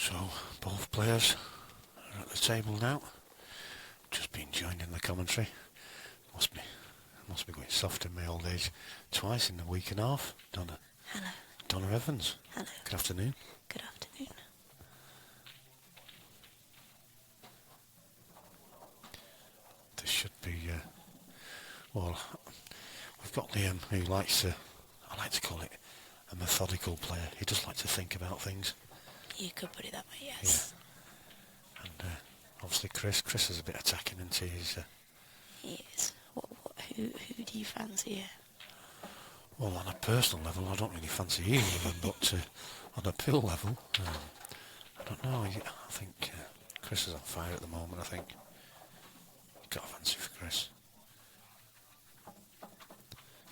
So both players are at the table now. Just been joined in the commentary. Must be going soft in my old age. Twice in a week and a half. Hello. Donna Evans. Hello. Good afternoon. Good afternoon. This should be, well, we've got Liam who likes to, I like to call it a methodical player. He does like to think about things. You could put it that way, yes. Yeah. And obviously Chris is a bit attacking, isn't he? He is. Who do you fancy? Well, on a personal level, I don't really fancy either of them, but on a pill level, I don't know. I think Chris is on fire at the moment, I think. Got a fancy for Chris.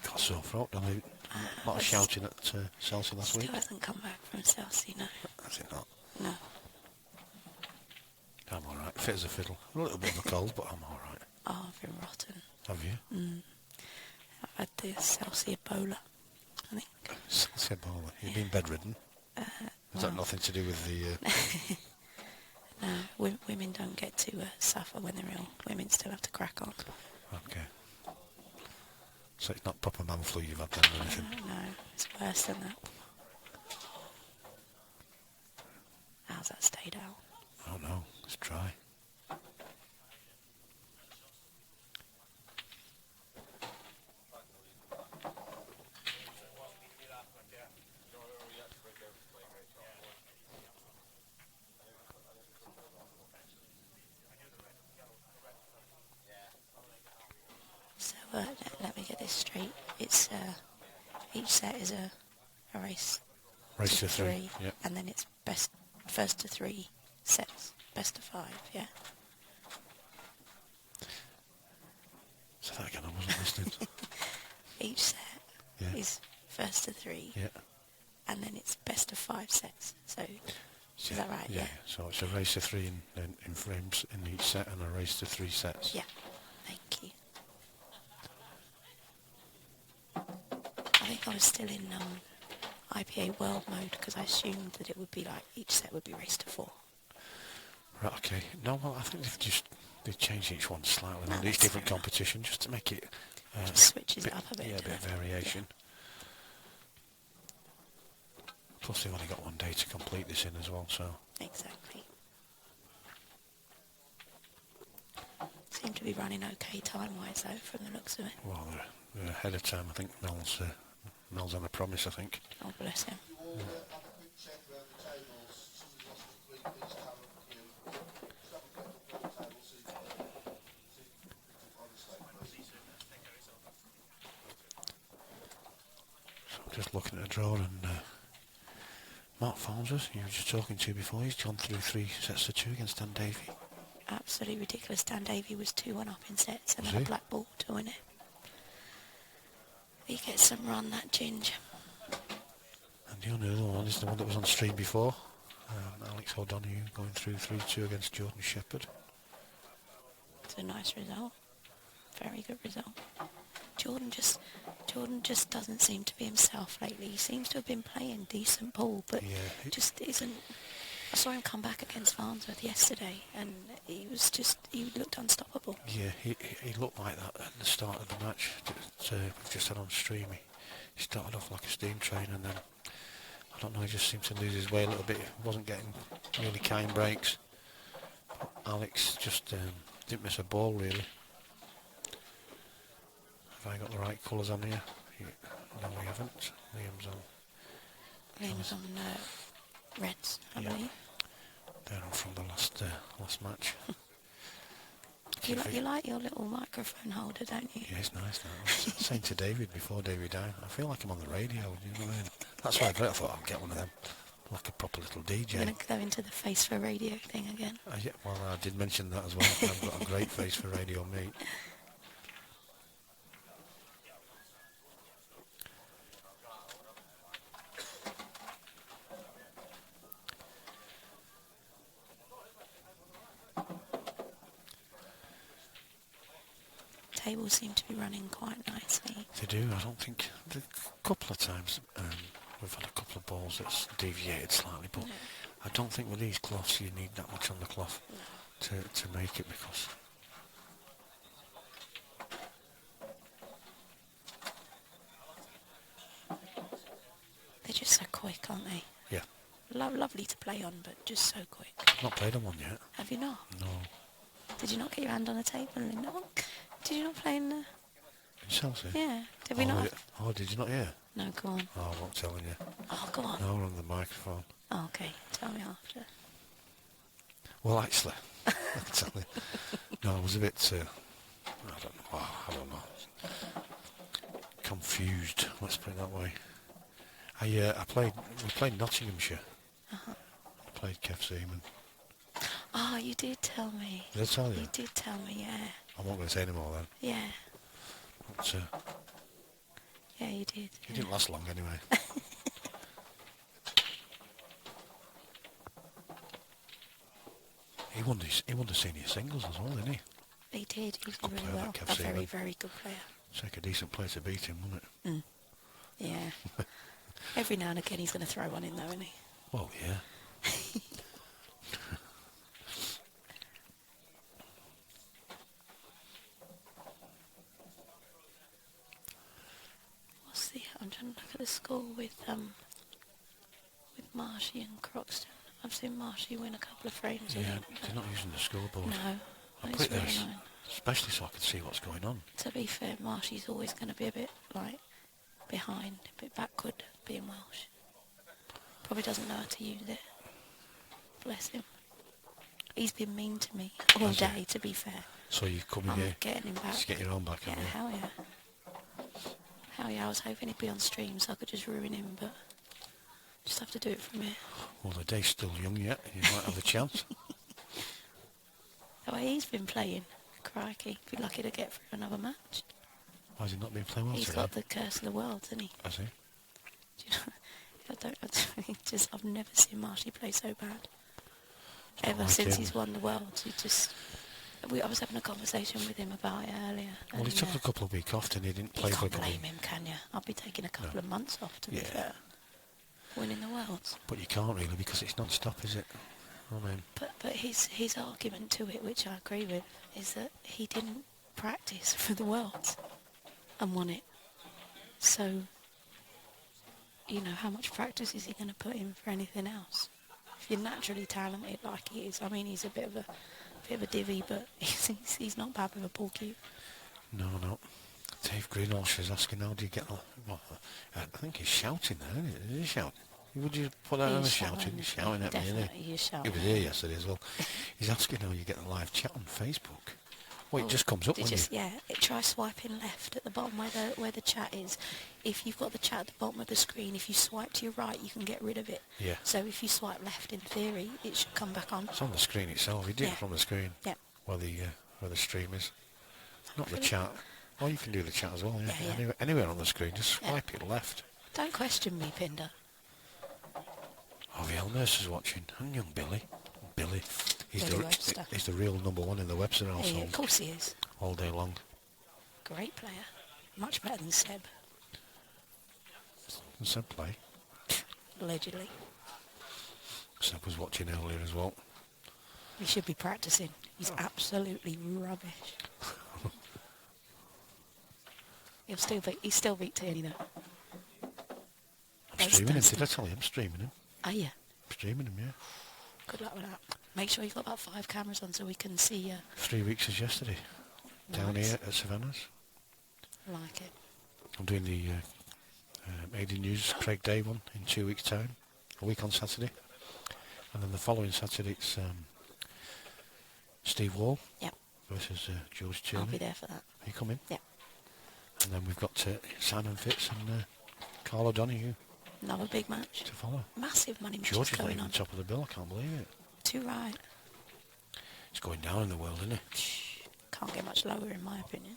Got a sore throat, done a lot of shouting at Chelsea last week. Still hasn't come back from Chelsea, no. Has it not? No. I'm alright, fit as a fiddle. A little bit of a cold, but I'm alright. Oh, I've been rotten. Have you? I've had the Chelsea Ebola, I think. Chelsea Ebola. You've been bedridden? Has that nothing to do with the... No, women don't get to suffer when they're ill. Women still have to crack on. Okay. So it's not proper man flu you've had then or anything? No, it's worse than that. How's that stayed out? I don't know. Let's try. So let me get this straight. It's each set is a race. Race to three. Yeah. And then it's first to three sets, best of 5. Yeah. So that again, I wasn't listening. Each set is first to 3. Yeah. And then it's best of 5 sets. So is that right? Yeah. So it's a race to 3 in frames in each set and a race to 3 sets. Yeah. Thank you. I think I was still in IPA world mode because I assumed that it would be like each set would be race to 4. Right, okay. No, well, I think they've changed each one slightly No, in each different competition just to make it... Just switches it up a bit. Yeah, a bit of variation. Yeah. Plus they've only got 1 day to complete this in as well, so... Exactly. Seem to be running okay time-wise though, from the looks of it. Well, they're ahead of time. I think Mel's on a promise, I think. Oh, bless him. Yeah. So I'm just looking at a draw, and Mark Farnsworth, you were just talking to before, he's gone through 3 sets to 2 against Dan Davey. Absolutely ridiculous. Dan Davey was 2-1 up in sets and Was then he? a black ball to win it. He gets some run, that Ginge. And the only other one is the one that was on stream before. Alex O'Donoghue going through 3-2 against Jordan Shepherd. It's a nice result. Very good result. Jordan just doesn't seem to be himself lately. He seems to have been playing decent ball, but just isn't. I saw him come back against Farnsworth yesterday, and he looked unstoppable. Yeah, he looked like that at the start of the match. We've just had on stream. He started off like a steam train, and then I don't know. He just seemed to lose his way a little bit. He wasn't getting really kind breaks. But Alex just didn't miss a ball really. Have I got the right colours on here? No, we haven't. Liam's on reds, I believe. They're on from the last match. You like your little microphone holder, don't you? Yeah, it's nice now. I was saying to David before David died, I feel like I'm on the radio, you know what I mean? That's why I thought I'll get one of them, like a proper little DJ. You're going to go into the face for radio thing again? Yeah, well, I did mention that as well. I've got a great face for radio, mate. Tables seem to be running quite nicely. They do. I don't think... A couple of times we've had a couple of balls that's deviated slightly, but I don't think with these cloths you need that much on the cloth No. to make it, because they're just so quick, aren't they? yeah. Lovely to play on, but just so quick. I've not played on one yet. Have you not? No. Did you not get your hand on a table and no? Did you not play in the... In Chelsea? Yeah. Did we not? Oh, did you not hear? No, go on. Oh, I'm not telling you. Oh, go on. No, we're on the microphone. Oh, okay. Tell me after. Well, actually, I can tell you. No, I was a bit, I don't know. Confused, let's put it that way. We played Nottinghamshire. Uh-huh. I played Kev Seaman. Oh, you did tell me. Did I tell you? You did tell me, yeah. I'm not going to say any more then. Yeah. But, Yeah, you did. it didn't last long anyway. He won the senior singles as well, didn't he? He did. He did Good really player, well. that Kev A very, Seaman. very good player. Take a decent player to beat him, wouldn't it? Mm. Yeah. Every now and again he's going to throw one in though, isn't he? Well, yeah. I'm trying to look at the score with Marshy and Croxton. I've seen Marshy win a couple of frames. Yeah, they're not using the scoreboard. No. I It's put really this, annoying. especially so I can see what's going on. To be fair, Marshy's always going to be a bit like behind, a bit backward, being Welsh. Probably doesn't know how to use it. Bless him. He's been mean to me all Has he? day, to be fair. So you come in I'm here getting him back. to get your own back, Yeah, haven't you? hell yeah. Hell yeah, I was hoping he'd be on stream so I could just ruin him, but just have to do it from here. Well, the day's still young yet. You might have a chance. The way he's been playing, crikey, be lucky to get through another match. Why has he not been playing well He's today? got the curse of the world, hasn't he? Has he? Do you know, I've never seen Marshy play so bad. Ever like since him. he's won the world, I was having a conversation with him about it earlier. Well, he and, took a couple of weeks off and he didn't play you for a can't couple. blame him, can you? I'll be taking a couple No. of months off, to be Yeah. fair. Winning the world. But you can't really because it's non-stop, is it? I mean, But his argument to it, which I agree with, is that he didn't practice for the Worlds and won it. So, you know, how much practice is he going to put in for anything else? If you're naturally talented like he is, I mean, he's a bit of a divvy, but he's not bad with a ball cue. no. Dave Greenwalsh is asking, how do you get... Well, I think he's shouting there, isn't he? Is he shouting? Would you put that on a shouting? He's shouting at me, isn't Definitely, he? he's He shouting. was here yesterday as well. He's asking how you get the live chat on Facebook. Well, it just comes up when you... Try swiping left at the bottom where the chat is. If you've got the chat at the bottom of the screen, if you swipe to your right, you can get rid of it. Yeah. So if you swipe left, in theory, it should come back on. It's on the screen itself. You do it from the screen. Yeah. Where the stream is. Not the chat. Oh, you can do the chat as well, yeah. Yeah. Anywhere on the screen, just swipe it left. Don't question me, Pinder. Oh, the Elmer's watching. And young Billy. Billy. He's Billy Webster. he's the real number one in the Webster Yeah, household. of course he is. All day long. Great player. Much better than Seb, And Seb play. allegedly. Seb was watching earlier as well. He should be practicing. He's absolutely rubbish. He's still beat Tierney though. I'm streaming him. Did I tell you I'm streaming him? Oh yeah. I'm streaming him, yeah. Good luck with that. Make sure you've got about 5 cameras on so we can see 3 weeks is yesterday. Down Nice. here at Savannah's. like it. I'm doing the AD News Craig Day one in 2 weeks' time. A week on Saturday. And then the following Saturday it's Steve Wall Yep. versus George I'll Tierney. be there for that. Are you coming? Yep. And then we've got Simon Fitz and Carl O'Donoghue Another big match. to follow. Massive money matches George is not going even on. top of the bill, I can't believe it. Too right. It's going down in the world, isn't it? Can't get much lower in my opinion.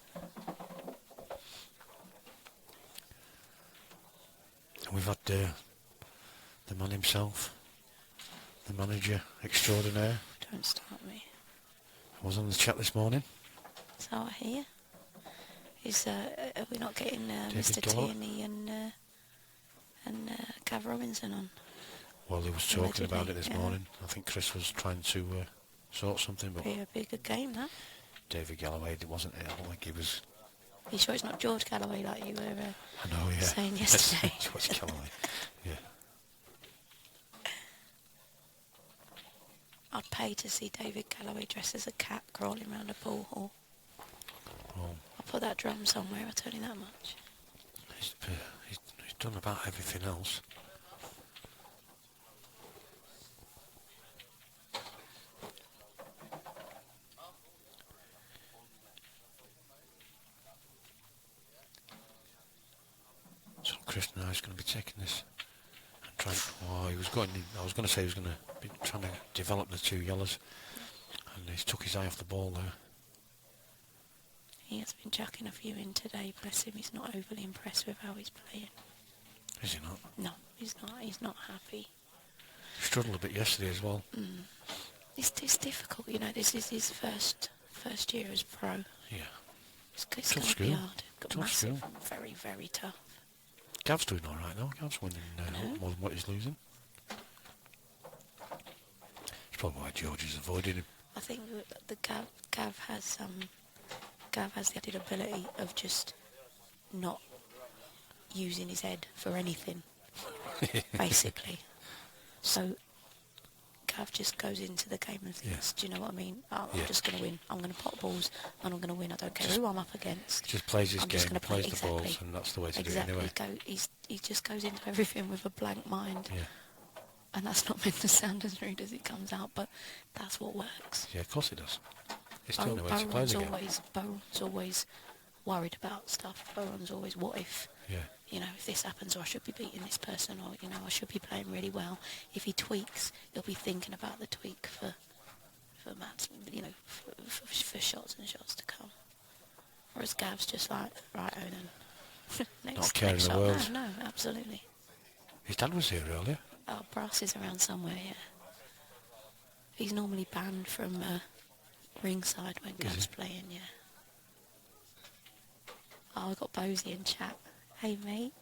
And we've had the man himself, the manager extraordinaire, Don't start me. was on the chat this morning. So I hear. Are we not getting David Mr. Dolan. Tierney and Cav Robinson on? Well, he was talking about Allegedly, it this yeah. morning. I think Chris was trying to sort something, but Be a bigger game, that. David Galloway, it wasn't it? I don't think he was... You sure it's not George Galloway like you were I know, yeah. saying yesterday? George Galloway, yeah. I'd pay to see David Galloway dressed as a cat crawling around a pool hall. Well, I'll put that drum somewhere, I'll tell you that much. he's done about everything else. So Chris now is going to be taking this and trying. Oh, he was going. I was going to say he was going to be trying to develop the two yellows, and he's took his eye off the ball there. He has been chucking a few in today, bless him. He's not overly impressed with how he's playing. Is he not? No, he's not. He's not happy. He struggled a bit yesterday as well. It's difficult, you know. This is his first year as pro. Yeah. It's Tough going to school. be hard. Tough Massive, school. very, very tough. Gav's doing all right though. Gav's winning more than what he's losing. It's probably why George is avoiding him. I think that the Gav has the added ability of just not using his head for anything, basically. So Gav just goes into the game and thinks, do you know what I mean? Oh, I'm just going to win. I'm going to pop balls and I'm going to win. I don't care who I'm up against. Just plays his I'm game, just gonna plays play, the balls, and that's the way to do it anyway. He just goes into everything with a blank mind. Yeah. And that's not meant to sound as rude as it comes out, but that's what works. Yeah, of course it does. It's the only way to play the game. Bowen's always worried about stuff. Bowen's always, what if? Yeah. You know, if this happens, or I should be beating this person, or, you know, I should be playing really well. If he tweaks, he'll be thinking about the tweak for Matt's, you know, for shots and shots to come. Whereas Gav's just like, right, then. Not caring in the world. No, absolutely. His dad was here earlier. Oh, Brass is around somewhere, yeah. He's normally banned from ringside when Gav's playing, yeah. Oh, I got Bosie in chat. Hey, mate.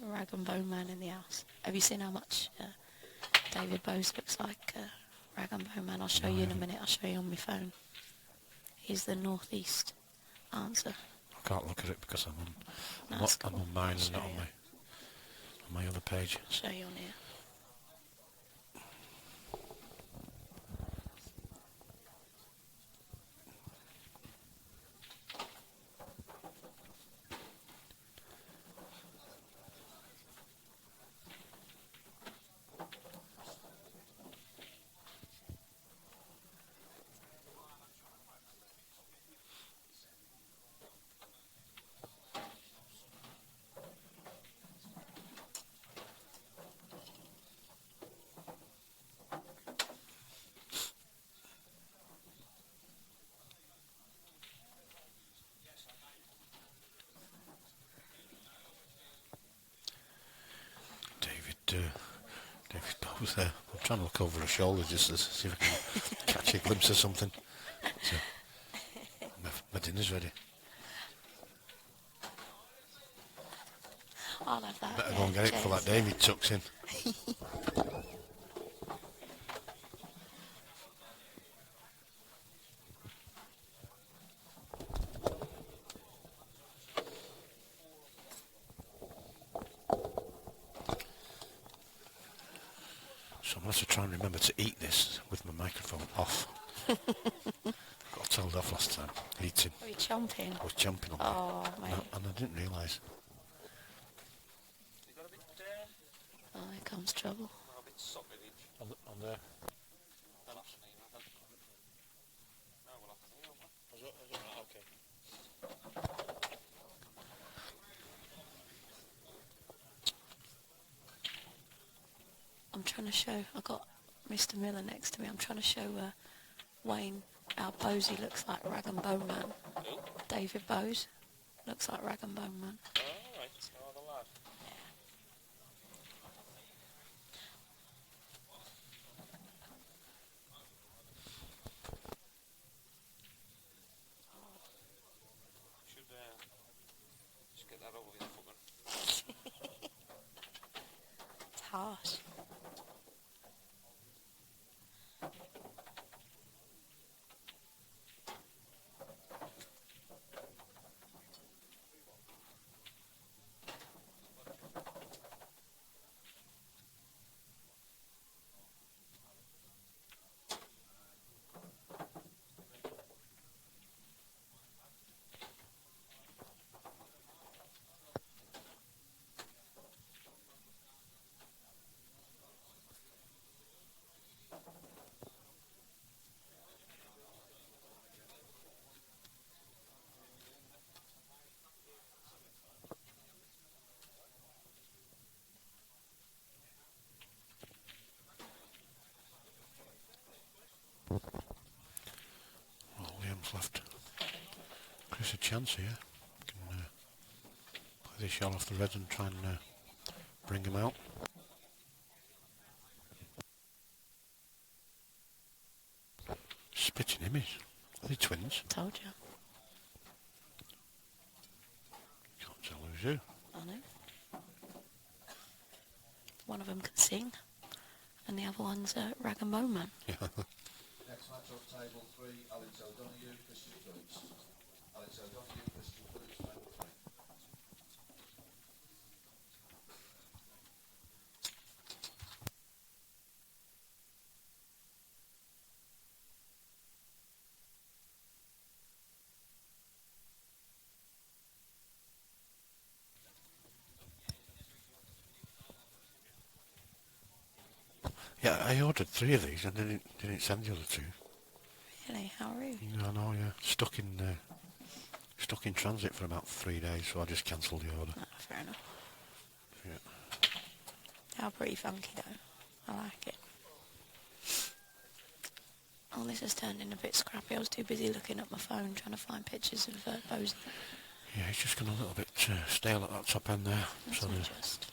Rag and Bone Man in the house. Have you seen how much David Bose looks like Rag and Bone Man? I'll show you in a minute. I'll show you on my phone. He's the northeast answer. I can't look at it because I'm on mine and not on my other page. I'll show you on here. David Bowes there. I'm trying to look over her shoulder just to see if I can catch a glimpse of something. So, my dinner's ready. I'll have that. Better go and get it before that David tucks in. So I'm going to have to try and remember to eat this with my microphone off. Got told off last time. Eating. Are you chomping? I was jumping on mate. and I didn't realise. Oh, here comes trouble. On there. I'm trying to show, I've got Mr. Miller next to me, I'm trying to show Wayne how Bosie looks like Rag and Bone Man. Who? David Bose looks like Rag and Bone Man. Oh, alright. Oh, the lad. Should get that over with the fucking. harsh. Well, Liam's left Chris a chance here. Can play this shell off the reds and try and bring him out. Spitting image. Are they twins? Told you. Can't tell who's who. I know. One of them can sing, and the other one's a rag and bone man. Yeah. Next match off table 3, Alex O'Donoghue, Christian Phillips. Alex O'Donoghue, Christian Phillips, table 3. Yeah, I ordered 3 of these and didn't send the other 2. Really, how rude. No, no, yeah. Stuck in transit for about 3 days, so I just cancelled the order. Oh, fair enough. Yeah. How pretty funky though. I like it. Oh, this has turned in a bit scrappy. I was too busy looking at my phone trying to find pictures of Bosie. Yeah, it's just gone a little bit stale at that top end there. That's So not there's- just.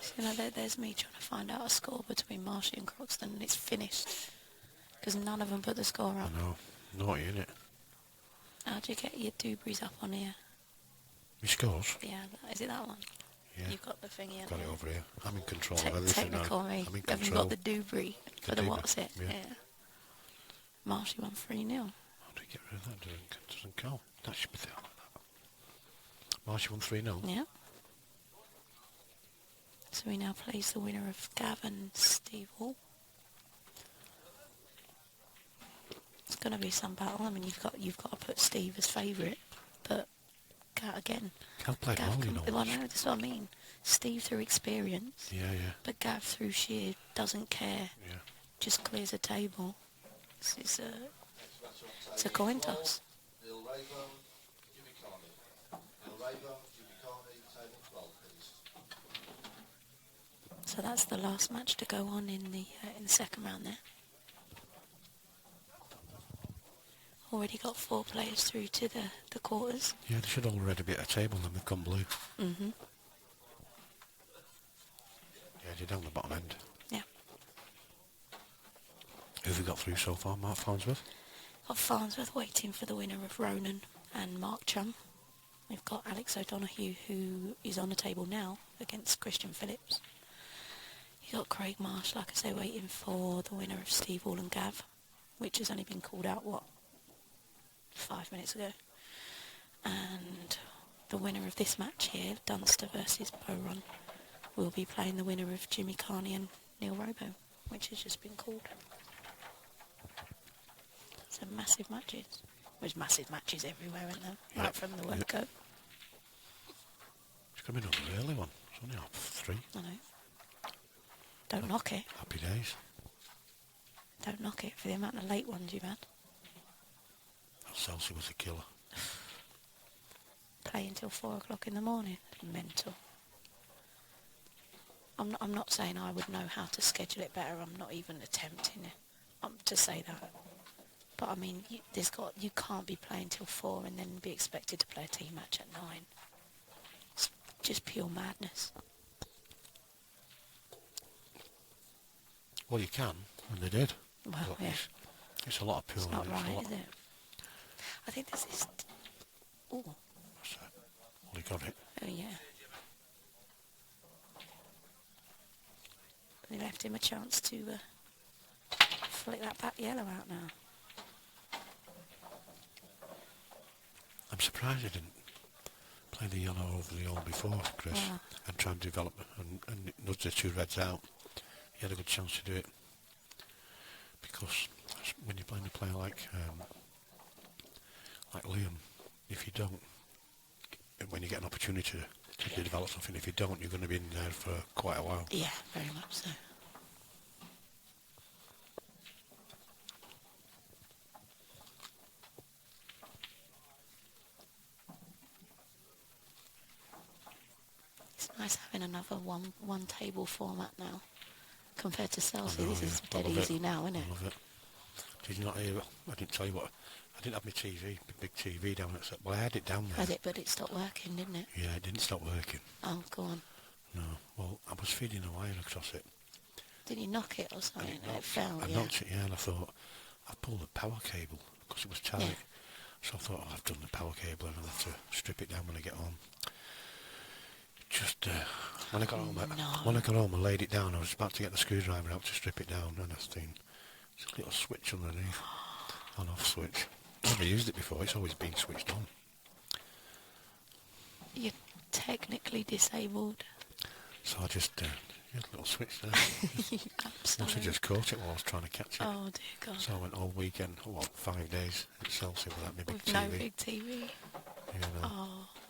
So, there's me trying to find out a score between Marshy and Croxton, and it's finished. Because none of them put the score up. I know. Naughty, isn't it? How'd you get your Dewberries up on here? He scores. Yeah, is it that one? Yeah. You've got the thingy in Got it there. over here. I'm in control of everything Technical now. me. I'm in Have you control. got the Dewberry for the Dewberry, what's it? yeah. Marshy won 3-0. How do we get rid of that? Doesn't count. That should be there like that. Marshy won 3-0. Yeah. So he now plays the winner of Gav and Steve Hall. It's going to be some battle. I mean, you've got to put Steve as favourite, but Gav again. Gav played well, you know. Well, I know, that's what I mean. Steve through experience, Yeah, yeah. but Gav through sheer doesn't care. Yeah. Just clears a table. It's Next match off a table coin 12, toss. Neil Raybone, Jimmy Carney. Neil Raybone, Jimmy Carney, table 12, please. So that's the last match to go on in the second round there. Already got 4 players through to the quarters. Yeah, they should already be at a table and they've gone blue. Mm-hmm. Yeah, they're down the bottom end. Yeah. Who have we got through so far? Mark Farnsworth? Got Farnsworth waiting for the winner of Ronan and Mark Chum. We've got Alex O'Donoghue, who is on the table now against Christian Phillips. You've got Craig Marsh, like I say, waiting for the winner of Steve Hall and Gav, which has only been called out, 5 minutes ago. And the winner of this match here, Dunster versus Boron, will be playing the winner of Jimmy Carney and Neil Raybone, which has just been called. So massive matches. There's massive matches everywhere, isn't there? Yeah. Right from the word go. It's going to be another early one. It's only 3:30. I know. Don't knock it. Happy days. Don't knock it for the amount of late ones you've had. That Chelsea was a killer. Play until 4 o'clock in the morning. Mental. I'm not saying I would know how to schedule it better. I'm not even attempting it. To say that. But I mean, you can't be playing till 4 and then be expected to play a team match at 9. It's just pure madness. Well, you can, and they did. Well, But yeah. It's a lot of It's poo. not and right, a lot, is it? I think this is... Oh, what's that? Well, he got it. oh yeah. They left him a chance to flick that back yellow out now. I'm surprised he didn't play the yellow over the old before, Chris, Wow. and try and develop and nudge the two reds out. He had a good chance to do it, because when you're playing a player like Liam, if you don't, when you get an opportunity to develop something, if you don't, you're going to be in there for quite a while. Yeah, very much so. It's nice having another one table format now compared to Celsius. I know, This is yeah. I dead love easy now, isn't it? I love it. Did you not hear? I didn't tell you what. I didn't have my TV, big TV down at. Well, I had it down there. Had it, but it stopped working, didn't it? Yeah, it didn't stop working. Oh, go on. No. Well, I was feeding a wire across it. Did you knock it or something? And It fell, I yeah. knocked it, yeah, and I thought, I've pulled the power cable because it was tight. Yeah. So I thought, oh, I've done the power cable and I'll have to strip it down when I get home. Just when I got home, I laid it down. I was about to get the screwdriver out to strip it down, and I seen there's a little switch underneath, on-off switch. Never used it before. It's always been switched on. You're technically disabled. So I just a little switch there. You Must have absolutely. just caught it while I was trying to catch it. Oh dear God. So I went all weekend, 5 days at Celsius without my big With TV. no big TV. You know.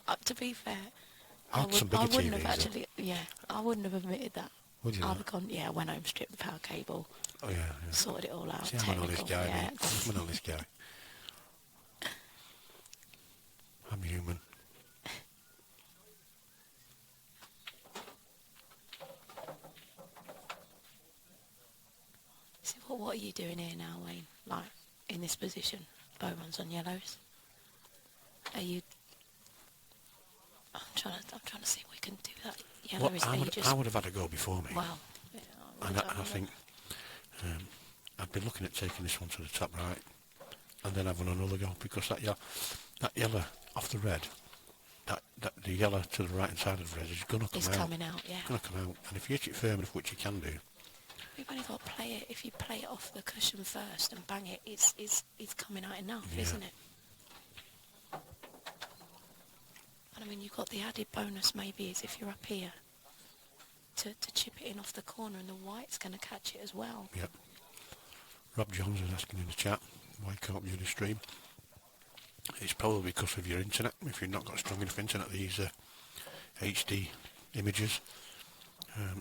Oh, to be fair, I had some bigger I wouldn't have TVs, actually. Yeah, I wouldn't have admitted that. Would you I'd not? have gone. Yeah, I went home, stripped the power cable, Oh yeah, yeah. sorted it all out. See, I'm an honest technical, guy, yeah. mate. I'm an honest guy. I'm human. So what are you doing here now, Wayne? Like in this position, Bowman's on yellows. Are you? I'm trying to see if we can do that. Yellow Well, is I just. would have had to go before me. Well, yeah, And I think I'd be looking at taking this one to the top right and then having another go, because that yellow off the red, the yellow to the right hand side of the red is going to come it's out. coming out. Yeah. It's going to come out. And if you hit it firm enough, which you can do, You've only got to play it. If you play it off the cushion first and bang it, it's coming out enough, Yeah. isn't it? And I mean, you've got the added bonus maybe is if you're up here to chip it in off the corner, and the white's going to catch it as well. yep. Rob Jones is asking in the chat, why can't you do the stream? It's probably because of your internet. If you've not got strong enough internet, these HD images,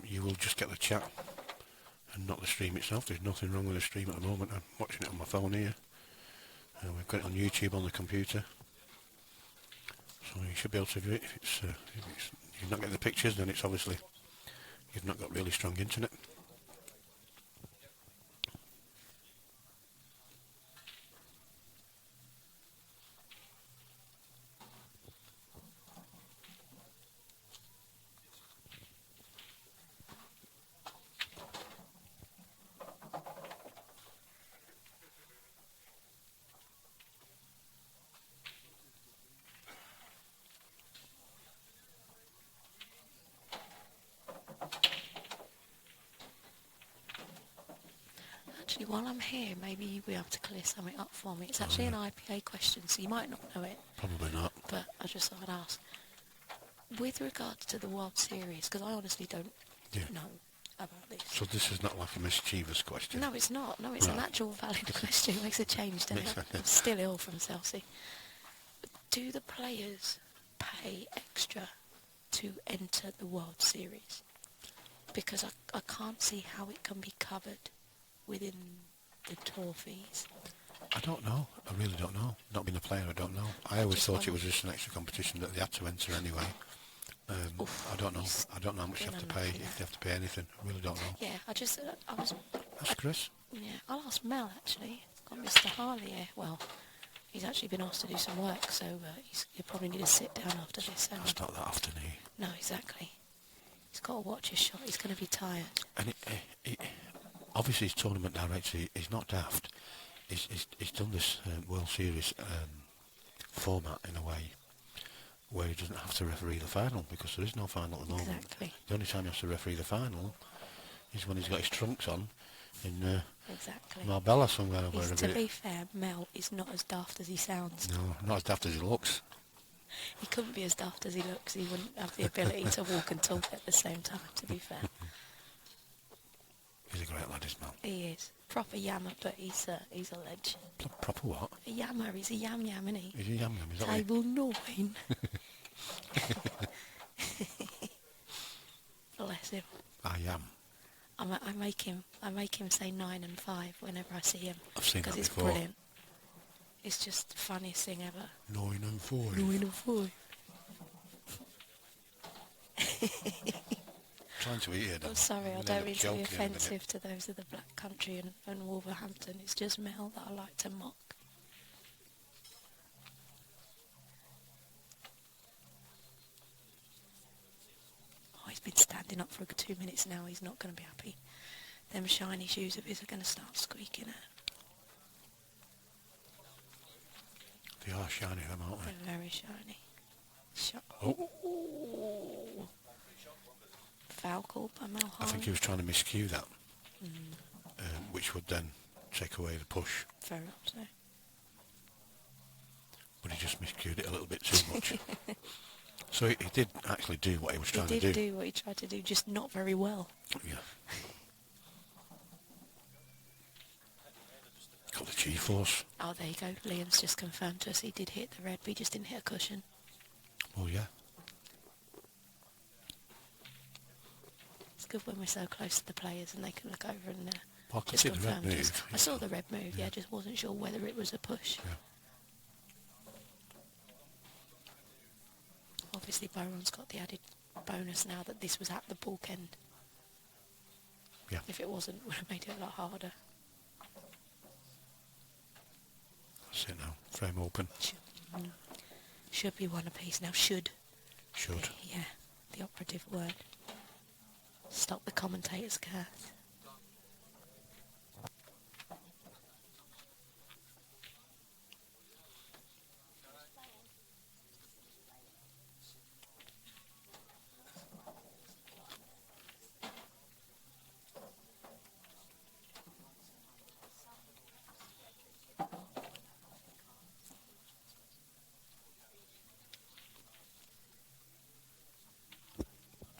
you will just get the chat and not the stream itself. There's nothing wrong with the stream at the moment. I'm watching it on my phone here. We've got it on YouTube on the computer. So you should be able to do it. If you're not getting the pictures, then it's obviously you've not got really strong internet. Actually, while I'm here, maybe you'll be able to clear something up for me. It's actually an IPA question, so you might not know it, Probably not. but I just thought I'd ask. With regards to the World Series, because I honestly don't Yeah. know about this. So this is not like a mischievous question. No, it's not. No, it's an Right. actual valid question. It makes a change, doesn't it? I'm still ill from Chelsea. Do the players pay extra to enter the World Series? Because I can't see how it can be covered within the tour fees. I don't know. I really don't know. Not being a player, I don't know. I always Just thought it wonder. was just an extra competition that they had to enter anyway. Oof, I don't know. he's I don't know how much they have to pay, unlucky if they have to pay anything. I really don't know. Yeah, I was, That's Chris. yeah, I'll ask Mel actually. Got Mr. Harley here. Well, he's actually been asked to do some work, so he'll probably need to sit down after this. That's not that often, eh? No, exactly. He's got to watch his shot. He's going to be tired. And obviously his tournament director, he's not daft. He's done this World Series format in a way where he doesn't have to referee the final, because there is no final at the moment. Exactly. The only time he has to referee the final is when he's got his trunks on in Exactly. Marbella somewhere. Or He's, wherever to be fair, Mel is not as daft as he sounds. No, not as daft as he looks. He couldn't be as daft as he looks. He wouldn't have the ability to walk and talk at the same time, to be fair. He's a great lad, isn't he? He is. Proper yammer, but he's a legend. Proper what? A yammer, he's a yam, isn't he? He's a yam, is that what Table 9. Bless him. I am. I make him say 9 and 5 whenever I see him. I've seen that because it's before. brilliant. It's just the funniest thing ever. 9 and 5. 9 and 5. Trying to eat it. I'm sorry, I don't mean to be offensive to those of the Black Country and Wolverhampton. It's just Mel that I like to mock. Oh, he's been standing up for 2 minutes now. He's not going to be happy. Them shiny shoes of his are going to start squeaking out. They are shiny, them, aren't they? They're very shiny. Oh. Foul call by Mel I think he was trying to miscue that, which would then take away the push. Very much so. But he just miscued it a little bit too much. So he did actually do what he was trying to do. He did do what he tried to do, just not very well. Yeah. Got the G-force. Oh, there you go. Liam's just confirmed to us he did hit the red, but he just didn't hit a cushion. Oh, yeah. It's good when we're so close to the players and they can look over and Well, I could just see the red confirm. move. I saw the red move, yeah, just wasn't sure whether it was a push. Yeah. Obviously, Byron's got the added bonus now that this was at the bulk end. Yeah. If it wasn't, it would have made it a lot harder. That's it now. Frame open. Should be one apiece now. Should. Should. Yeah, the operative word. Stop the commentator's curse.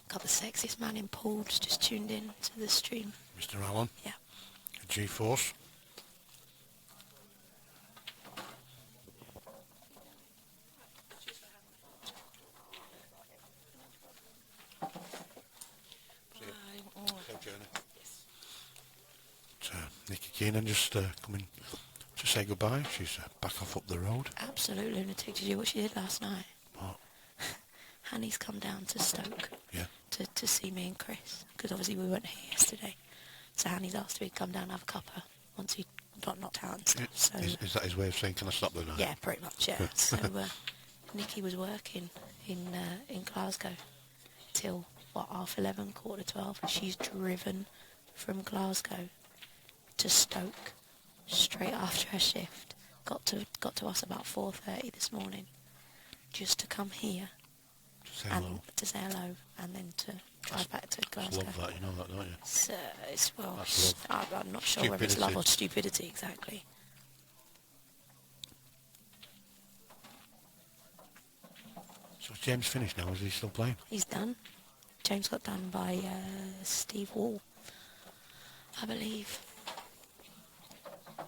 Got the sexiest man in Paul's just tuned in to the stream. Mr. Allen. Yeah. G-force. Nikki Keenan just coming to say goodbye. She's back off up the road. Absolute lunatic. Did you hear what she did last night? What? Hanny's come down to Stoke Yeah. to see me and Chris, because obviously we weren't here yesterday. So Hanny's asked me to come down and have a cuppa once he got knocked out and stuff. So Is that his way of saying, can I stop the night? yeah, pretty much, yeah. So Nikki was working in Glasgow till, 11:30, 12:15. She's driven from Glasgow to Stoke straight after her shift. Got to us about 4:30 this morning, just to come here Say and hello. to say hello, and then to drive back to I Glasgow. love that, you know that, don't you? So it's That's love. I'm not sure whether it's love Stupidity. or stupidity exactly. So is James finished now? Is he still playing? He's done. James got done by Steve Wall, I believe,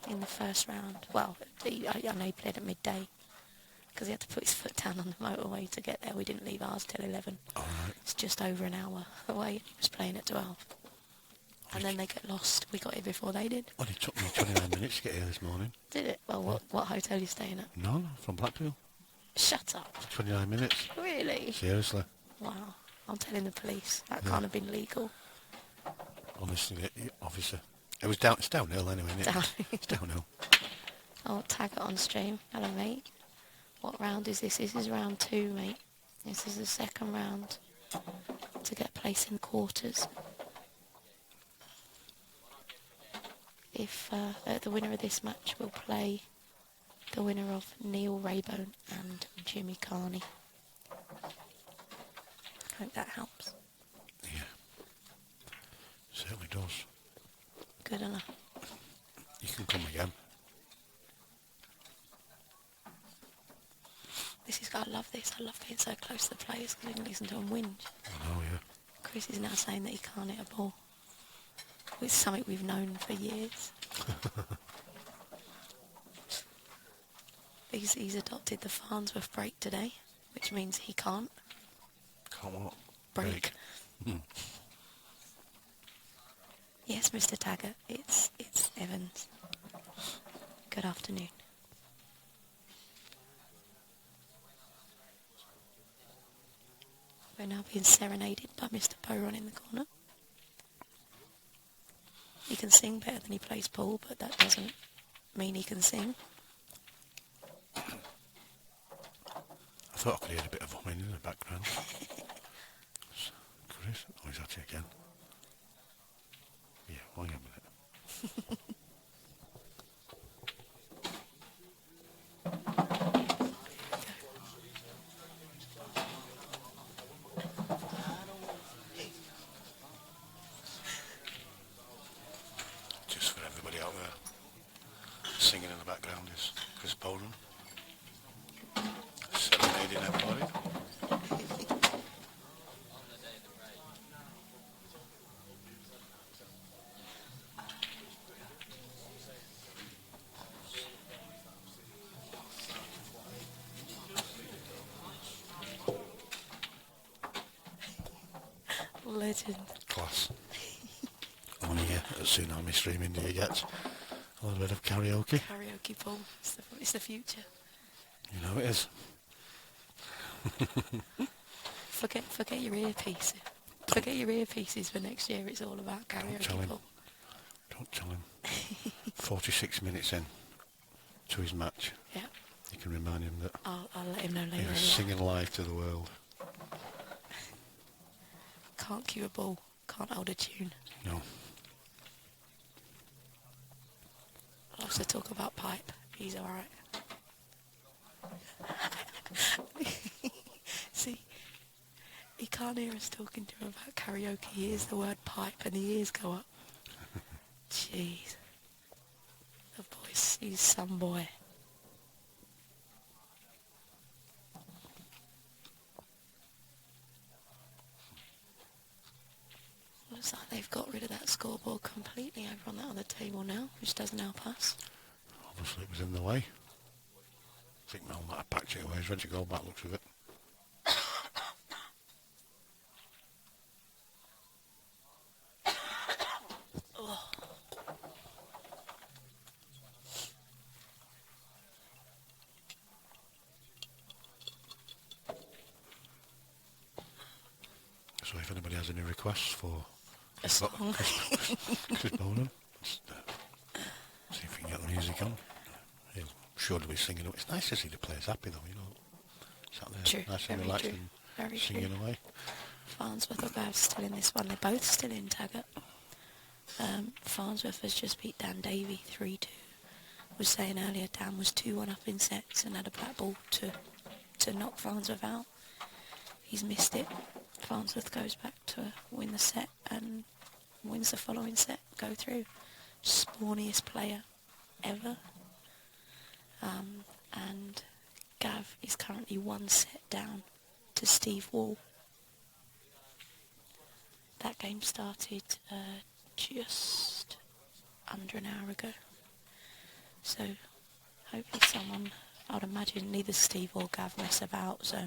in the first round. Well, I know he played at midday because he had to put his foot down on the motorway to get there. We didn't leave ours till 11. All right. It's just over an hour away. He was playing at 12. And then they get lost. We got here before they did. Well, it took me 29 minutes to get here this morning. Did it? Well, what hotel are you staying at? No, from Blackpool. Shut up. 29 minutes. Really? Seriously. Wow. I'm telling the police. That can't have been legal. Honestly, obviously. It's downhill anyway, isn't it? Downhill. It's downhill. Oh, tag it on stream. Hello, mate. What round is this? This is round 2, mate. This is the second round to get a place in the quarters. if the winner of this match will play the winner of Neil Raybone and Jimmy Carney. Hope that helps. Yeah. Certainly does. Good enough. You can come again. I love this. I love being so close to the players because we can listen to them whinge. I know, yeah. Chris is now saying that he can't hit a ball. It's something we've known for years. He's adopted the Farnsworth break today, which means he can't. Can't what? Break. Yes, Mr. Taggart, it's Evans. Good afternoon. We're now being serenaded by Mr. Boron in the corner. He can sing better than he plays pool, but that doesn't mean he can sing. I thought I could hear a bit of humming in the background. Chris? Oh, he's at it again. Yeah, hang on a minute. Just for everybody out there, singing in the background is Chris Bowden. Serenading everybody. Legend. Class. On here at Tsunami Streaming, do you get a little bit of karaoke? Karaoke pool. It's the future. You know it is. Forget your earpiece. Forget your earpieces for next year. It's all about karaoke pool. Don't tell him. 46 minutes in to his match. Yeah. You can remind him that I'll let him know later. he was singing live to the world. Can't cue a ball. Can't hold a tune. No. Loves to talk about pipe. He's alright. See, he can't hear us talking to him about karaoke. He hears the word pipe and the ears go up. Jeez. The voice, he's some boy. Looks like they've got rid of that scoreboard completely over on that other table now, which doesn't help us. Obviously it was in the way. I think Mel might have packed it away. He's ready to go back, looks of it. So if anybody has any requests for A song. Chris Bowden, see if we can get the music on. He'll surely be singing. It's nice to see the players happy though, you know. Sat there True, nice and very relaxed true, and very singing true. away. Farnsworth or Gav's still in this one. They're both still in Taggart. Farnsworth has just beat Dan Davey 3-2. Was saying earlier Dan was 2-1 up in sets and had a black ball to knock Farnsworth out. He's missed it. Farnsworth goes back to win the set and wins the following set. Go through. Spawniest player ever. And Gav is currently 1 set down to Steve Wall. That game started just under an hour ago. So hopefully someone, I'd imagine neither Steve or Gav mess about, so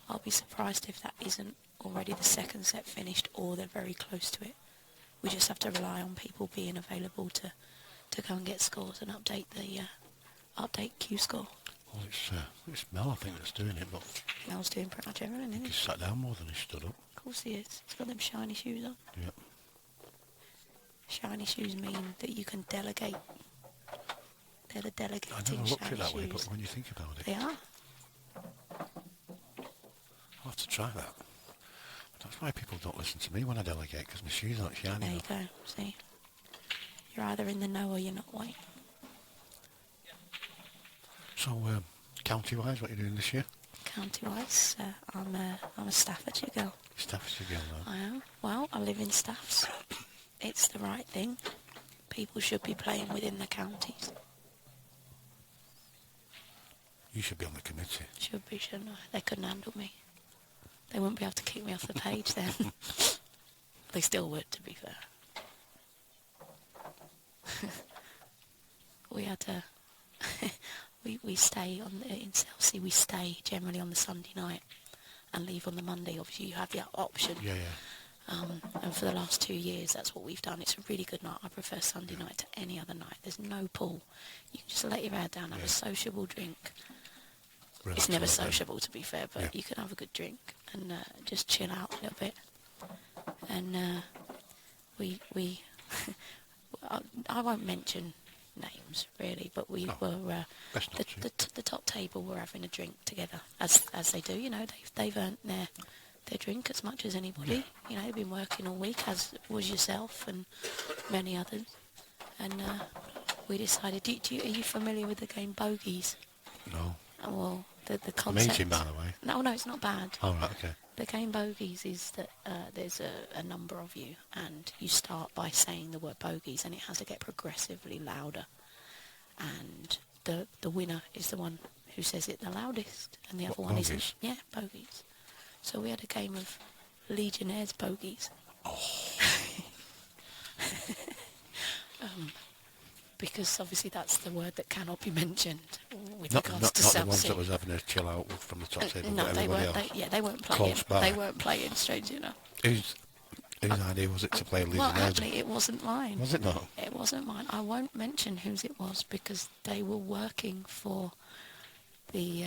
I'll be surprised if that isn't already the second set finished or they're very close to it. We just have to rely on people being available to go and get scores and update the update Q score. Well, it's Mel, I think, that's doing it, but Mel's doing pretty much everything, isn't he? he's sat down more than he stood up. Of course he is. He's got them shiny shoes on. Yep. Shiny shoes mean that you can delegate. They're the delegating I never looked at it that way, shoes. but when you think about it, They are. I'll have to try that. That's why people don't listen to me when I delegate, because my shoes aren't shiny There you enough. go. See? You're either in the know or you're not, Wayne. So, county-wise, what are you doing this year? County-wise, I'm a Staffordshire girl. Staffordshire girl now. I am. Well, I live in Staffs. It's the right thing. People should be playing within the counties. You should be on the committee. Should be, shouldn't I? They couldn't handle me. They wouldn't be able to kick me off the page then. They still would, to be fair. We had a... we stay in Chelsea, we stay generally on the Sunday night and leave on the Monday. Obviously, you have the option. Yeah. And for the last 2 years, that's what we've done. It's a really good night. I prefer Sunday night to any other night. There's no pool. You can just let your hair down, have a sociable drink. Relax It's never a little bit. sociable, to be fair, but you can have a good drink and just chill out a little bit. And we I won't mention names really, but we were Best not to. the top table were having a drink together, as they do. You know, they've earned their drink as much as anybody. You know, they've been working all week, as was yourself and many others. And we decided. Are you familiar with the game Bogies? No. Well, the concept. Amazing, by the way. No, it's not bad. Oh, right, okay. The game Bogies is that there's a number of you, and you start by saying the word bogies, and it has to get progressively louder. And the winner is the one who says it the loudest, and the other one bogies? isn't. Yeah, bogies. So we had a game of Legionnaires bogies. Oh. Because obviously that's the word that cannot be mentioned with Not regards to the South ones Sea. that was having a chill out from the top table. No, but they everybody weren't. else. They weren't playing. Close by. They weren't playing. Strangely enough. Whose idea was it to play Well, Legionnaires? actually, it wasn't mine. Was it not? It wasn't mine. I won't mention whose it was because they were working for the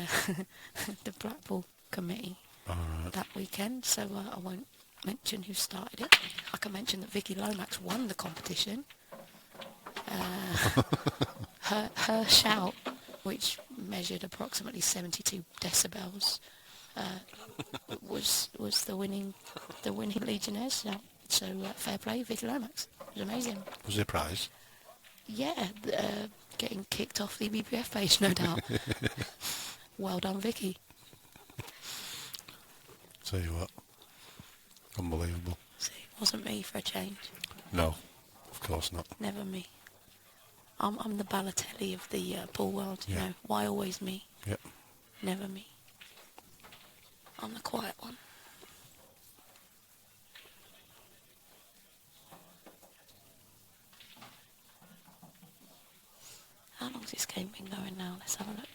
the Blackpool committee All right. that weekend, so I won't mention who started it. I can mention that Vicky Lomax won the competition. Her shout, which measured approximately 72 decibels, was the winning Legionnaires shout. So fair play, Vicky Lomax. It was amazing. Was there a prize? Yeah, getting kicked off the BPF page, no doubt. Well done, Vicky. Tell you what. Unbelievable. See, it wasn't me for a change. No, of course not. Never me. I'm the Balotelli of the pool world, you know. Why always me? Yep. Never me. I'm the quiet one. How long's this game been going now? Let's have a look.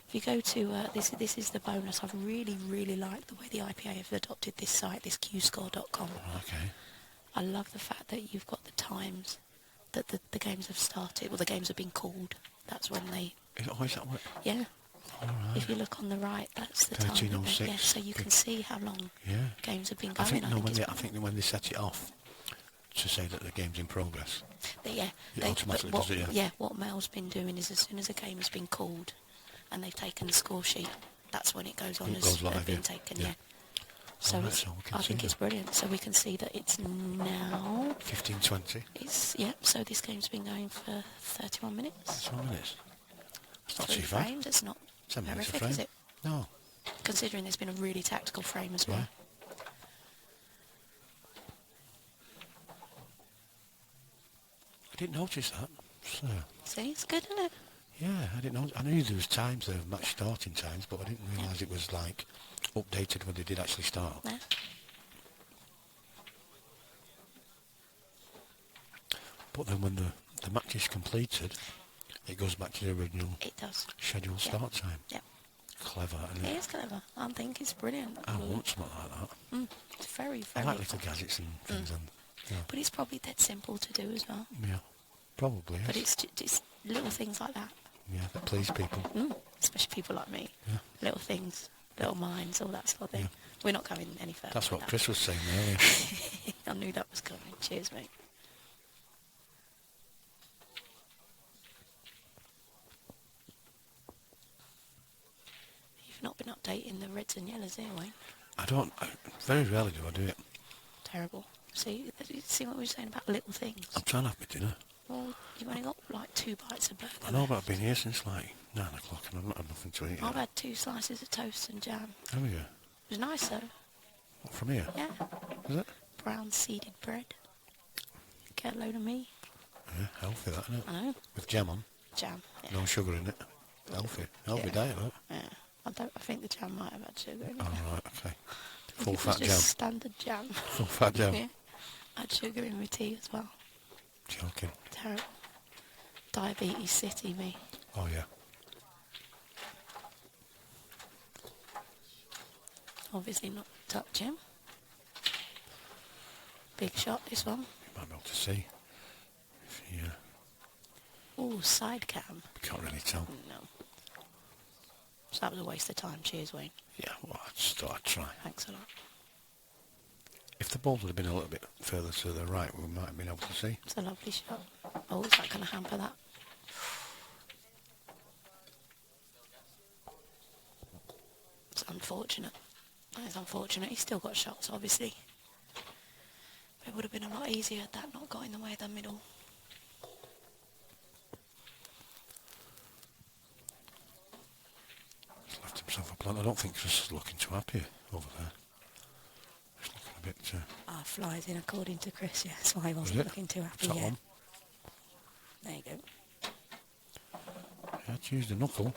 If you go to, this is the bonus. I've really liked the way the IPA have adopted this site, this qscore.com. Okay. I love the fact that you've got the times that the games have started. Well, the games have been called. That's when they... Is it always that way? Yeah. All right. If you look on the right, that's the time. 13:06. Yeah, so you can see how long games have been I going. think when they set it off to say that the game's in progress, Yeah, it automatically does it, yeah, what Mel's been doing is as soon as a game has been called and they've taken the score sheet, that's when it goes on It as goes live, been yeah. taken, Yeah. yeah. So, Alright, so we can I think see it's that. brilliant. So we can see that it's now... 15:20. It's, yeah, so this game's been going for 31 minutes. That's 1 minute. That's not 3 too bad. frames, it's not 10 minutes a horrific, frame. is it? No. Considering there's been a really tactical frame as well. Yeah. I didn't notice that. So, See, it's good, isn't it? yeah, I didn't know. I knew there was times, there were match starting times, but I didn't realise it was like updated when they did actually start. Yeah. But then when the match is completed, it goes back to the original It does. scheduled Yeah. start time. Yeah. Clever, isn't It it? is clever. I think it's brilliant. I want something like that. It's very, I very like little fun. gadgets and things, and But it's probably dead simple to do as well. yeah, probably. But Yes. it's little things like that. Yeah, that please people. Especially people like me. Yeah. Little things, little minds, all that sort of thing. Yeah. We're not going any further. That's with what that. Chris was saying earlier. I knew that was coming. Cheers, mate. You've not been updating the reds and yellows here, Wayne. Very rarely do I do it. Terrible. See what we were saying about little things? I'm trying to have my dinner. Oh, You've only got like 2 bites of burger. I know, but I've left. been here since like 9 o'clock and I've not had nothing to eat yet. I've had 2 slices of toast and jam. Have you? It was nice though. What, from here? Yeah. Is it? Brown seeded bread. Get a load of me. Yeah, healthy that, isn't it? I know. With jam on. Jam. Yeah. No sugar in it. Healthy. Healthy Yeah. diet, that. Yeah. I think the jam might have had sugar in it. Oh, right, okay. I Full think it was fat just jam. standard jam. Full fat jam. Yeah. I had sugar in my tea as well. Joking. Terrible. Diabetes city, me. Oh, yeah. Obviously not touch him. Big shot, this one. You might be able to see. If you Ooh, side cam. can't really tell. No. So that was a waste of time. Cheers, Wayne. Yeah, well, I just thought I'd try. Thanks a lot. If the ball had been a little bit further to the right, we might have been able to see. It's a lovely shot. Oh, is that going to hamper that? It's unfortunate. That is unfortunate. He's still got shots, obviously. But it would have been a lot easier had that not got in the way of the middle. He's left himself a plant. I don't think Chris is looking too happy over there. He's looking a bit... Flies in according to Chris, yeah. That's why he Is wasn't it? looking too happy Top yet. one. There you go. Yeah, I'd use the knuckle.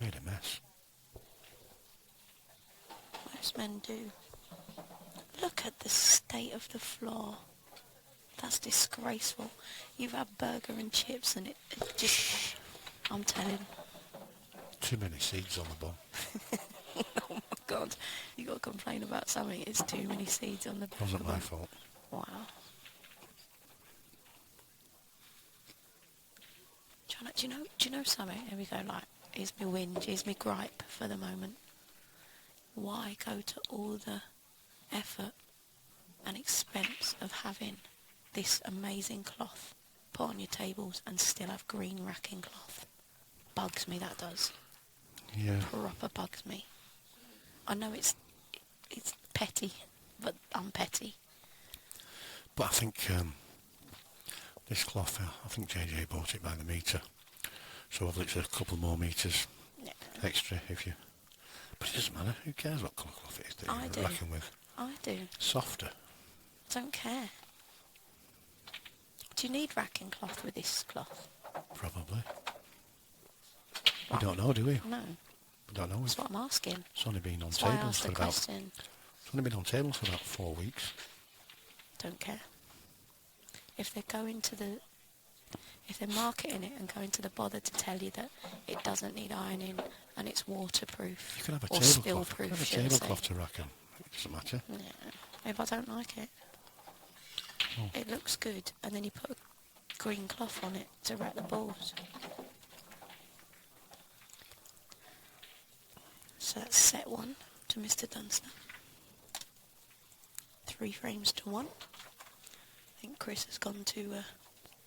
Made a mess. Most men do. Look at the state of the floor. That's disgraceful. You've had burger and chips and it just... I'm telling. Too many seeds on the ball. Oh my God. You got to complain about something. It's too many seeds on the... Wasn't my fault. Wow. Do you know something? Here we go, like, here's my whinge, here's my gripe for the moment. Why go to all the effort and expense of having this amazing cloth put on your tables and still have green racking cloth? Bugs me, that does. Yeah. Proper bugs me. I know it's petty, but I'm petty. But I think this cloth, I think JJ bought it by the metre. So obviously it's a couple more metres Yeah. extra if you... But it doesn't matter. Who cares what colour cloth it is that I you're do. racking with? I do. Softer. Don't care. Do you need racking cloth with this cloth? Probably. We Right. don't know, do we? No. We don't know. That's what I'm asking. It's only been on That's why I tables asked for the about... question. It's only been on tables for about 4 weeks. Don't care. If they're marketing it and going to the bother to tell you that it doesn't need ironing and it's waterproof You can have a or tablecloth. You spill-proof, can have a should I say. tablecloth to rack 'em. It doesn't matter. Yeah. If I don't like it, Oh. it looks good, and then you put a green cloth on it to rack the balls. So that's set 1 to Mr. Dunster. 3 frames to 1. I think Chris has gone to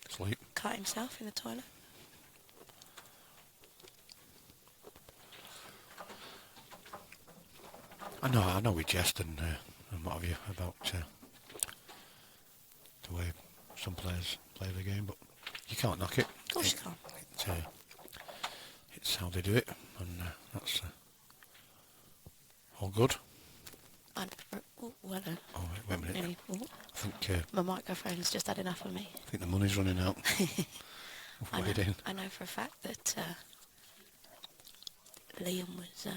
Sleep. cut himself in the toilet. I know we jest and what have you about the way some players play the game, but you can't knock it. Of course you can't. It's how they do it, and that's all good. And, oh, well done. Oh, wait a minute. Nearly, oh, I think my microphone's just had enough of me. the money's running out. I Weighed know, in. I know for a fact that Liam was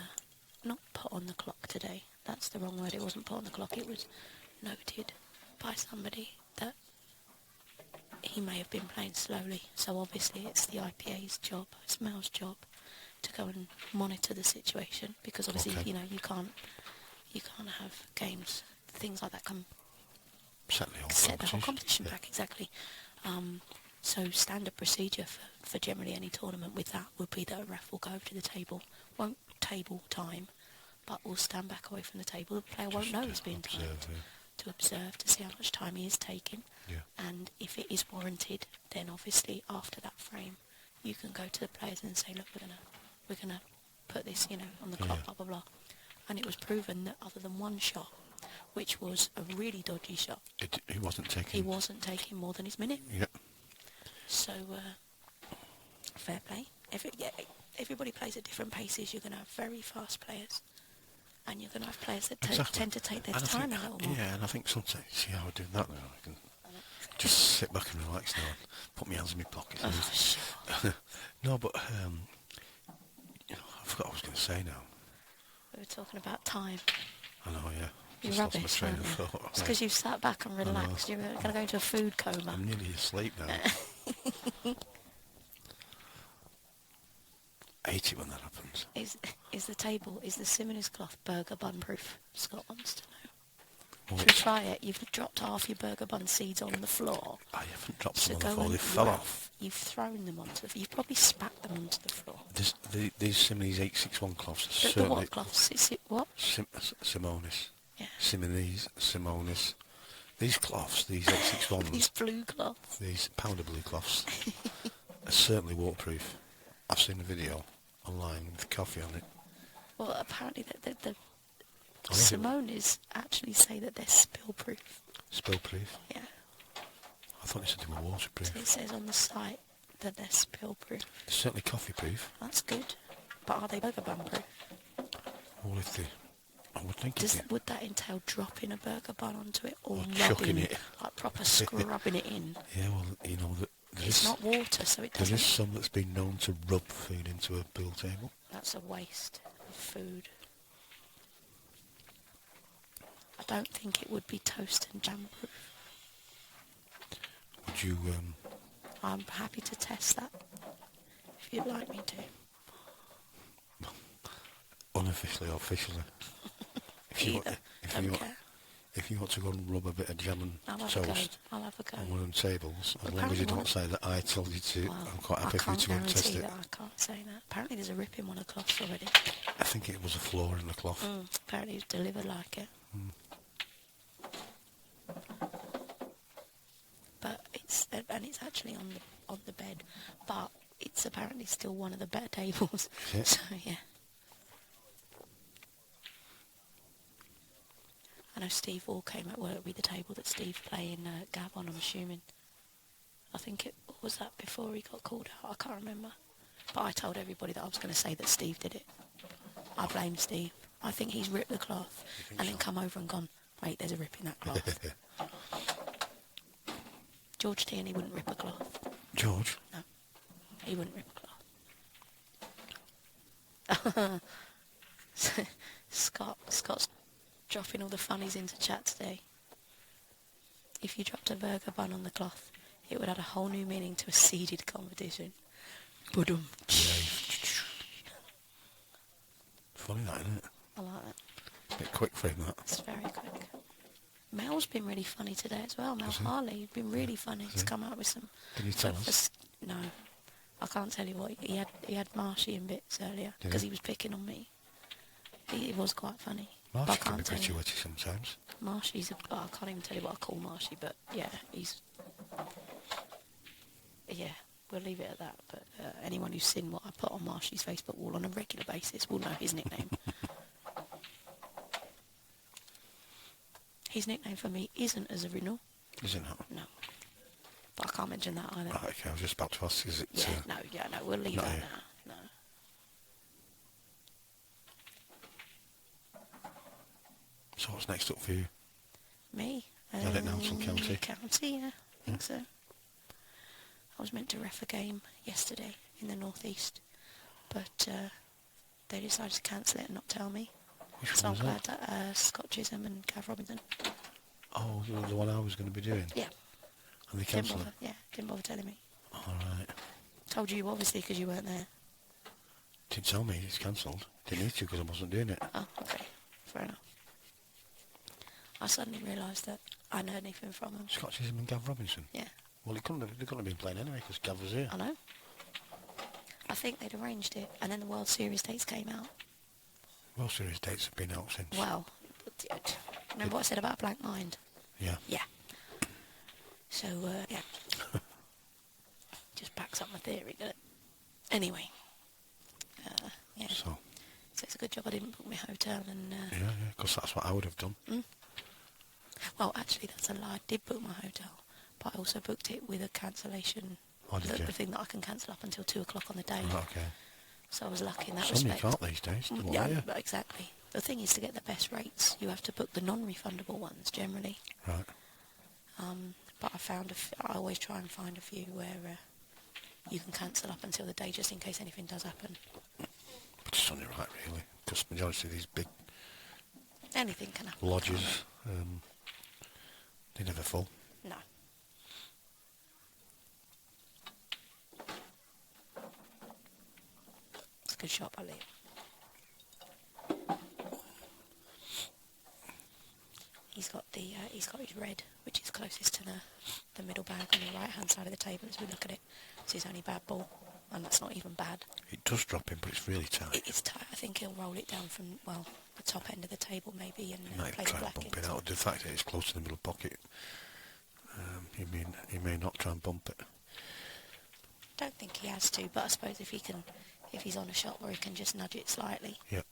not put on the clock today. That's the wrong word. It wasn't put on the clock. It was noted by somebody that he may have been playing slowly. So obviously it's the IPA's job, it's Mel's job, to go and monitor the situation, because obviously Okay. you can't have games, things like that come Set the whole set the whole competition. competition Yeah. back, exactly. So standard procedure for generally any tournament with that would be that a ref will go over to the table, won't table time, but will stand back away from the table. The player won't Just know to he's being observe, timed, to observe, to see how much time he is taking. Yeah. And if it is warranted, then obviously after that frame you can go to the players and say, look, we're gonna put this, on the clock, blah blah blah. And it was proven that other than one shot, which was a really dodgy shot, he wasn't taking more than his minute. Yeah. So fair play. Everybody plays at different paces. You're going to have very fast players, and you're going to have players that tend to take their time a little more. Yeah, and I think sometimes, see how we're doing that now, I can just sit back and relax now and put my hands in my pockets. Oh, sure. No, but I forgot what I was going to say now. We were talking about time. I know, yeah. You're Just lost my rubbish, train aren't of you? thought. It's because you've sat back and relaxed. You're going to go into a food coma. I'm nearly asleep now. I hate it when that happens. Is the Simonis cloth burger bun proof? Scott wants to know. Well, If you try it, you've dropped half your burger bun seeds on the floor. I haven't dropped So them on the go floor, and they fell rough. off. You've thrown them onto the... You've probably spat them onto the floor. These Simonis 861 cloths are The certainly... what cloths? Is it what? Simonis. Yeah. Simonis. These cloths, these 861s, These blue cloths. these powder blue cloths, are certainly waterproof. I've seen a video online with coffee on it. Well, apparently the I think Simonis actually say that they're spill-proof. Spill-proof? Yeah. I thought they said they were waterproof. So it says on the site that they're spill-proof. They're certainly coffee-proof. That's good. But are they burger bun-proof? Well, if they... I would think if they... Would that entail dropping a burger bun onto it or chucking rubbing it. like proper scrubbing it in? Yeah, well, you know, It's not water, so it there doesn't... is some that's been known to rub food into a pool table. That's a waste of food. I don't think it would be toast and jam proof. Would you... I'm happy to test that, if you'd like me to. unofficially or officially? Either. If you want to go and rub a bit of jam and toast I'll have a go. on one of them tables, as long Apparently as you don't one- say that I told you to, Well, I'm quite happy for you to go and test it. I can't say that. Apparently there's a rip in one of the cloths already. I think it was a flaw in the cloth. Apparently it was delivered like it. But it's actually on the bed, but it's apparently still one of the better tables. Is it? So yeah. I know Steve Wall came at work with the table that Steve playing Gav on, I'm assuming. I think it was that before he got called out, I can't remember. But I told everybody that I was going to say that Steve did it. I blame Steve. I think he's ripped the cloth and then come over and gone, wait, there's a rip in that cloth. George Tierney wouldn't rip a cloth. George? No, he wouldn't rip a cloth. Scott's dropping all the funnies into chat today. If you dropped a burger bun on the cloth, it would add a whole new meaning to a seeded competition. Budum. Funny that, isn't it? I like that. Bit quick for him, that. It's very quick. Mel's been really funny today as well. Mel Has he? Harley, he's been really funny. Has He's he? come out with some... Can you tell us? No, I can't tell you what. He had Marshy in bits earlier Did because he? he was picking on me. It was quite funny. Marsh But I can be can't tell pretty you. witty sometimes. Marshy's I can't even tell you what I call Marshy, but yeah, he's... Yeah, we'll leave it at that. But anyone who's seen what I put on Marshy's Facebook wall on a regular basis will know his nickname. His nickname for me isn't as original. Is it not? No. But I can't mention that either. Right, okay, I was just about to ask, is it... No, we'll leave not that here. now. So what's next up for you? Me? Ellet Council County. County, yeah, I think so. I was meant to ref a game yesterday in the northeast, but they decided to cancel it and not tell me. Which So one I'm was glad that? that Scott Chisholm and Gav Robinson. Oh, the one I was going to be doing? Yeah. And they Didn't cancelled it? bother, yeah, didn't bother telling me. Alright. Told you, obviously, because you weren't there. Didn't tell me it's cancelled. Didn't need to because I wasn't doing it. Oh, okay. Fair enough. I suddenly realised that I hadn't heard anything from them. Scott Chisholm and Gav Robinson? Yeah, Well, they couldn't have been playing anyway because Gav was here. I know. I think they'd arranged it, and then the World Series dates came out. World Series dates have been out since. Well, remember what I said about Blank Mind? Yeah. Yeah. So, yeah. Just backs up my theory, doesn't it? Anyway, yeah. So, So it's a good job I didn't book my hotel and... yeah, because that's what I would have done. Well, actually, that's a lie. I did book my hotel, but I also booked it with a cancellation. Oh, did you? The thing that I can cancel up until 2 o'clock on the day. Right, okay. So I was lucky in that Some you respect. can't these days, don't Yeah, you? but exactly. The thing is, to get the best rates, you have to book the non-refundable ones generally. Right. But I always try and find a few where you can cancel up until the day, just in case anything does happen. But it's only right, really, because majority of these big Anything can happen. lodges, they're never full. No. It's a good shop, I live. He's got his red, which is closest to the middle bag on the right hand side of the table as we look at it. It's his only bad ball, and that's not even bad. It does drop in, but it's really tight. It's tight. I think he'll roll it down from, well, the top end of the table maybe, and Might play try the and black bump it into out. The fact that it's close to the middle pocket, he may not try and bump it. Don't think he has to, but I suppose if he's on a shot where he can just nudge it slightly. Yep.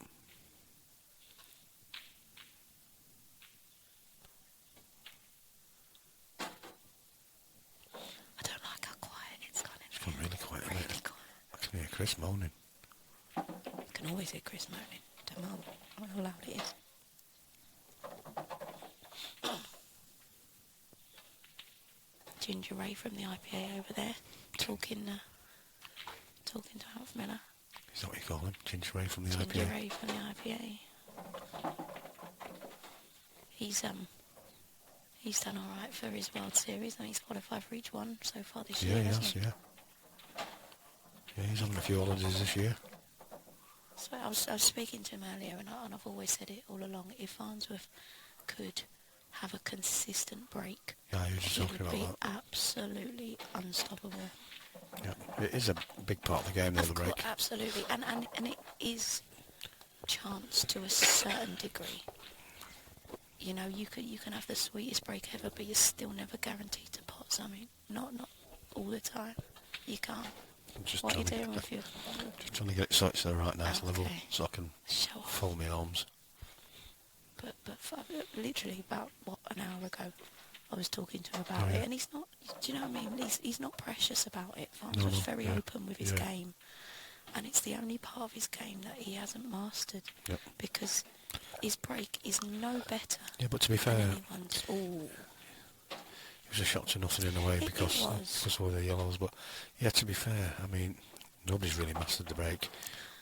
I don't like how quiet it's gone. It's gone really quiet, isn't Really it? quiet. I can hear Chris moaning. You can always hear Chris moaning. Don't know how loud it is. Ginger Ray from the IPA over there, talking to Alf Miller. Is that what you call him? Ginger Ray from the Ginger IPA? Ray from the IPA. He's done all right for his World Series. I mean, he's qualified for each one so far this year. Yeah, hasn't yes, he? yeah. Yeah, he's having a few holidays this year. So I was speaking to him earlier, and I've always said it all along. If Farnsworth could have a consistent break, Yeah, you were just he talking would about be that. absolutely unstoppable. Yeah, it is a big part of the game, though, the break. Absolutely, and it is chance to a certain degree. You know, you can have the sweetest break ever, but you're still never guaranteed to pot something. Not all the time. You can't. Just What are you trying to doing with your... Just trying to get it so it's at the right nice level, Okay. so I can Show off. fold my arms. But literally about, an hour ago, I was talking to him about it, and he's not, do you know what I mean? He's not precious about it. Farnsworth's very open with his game, and it's the only part of his game that he hasn't mastered, because his break is no better. Yeah, but to be fair, than anyone's. Ooh. it was a shot to nothing in a way because of all the yellows. But yeah, to be fair, I mean, nobody's really mastered the break.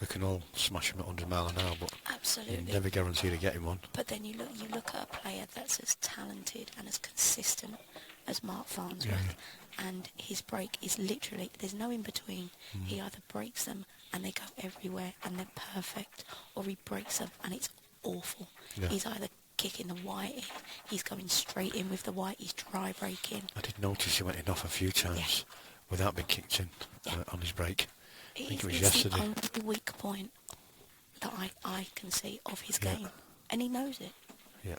We can all smash him at 100 mile an hour, but Absolutely. you're never guaranteed to get him one. But then you look at a player that's as talented and as consistent as Mark Farnsworth, and his break is literally, there's no in between. He either breaks them and they go everywhere and they're perfect, or he breaks them and it's awful. Yeah. He's either kicking the white in, he's going straight in with the white, he's dry breaking. I did notice he went in off a few times without being kicked in on his break. I think it was yesterday. It's the only weak point that I can see of his game, and he knows it. Yeah,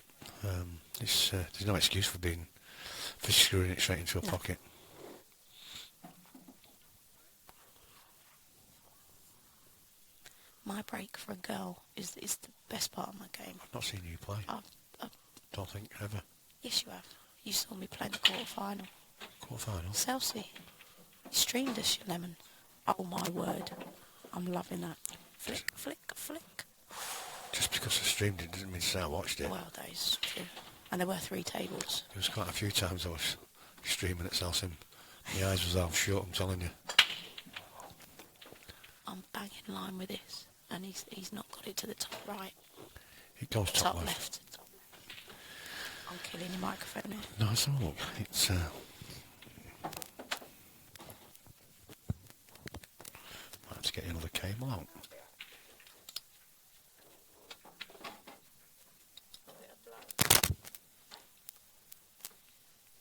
there's no excuse for screwing it straight into a pocket. My break for a girl is the best part of my game. I've not seen you play. Don't think ever. Yes, you have. You saw me play the quarter-final. Quarter-final? Chelsea. You streamed us, you lemon. Oh, my word. I'm loving that. Flick, flick, flick. Just because I streamed it doesn't mean to say I watched it. Well, that is true. And there were 3 tables. There was quite a few times I was streaming at Chelsea. My eyes was half shut, I'm telling you. I'm bang in line with this. And he's not got it to the top right. It goes top left. left. I'm killing your microphone here. No, it's all look. It's might have to get another cable out.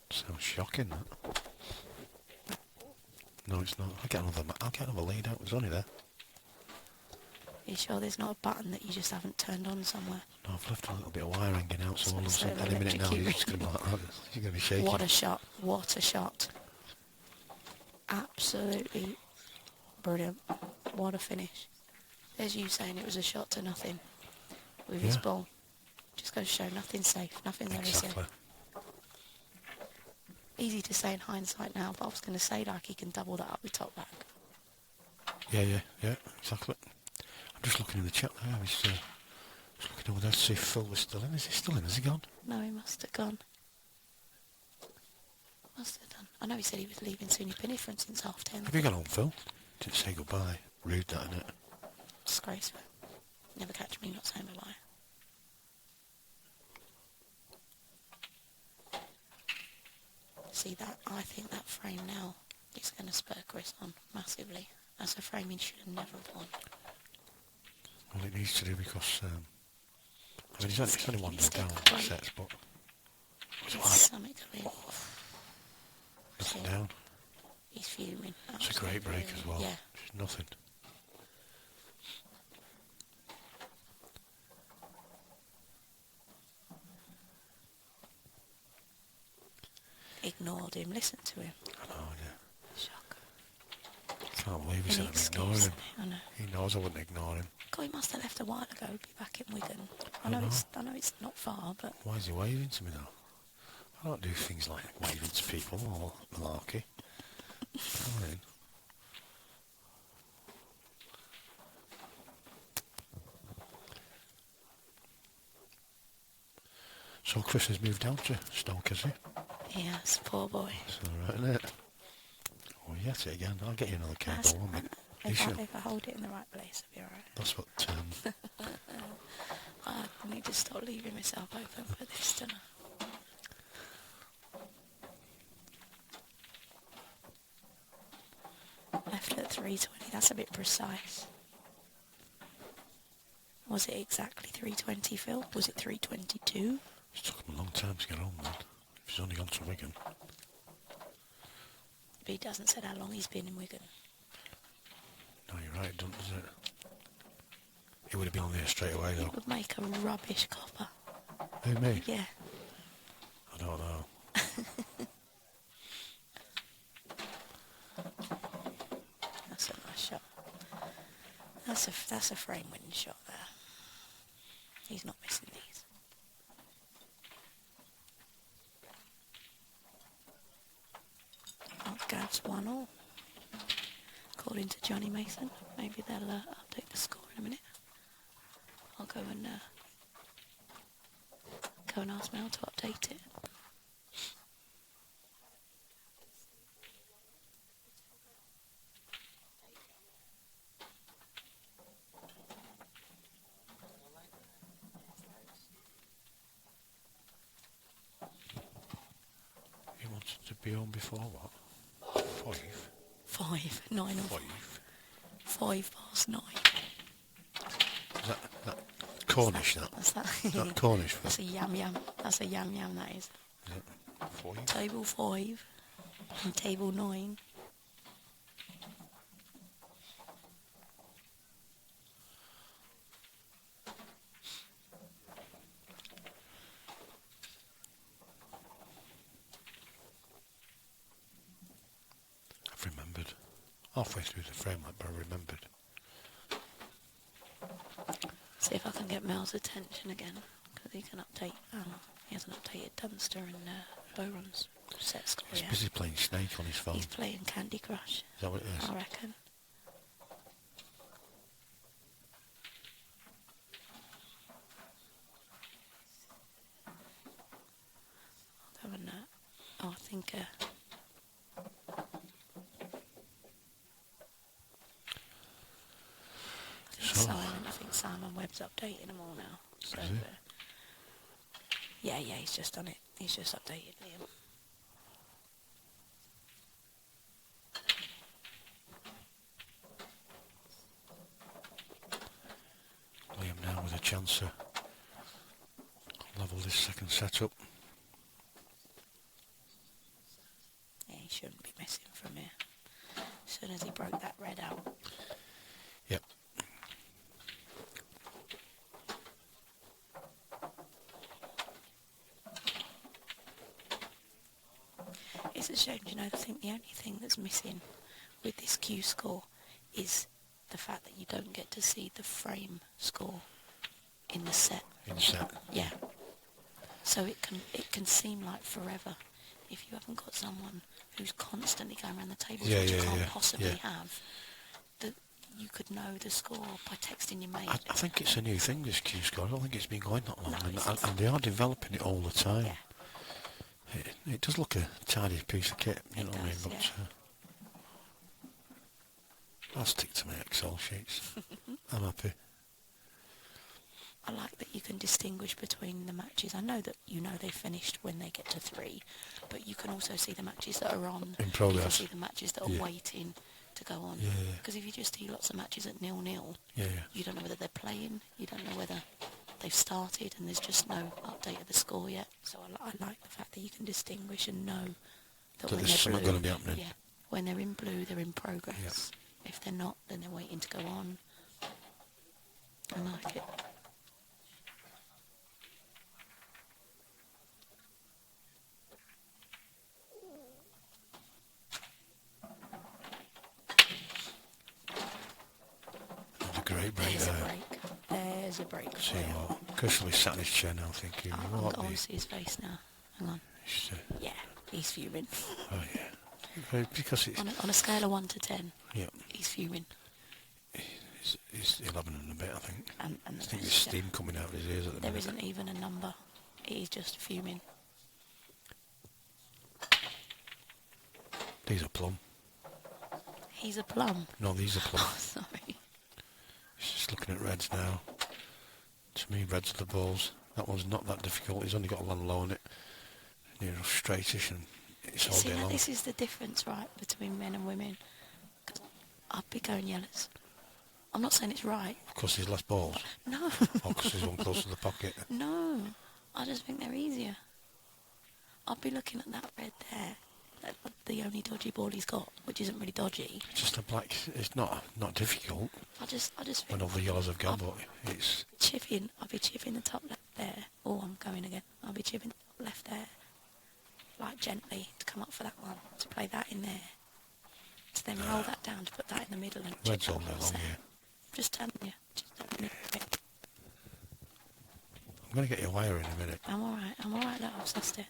Sounds shocking, that. No, it's not. I'll get another lead out. It's only there. Are you sure there's not a button that you just haven't turned on somewhere? No, I've left a little bit of wire hanging out, so all of a So sudden, any minute now, you're just going to be like that. You're going to be shaking. What a shot. What a shot. Absolutely brilliant. what a finish. There's you saying it was a shot to nothing with his ball. Just goes to show nothing's safe, nothing's ever safe. Easy to say in hindsight now, but I was going to say like he can double that up with top back. Yeah, exactly. I'm just looking in the chat there. Just looking over there to see if Phil was still in. Is he still in? Has he gone? No, he must have gone. Must have done. I know he said he was leaving soon. He's been here since 10:30. Have you gone home, Phil? Didn't say goodbye. Rude, that, innit? Disgraceful. Never catch me not saying goodbye. See that? I think that frame now is going to spur Chris on massively. That's a frame he should have never won. Well, it needs to do because, I mean, it's only one nil down sets, but... Something going. Nothing down. He's fuming. It's a great break as well. Yeah. It's nothing. Ignored him. Listen to him. I know, yeah. Shock. Can't believe he said I'd ignore him. I know. He knows I wouldn't ignore him. God, he must have left a while ago. Be back in Wigan. I know it's not far, but... Why is he waving to me though? I don't do things like waving to people or malarkey. I mean. So Chris has moved down to Stoke, has he? Yes, poor boy. That's alright, isn't it? Oh, you get it again. I'll get you another cable, won't it? If I hold it in the right place, it'll be alright. That's what... I need to stop leaving myself open for this, don't I? Left at 320, that's a bit precise. Was it exactly 320, Phil? Was it 322? It took him a long time to get home then. If he's only gone to Wigan. But he doesn't say how long he's been in Wigan. No, you're right, it doesn't, does it? He would have been on there straight away though. It would make a rubbish copper. Who, me? Yeah. I don't know. That's a nice shot. That's a frame-winning shot there. He's not missing these. Oh, Gav's 1-1. According to Johnny Mason. Maybe they'll update the score in a minute. I'll go and ask Mel to update it. He wanted to be on before what? 5? 5, 9 or 5 past 9. Is that Cornish, that? What's that? Is that Cornish? That's a yam, that is. Is it 5? Table 5 and table 9. I've remembered. Halfway through the frame, but I remembered. See if I can get Mel's attention again, because he can update. He hasn't updated Dunster and Boron's set score He's yet. busy playing Snake on his phone. He's playing Candy Crush. Is that what it is? I reckon. I'll go and I think. I think Simon Webb's updating them all now. So, is he? yeah, he's just done it. He's just updated Liam. Liam now with a chance to level this second set up. Yeah, he shouldn't be missing from here. As soon as he broke that red out. Yep. It's a shame, you know, I think the only thing that's missing with this Q score is the fact that you don't get to see the frame score in the set. In the set. Yeah. So it can seem like forever if you haven't got someone who's constantly going around the tables, which you can't possibly have. That you could know the score by texting your mate. I think it's a new thing, this Q score. I don't think it's been going that long, No, and they are developing it all the time. Yeah. It does look a tidy piece of kit, you know what I mean? But I'll stick to my Excel sheets. I'm happy. I like that you can distinguish between the matches. I know that they finished when they get to 3, but you can also see the matches that are on. In progress. You can see the matches that are waiting to go on. Yeah. Because if you just see lots of matches at 0-0, Yeah. you don't know whether they're playing, you don't know whether they've started, and there's just no update of the score yet. So I like the fact that you can distinguish and know that when there's they're something blue, going to be happening. yeah, when they're in blue, they're in progress. If they're not, then they're waiting to go on. I like it. There's a great break There's there. a break. There's a break. See what? Cushionly sat in his chair now thinking, I what want to see his face now. Hang on. Yeah, he's fuming. Oh yeah. Because it's... On a scale of 1 to 10, Yeah. he's fuming. It's 11 and a bit, I think. And I the think there's best, steam coming out of his ears at the there minute. isn't even a number. He's just fuming. These are plum. He's a plum. No, these are plum. Oh, sorry. He's just looking at reds now. To me, reds are the balls. That one's not that difficult. He's only got a land low on it. You know, straightish, and it's all See, day now long. this is the difference, right, between men and women. 'Cause I'd be going yellows. I'm not saying it's right. Of course, there's less balls. No. Or because there's one close to the pocket. No. I just think they're easier. I'd be looking at that red there. That's the only dodgy ball he's got, which isn't really dodgy. It's just a black... It's not difficult I just when think all the yellows have gone, but it's... I'll be chipping the top left there. Oh, I'm going again. I'll be chipping the top left there. Like gently to come up for that one. To play that in there. To then roll that down to put that in the middle and chip Red's all that day one long, set. yeah. Just telling you. Just telling you. I'm going to get your wire in a minute. I'm alright, look, I've sussed it.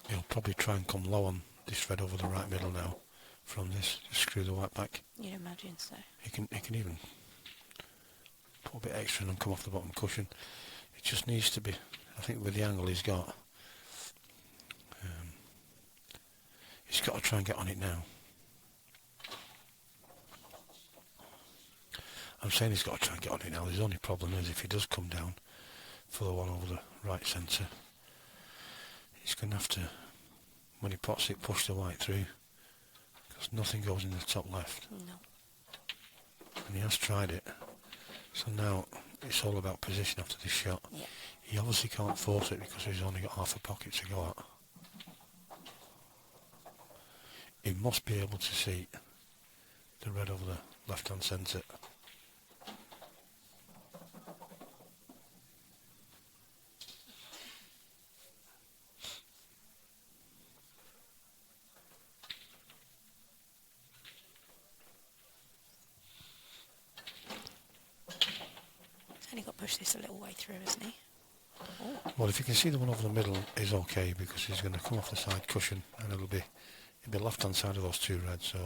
He'll probably try and come low on this red over the right middle now. From this, just screw the white back. You'd imagine so. He can even put a bit extra and come off the bottom cushion. It just needs to be, I think with the angle he's got to try and get on it now. I'm saying he's got to try and get on it now. His only problem is if he does come down for the one over the right centre, he's going to have to, when he pots it, push the white through, because nothing goes in the top left. No. And he has tried it. So now it's all about position after this shot. Yeah. He obviously can't force it because he's only got half a pocket to go at. He must be able to see the red over the left-hand centre. He's only got to push this a little way through, hasn't he? Oh. Well, if you can see the one over the middle is okay because he's going to come off the side cushion and it'll be left-hand side of those two reds. So,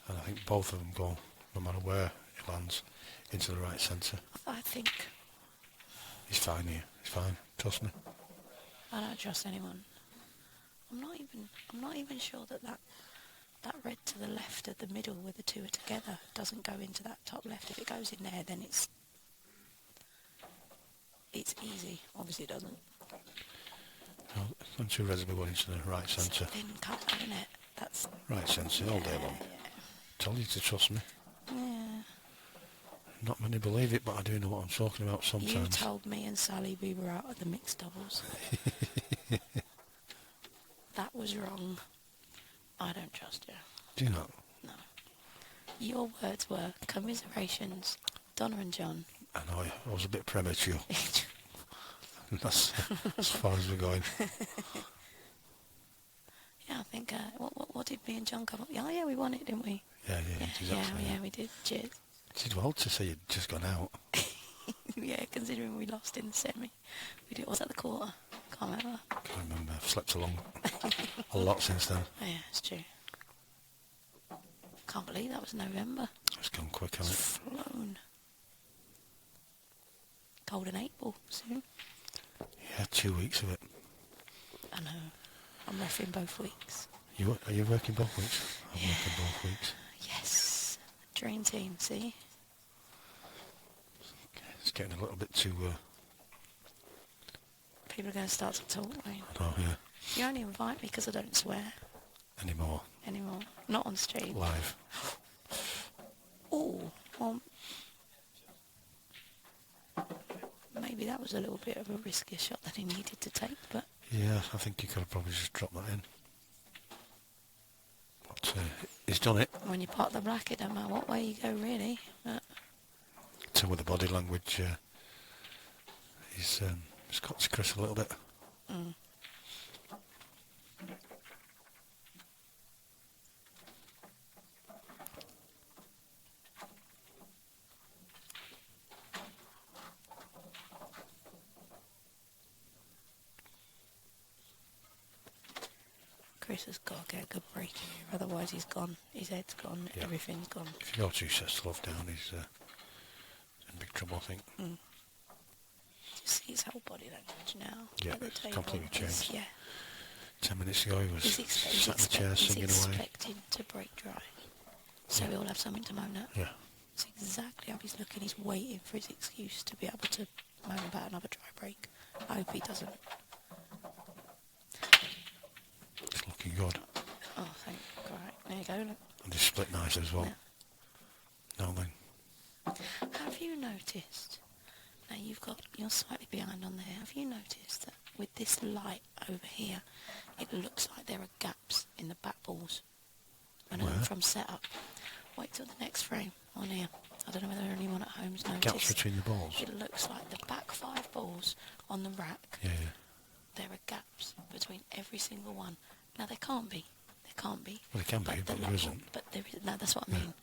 and I think both of them go, no matter where it lands, into the right centre. I think He's fine here. He's fine. Trust me. I don't trust anyone. I'm not even sure that red to the left of the middle where the two are together doesn't go into that top left. If it goes in there, then it's easy. Obviously, it doesn't. No, the two reds will be going into the right centre. Thin cut, isn't it? That's Right centre all day long. Told you to trust me. Yeah. Not many believe it, but I do know what I'm talking about sometimes. You told me and Sally we were out of the mixed doubles. That was wrong. I don't trust you. Do you not? No. Your words were commiserations, Donna and John. I know, I was a bit premature. That's as far as we're going. Yeah, I think. What did me and John come up? Oh yeah, we won it, didn't we? Yeah, you did that. Yeah, we did. Cheers. It did well to say you'd just gone out. Yeah, considering we lost in the semi. We did. Was that the quarter? Can't remember. Can't remember. I've slept along a lot since then. Oh, yeah, it's true. Can't believe that was November. It's gone quick, hasn't It's flown. Golden 8 ball soon. Yeah, 2 weeks of it. I know. I'm reffing both weeks. Are you working both weeks? I'm working both weeks. Yes. Dream team, see? It's getting a little bit too... People are going to start to talk, mate. Oh, yeah. You only invite me because I don't swear Anymore. Not on stream. Live. Oh, well, maybe that was a little bit of a riskier shot than he needed to take, but... Yeah, I think you could have probably just dropped that in. But he's done it. When you part the black, it don't matter what way you go, really. So with the body language, he's got to Chris a little bit. Mm. Chris has got to get a good break here, otherwise he's gone. His head's gone, Yeah. Everything's gone. If you go 2 sets to love down, he's in big trouble, I think. Mm. Just see his whole body language now. Yeah, at the it's table. completely changed. Yeah. 10 minutes ago he was He's sat in the chair singing he's away. expecting to break dry. So he'll have something to moan at. Yeah. It's exactly how he's looking. He's waiting for his excuse to be able to moan about another dry break. I hope he doesn't. It's looking good. Oh, thank God. Right, there you go. Look. And he's split nice as well. Yeah. Now then. Have you noticed? Now you're slightly behind on there. Have you noticed that with this light over here, it looks like there are gaps in the back balls when I'm from setup? Wait till the next frame on here. I don't know whether anyone at home's noticed. Gaps between the balls. It looks like the back 5 balls on the rack. Yeah. There are gaps between every single one. Now there can't be. Well, it can be, but there isn't. But there is. No, that's what I mean. It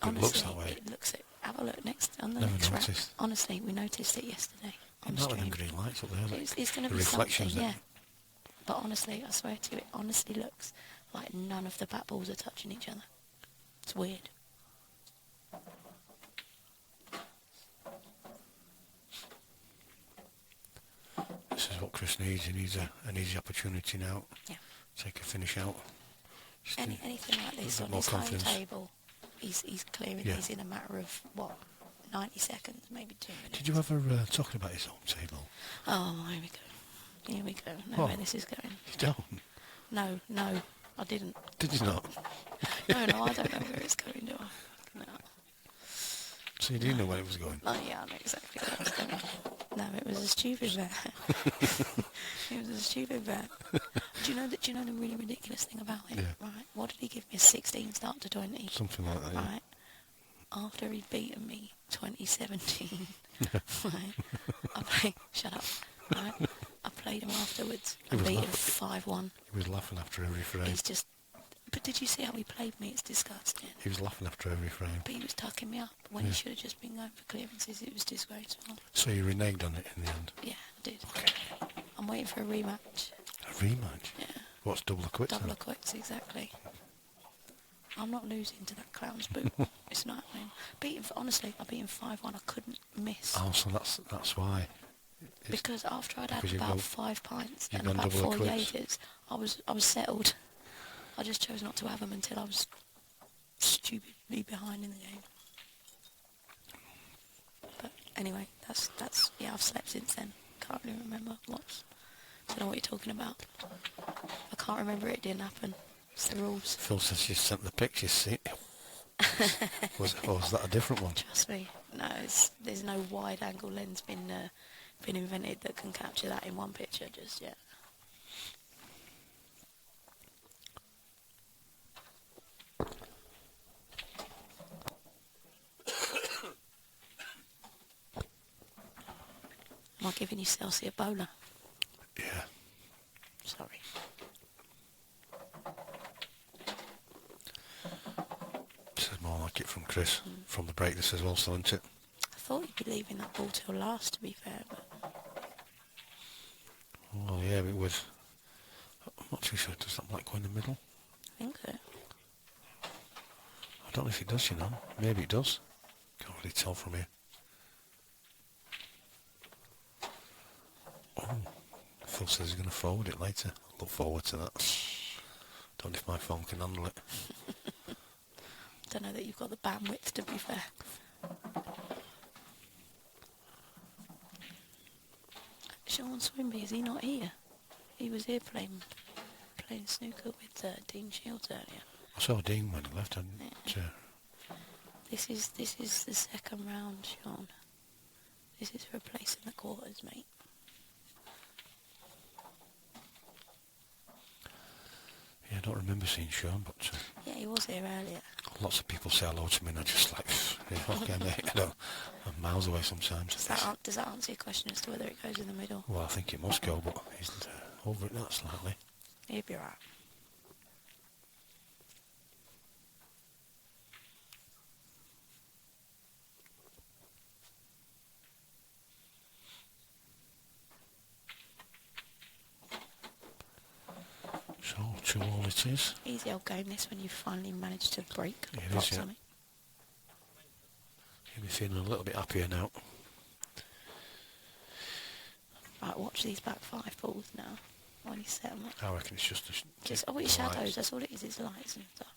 Honestly, looks that way. It looks it. Have a look next on the Never next rack. noticed. Honestly, we noticed it yesterday on Not with them stream. green lights up there. It's going to the be reflections something, that- yeah. But honestly, I swear to you, it honestly looks like none of the back balls are touching each other. It's weird. This is what Chris needs. He needs an easy opportunity now. Yeah. Take a finish out. Just Anything like this bit on more his home confidence. table, he's clearing Yeah. these in a matter of, what, 90 seconds, maybe 2 minutes. Did you ever talking about his home table? Oh, here we go. Here we go. Know What? where this is going. You don't. No, I didn't. Did you not? No, I don't know where it's going, do I? No. So you do know where it was going? Oh, yeah, I know exactly where it's going. No, it was a stupid bet. It was a stupid bet. Do you know the really ridiculous thing about it? Yeah. Right. What did he give me? A 16 start to 20. Something like that, yeah. Right. After he'd beaten me 2017. Right. Shut up. Right. I played him afterwards. I He was beat him laughing. 5-1. He was laughing after every frame. He's just. But did you see how he played me? It's disgusting. He was laughing after every frame. But he was tucking me up when he should have just been going for clearances. It was disgraceful. So you reneged on it in the end? Yeah, I did. Okay. I'm waiting for a rematch. A rematch? Yeah. What's double or quits Double then? or quits, exactly. I'm not losing to that clown's boot. It's not happening. Honestly, I beat him 5-1. I couldn't miss. Oh, so that's why. Because after I'd had because you've about gone- 5 pints you've and gone about double or 4 quits. Jaegers, I was settled. I just chose not to have them until I was stupidly behind in the game. But anyway, that's yeah, I've slept since then. Can't really remember don't know what you're talking about. I can't remember it didn't happen. It's the rules. Phil says you sent the pictures, see? was that a different one? Trust me. No, there's no wide angle lens been invented that can capture that in one picture just yet. Am I giving you Celsius Ebola? Yeah. Sorry. This is more like it from Chris, from the break this as well, so isn't it? I thought you'd be leaving that ball till last, to be fair, but Well, yeah, it was. I'm not too sure. Does that black go in the middle? I think so. I don't know if it does, you know. Maybe it does. Can't really tell from here. Oh, Phil says he's going to forward it later. I look forward to that. Don't know if my phone can handle it. Don't know that you've got the bandwidth, to be fair. Sean Swinby, is he not here? He was here playing snooker with Dean Shields earlier. I saw Dean when he left, and This is the second round, Sean. This is for a place in the quarters, mate. yeah, I don't remember seeing Sean, but Yeah, he was here earlier. lots of people say hello to me, and I just like, yeah, okay, mate. I know, I'm miles away sometimes. Does that answer your question as to whether it goes in the middle? Well, I think it must go, but he's over it that slightly. He'll be right. So, 2-all it is. Easy old game this when you finally managed to break. Yeah, or it drop is, yeah. something. He'll be feeling a little bit happier now. Right, watch these back 5 balls now. When you set them up. I reckon it's just It's the shadows, lights. that's all it is, it's lights and stuff.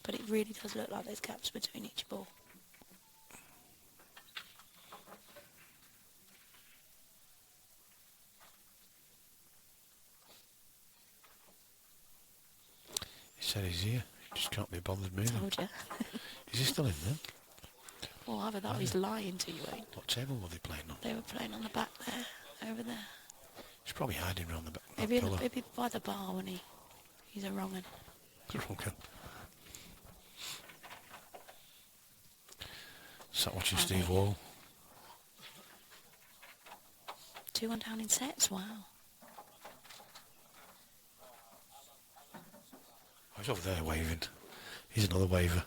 But it really does look like there's gaps between each ball. He said he's here. He just can't be bothered moving. Told you. Is he still in there? Well, either that or he's lying to you, Wayne. What table were they playing on? They were playing on the back there, over there. He's probably hiding around the back. Maybe, Pillar. maybe by the bar when he's a wrong un. Okay. Sat watching Are Steve they? Wall. 2-1 down in sets, wow. Oh, he's over there waving. He's another waver.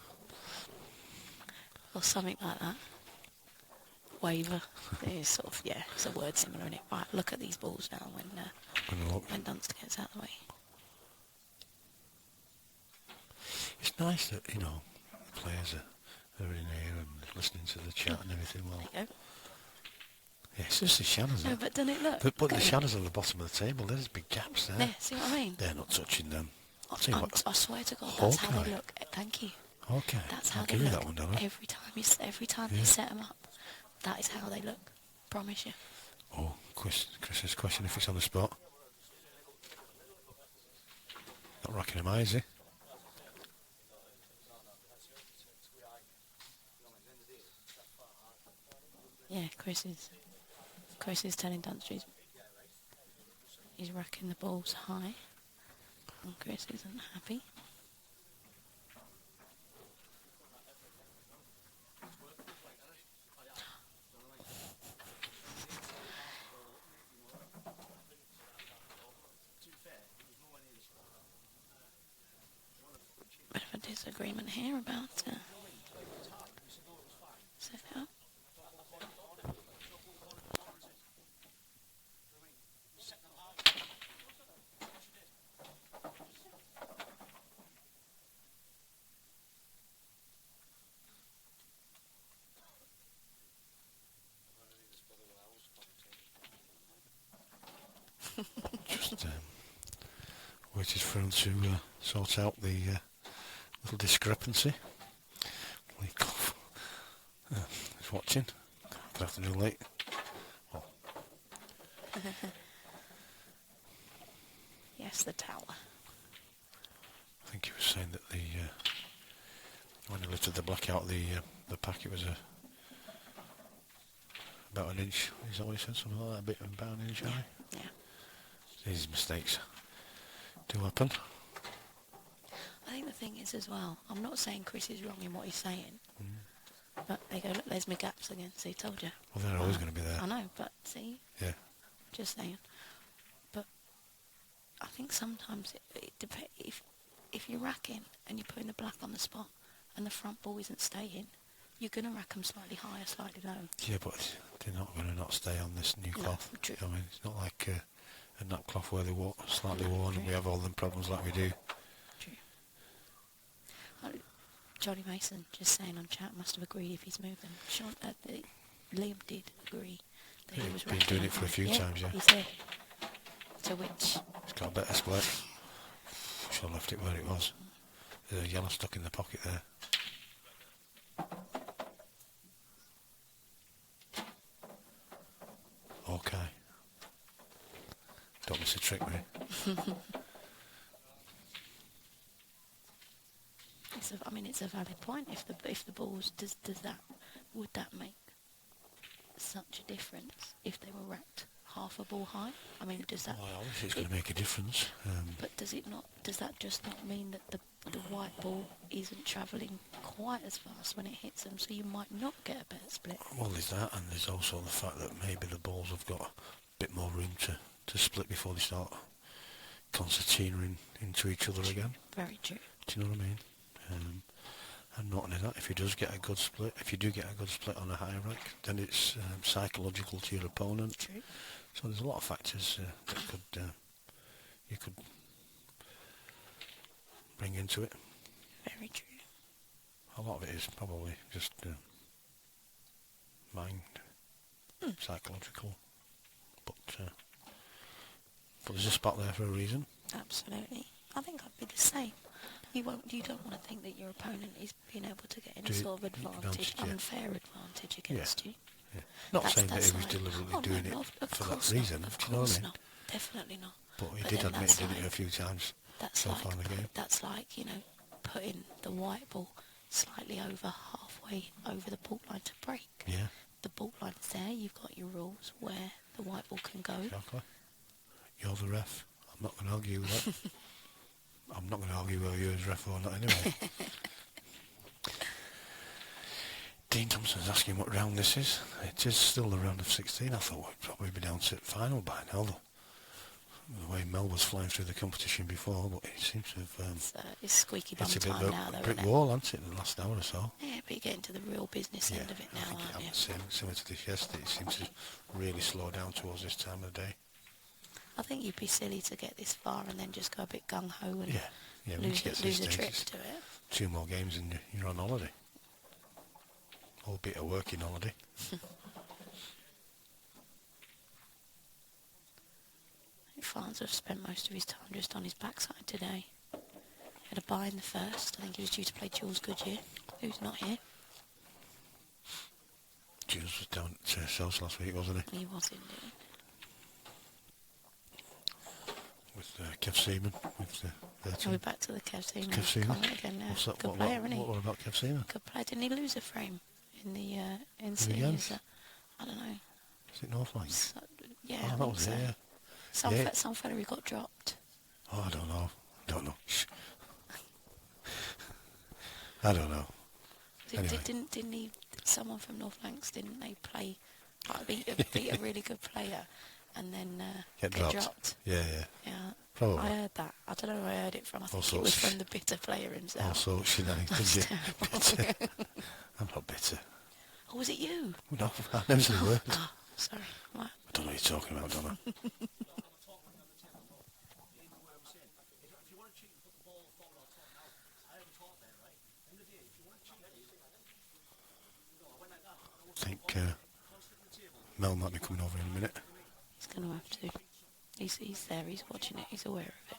Or something like that. Waver. It's sort of, yeah, it's a word similar in it. Right, look at these balls now when Dunster gets out of the way. It's nice that, you know, the players are in here and listening to the chat and everything. Well, There you go. yeah, it's just the shadows. No, but doesn't it look? But the Okay. shadows on the bottom of the table, there's big gaps there. There, see what I mean? They're not touching them. I'll tell you what. I swear to God, that's how they Hawkeye. look. Thank you. Okay, That's how I'll they give you look. that one, don't I? Every time Yeah. you set them up, that is how they look. Promise you. Oh, Chris's question if it's on the spot. Not rocking him high, is he? Yeah, Chris is telling Dunster he's racking the balls high, and Chris isn't happy. Bit of a disagreement here about set it up. Just waited for him to sort out the little discrepancy. He's watching. Good afternoon, late. Oh, Yes, the tower. I think he was saying that when he lifted the black out the packet was about an inch. Is that what he said? Something like that, a bit about an inch high. Yeah. These mistakes do happen. I think the thing is as well, I'm not saying Chris is wrong in what he's saying, but they go, look, there's my gaps again, see, told you. Well, they're always going to be there. I know, but see, Yeah. just saying. But I think sometimes it depends, if you're racking and you're putting the black on the spot and the front ball isn't staying, you're going to rack them slightly higher, slightly low. Yeah, but they're not going to not stay on this new cloth. True. I mean, it's not like a nap cloth where they're slightly worn and we have all them problems like we do. True. Johnny Mason just saying on chat must have agreed if he's moving. Liam did agree that he was been doing it for a few times, yeah. He said. To which... It's got a better split. Should have left it where it was. There's a yellow stuck in the pocket there. Okay. Don't miss a trick, mate. It's a valid point. If the balls would that make such a difference if they were racked half a ball high? I mean, does that? Well, obviously it's going to make a difference. But does it not? Does that just not mean that the white ball isn't travelling quite as fast when it hits them, so you might not get a better split? Well, there's that, and there's also the fact that maybe the balls have got a bit more room to split before they start concertinaing into each other again. Very true. Do you know what I mean? And not only that, if you do get a good split on a higher rack, then it's psychological to your opponent. True. So there's a lot of factors that you could bring into it. Very true. A lot of it is probably just mind, psychological, but there's a spot there for a reason. Absolutely. I think I'd be the same. You don't want to think that your opponent is being able to get any sort of advantage, unfair advantage against you. Yeah. Not saying that he was deliberately doing it for that reason. Do you know what I mean? Not. Definitely not. But he did admit he did it a few times so far in the game. That's like, putting the white ball slightly halfway over the ball line to break. Yeah. The ball line's there. You've got your rules where the white ball can go. Exactly. You're the ref. I'm not going to argue with that. I'm not going to argue whether you're as ref or not anyway. Dean Thompson's asking what round this is. It is still the round of 16. I thought we'd probably be down to the final by now, the way Mel was flying through the competition before, but it seems to have... it's squeaky bum it's a bit time of now, a though, brick isn't it? wall, hasn't it, in the last hour or so? Yeah, but you're getting to the real business end of it now, aren't you? Similar to this yesterday, it seems to really slow down towards this time of the day. I think you'd be silly to get this far and then just go a bit gung-ho and lose a trip to it. 2 more games and you're on holiday. Albeit a working holiday. Farns have spent most of his time just on his backside today. He had a bye in the first. I think he was due to play Jules Goodyear, who's not here. Jules was down at South last week, wasn't he? He was indeed. With Kev Seaman. Are we back to the Kev Seaman? Kev Seaman. Again now. What's that? Good player, isn't he? What about Kev Seaman? Good player. Didn't he lose a frame in the in Against? seniors? I don't know. Is it North Line? Yeah, Oh, I that think was so. it, yeah. Some fella who got dropped. Oh, I don't know. Shh. I don't know. Anyway. Didn't he? Someone from North Lancs, didn't they play? Beat a really good player, and then get dropped. Yeah. Probably. I heard that. I don't know where I heard it from. I think Also, it was from the bitter player himself. Also, shenanigans. Bitter. I'm not bitter. Oh, was it you? No, I never said a word. Oh, sorry. What? I don't know what you're talking about, don't I? I think Mel might be coming over in a minute. He's going to have to. He's there, he's watching it, he's aware of it.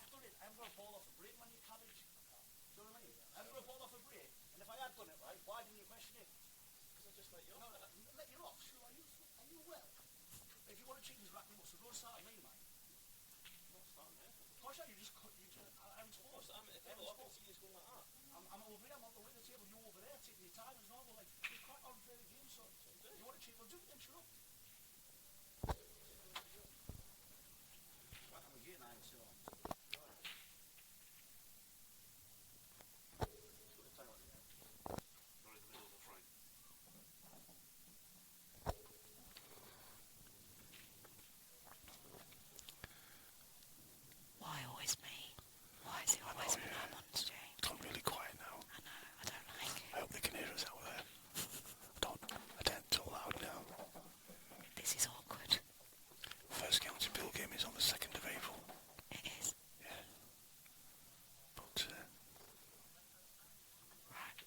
Why always me? Why is it always when I'm on stream? It's gone really quiet now. I know, I don't like it. I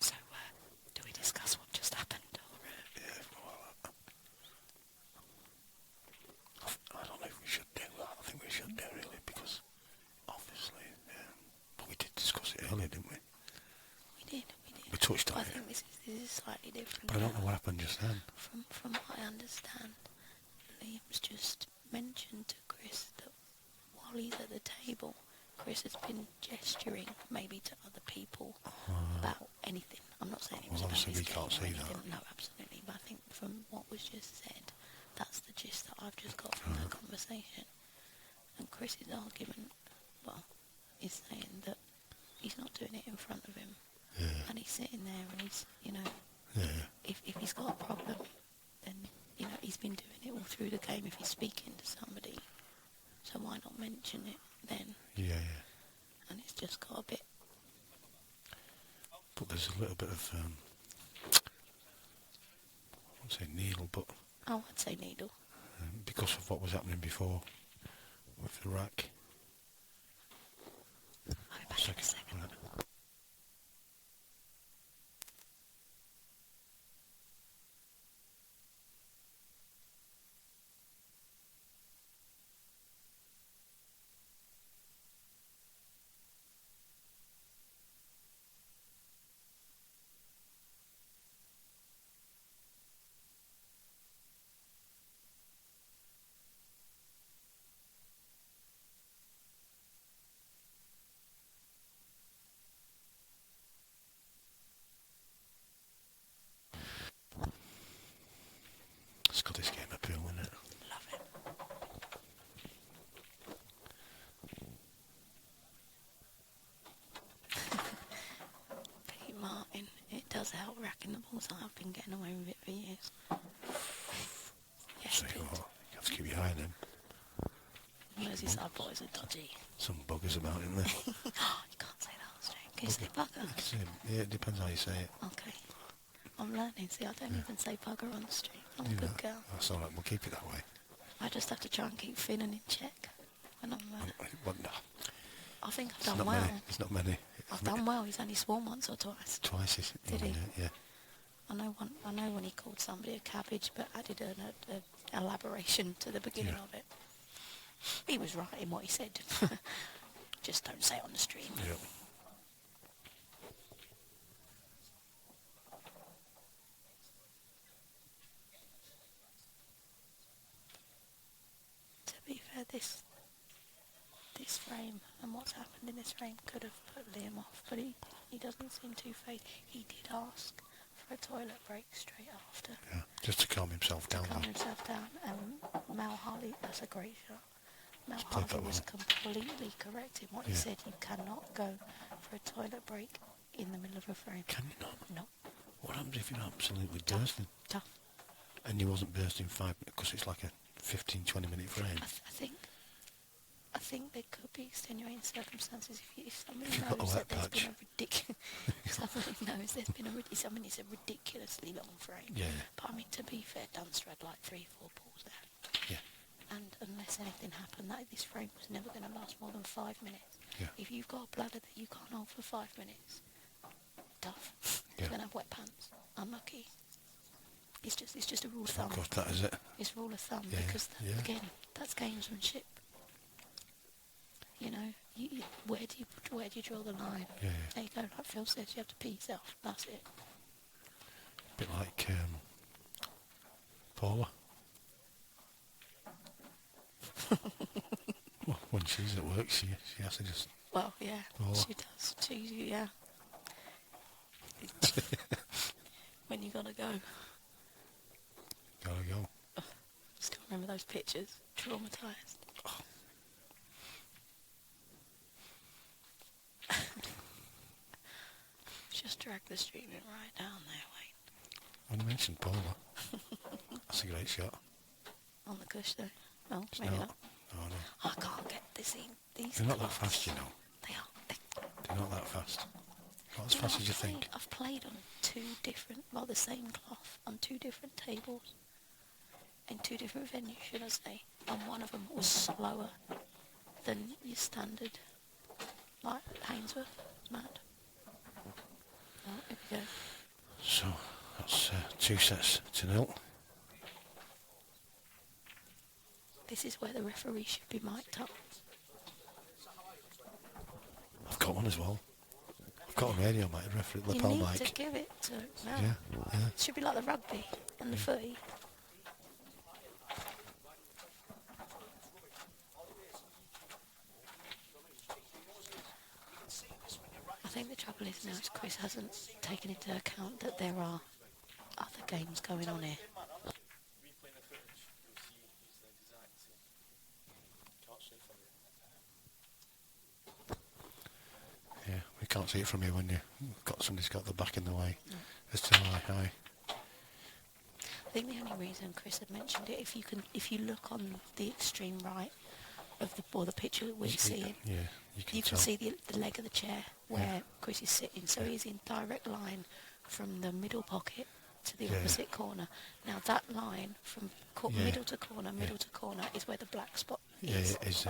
So, do we discuss what just happened? Or, Yeah, well, I don't know if we should do that. I think we should do really because obviously, but we did discuss it earlier, didn't we? we did. We touched on I it. think this is slightly different. But I don't know what happened just then. From what I understand, Liam's just mentioned to Chris that while he's at the table, Chris has been gesturing maybe to other people about anything. I'm not saying it was Well, about obviously his we can't game or see that. anything. No, absolutely. But I think from what was just said, that's the gist that I've just got from that conversation. And Chris's argument, well, is saying that he's not doing it in front of him. Yeah. And he's sitting there and he's, you know, Yeah. if he's got a problem, then, you know, he's been doing it all through the game if he's speaking to somebody. So why not mention it then? Yeah. And it's just got a bit... But there's a little bit of, I won't say needle, but Oh, I'd say needle. because of what was happening before with the rack. I'll be back in a second. Right. Scottish game appeal, isn't it? Love it. Pete Martin, it does help racking the balls. I've been getting away with it for years. Yes, So Pete. you have to keep your eye on him. Merseyside boys are dodgy. Some buggers about in there. You can't say that on stream. Can you say bugger? Yeah, it depends how you say it. Okay. I'm learning. See, I don't even say bugger on the stream. I'm a You know, good girl. that's all right, we'll keep it that way. I just have to try and keep Finnan in check when I'm Well, no, I think I've it's done not well. many. It's not many. I've done well. He's only sworn once or twice. Twice, is it? Did he? Yeah. I know when he called somebody a cabbage, but added an elaboration to the beginning Yeah. of it. He was right in what he said. Just don't say it on the stream. Yeah. To be fair, this frame and what's happened in this frame could have put Liam off, but he doesn't seem too phased. He did ask for a toilet break straight after. Yeah. Just to calm himself down. Calm though. himself down, and Mal Harley, that's a great shot. Mal He's played Harley that was well. completely correct in what he Yeah. said. You cannot go for a toilet break in the middle of a frame. Can you not? No. What happens if you're absolutely Tough. bursting? Tough. And you wasn't bursting 5 minutes because it's like a 15-20 minute frame. I think there could be extenuating circumstances if somebody If you've got a knows wet that there's patch. been a ridiculous... somebody knows there's been it's a ridiculously long frame. Yeah. But I mean, to be fair, Dunster had like 3-4 balls there. Yeah. And unless anything happened, this frame was never going to last more than 5 minutes. Yeah. If you've got a bladder that you can't hold for 5 minutes, tough. Yeah. You're going to have wet pants. Unlucky. It's just a rule of Of thumb. course, that is it. It's rule of thumb Yeah, because, yeah. again, that's gamesmanship. You know, where do you draw the line? Yeah. There you go, like Phil says, you have to pee yourself. That's it. A bit like Paula. Well, when she's at work, she has to just... Well, yeah, Paula. she does. Yeah. When you gotta go. Gotta go. Still remember those pictures. Traumatised. Just drag the streaming right down there, Wayne. When I mentioned Paula, that's a great shot. On the cush though. No, It's maybe not. not. Oh, no. I can't get these They're not that cloths. fast, you know. They are. They're not that fast. Not as fast as you think. I've played on the same cloth on 2 different tables in 2 different venues, should I say, and one of them was slower than your standard, like Hainsworth. It's mad. Oh, here we go. It's 2-0. This is where the referee should be mic'd up. I've got one as well. I've got a radio mic, a referee, You lapel need mic. to give it to Mel. Yeah. It should be like the rugby and the footy. I think the trouble is now is Chris hasn't taken into account that there are other games going on here. Replaying the footage, you'll see he's the exact same. Can't see from you. Yeah, we can't see it from here when somebody's got the back in the way. No. It's too high. I think the only reason Chris had mentioned it, if you look on the extreme right of the picture that we're seeing, Yeah, you you can can tell. see the leg of the chair where Chris is sitting. So he's in direct line from the middle pocket to the opposite corner. Now that line from middle to corner is where the black spot is. Yeah, it is.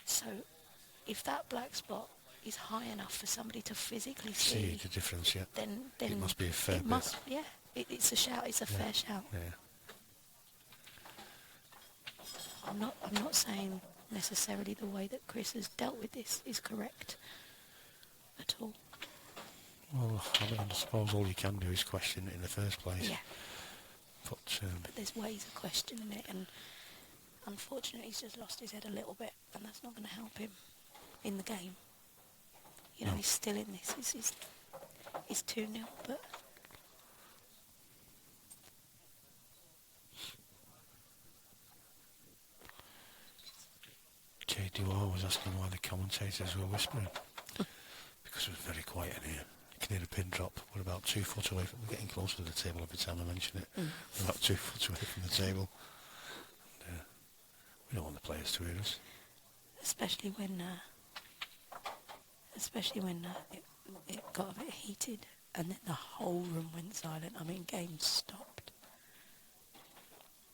So if that black spot is high enough for somebody to physically See the difference, yeah. then It must be a fair bit. It's a shout. It's a fair shout. Yeah. I'm not saying necessarily the way that Chris has dealt with this is correct at all. Well, I suppose all you can do is question it in the first place. Yeah. But there's ways of questioning it, and unfortunately he's just lost his head a little bit, and that's not going to help him in the game. You know, No. he's still in this. He's 2-0, but Jay Dewar was asking why the commentators were whispering. Because it was very quiet in here. You can hear a pin drop. We're about 2 foot away from... We're getting closer to the table every time I mention it. We're about 2 foot away from the table. And, we don't want the players to hear us. especially when it got a bit heated, and then the whole room went silent. I mean, game stopped.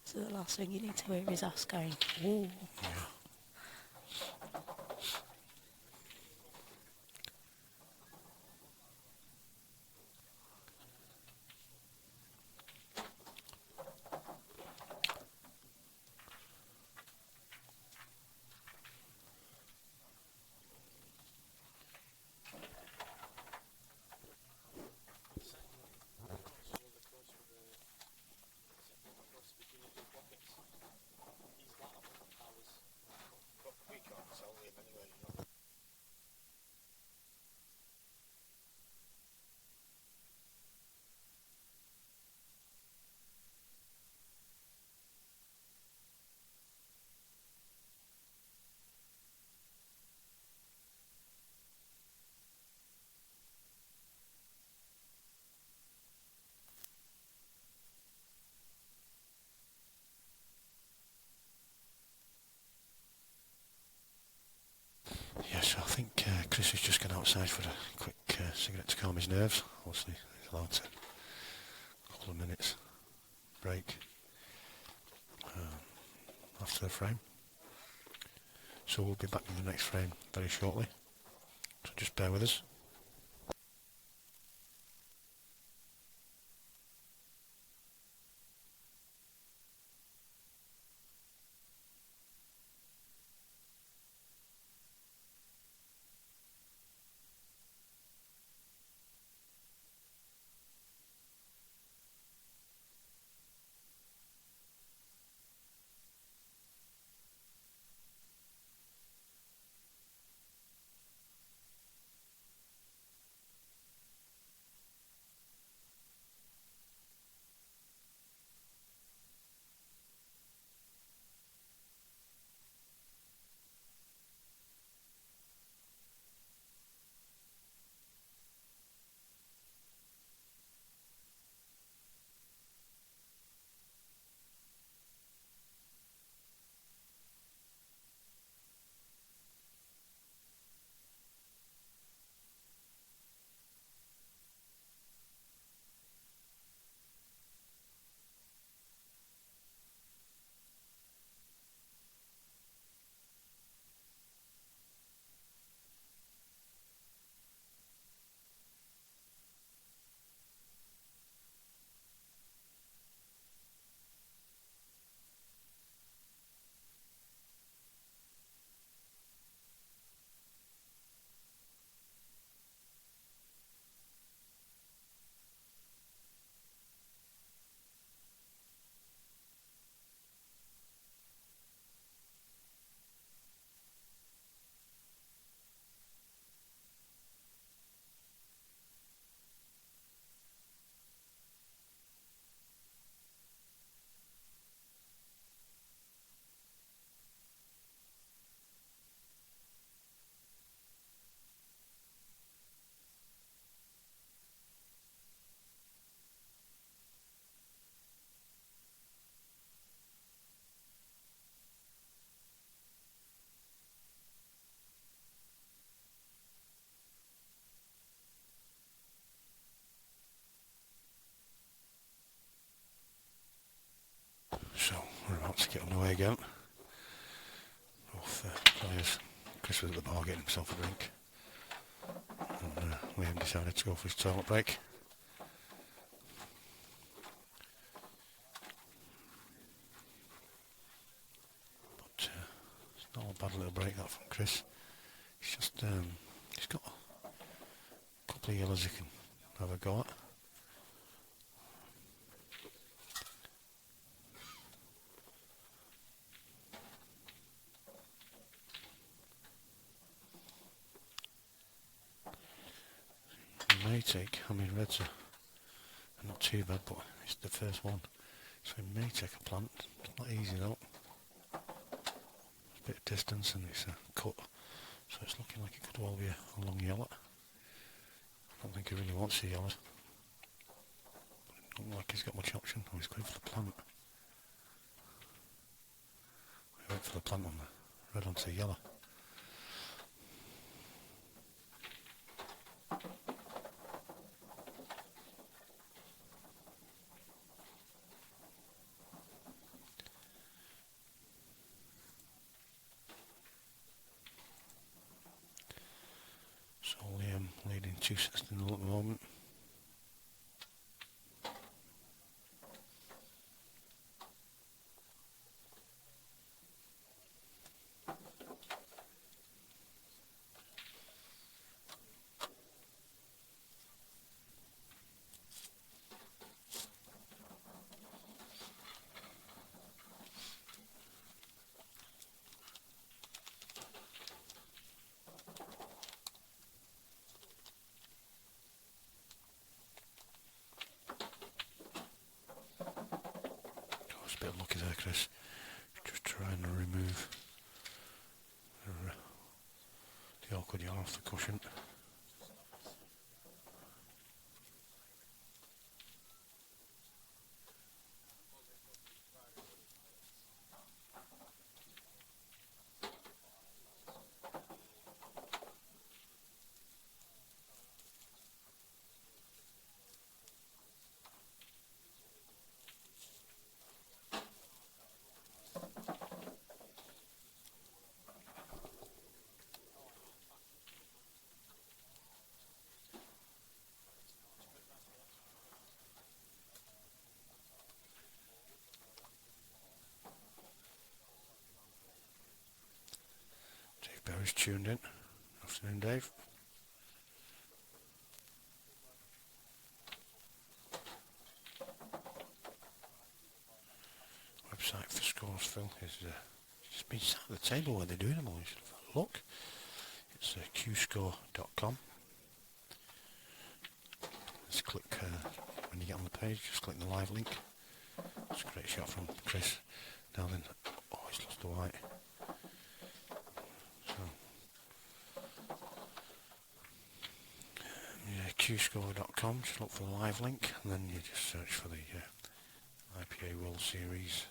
So the last thing you need to hear is us going, "Ooh." Yeah. Yes, I think Chris has just gone outside for a quick cigarette to calm his nerves. Obviously, he's allowed to. A couple of minutes break after the frame. So we'll be back in the next frame very shortly. So just bear with us. to get underway again. Both players. Chris was at the bar getting himself a drink. And Liam decided to go for his toilet break. But it's not a bad little break that from Chris. He's just he's got a couple of yellows he can have a go at. May take, I mean reds are not too bad, but it's the first one, so it may take a plant. It's not easy though. It's a bit of distance and it's a cut, so it's looking like it could well be a long yellow. I don't think he really wants the yellows. Doesn't look like he's got much option. Oh, he's going for the plant. He went for the plant on the red onto the yellow. So Liam leading 2-6 at the moment. A bit lucky there, Chris. Just trying to remove the awkward yellow off the cushion. Barry's tuned in. Afternoon, Dave. Website for scores, Phil, is just been sat at the table where they're doing them all. You should have a look. It's qscore.com. Just click when you get on the page. Just click the live link. It's a great shot from Chris. Now then, oh, he's lost the white. qscore.com, just look for the live link and then you just search for the IPA World Series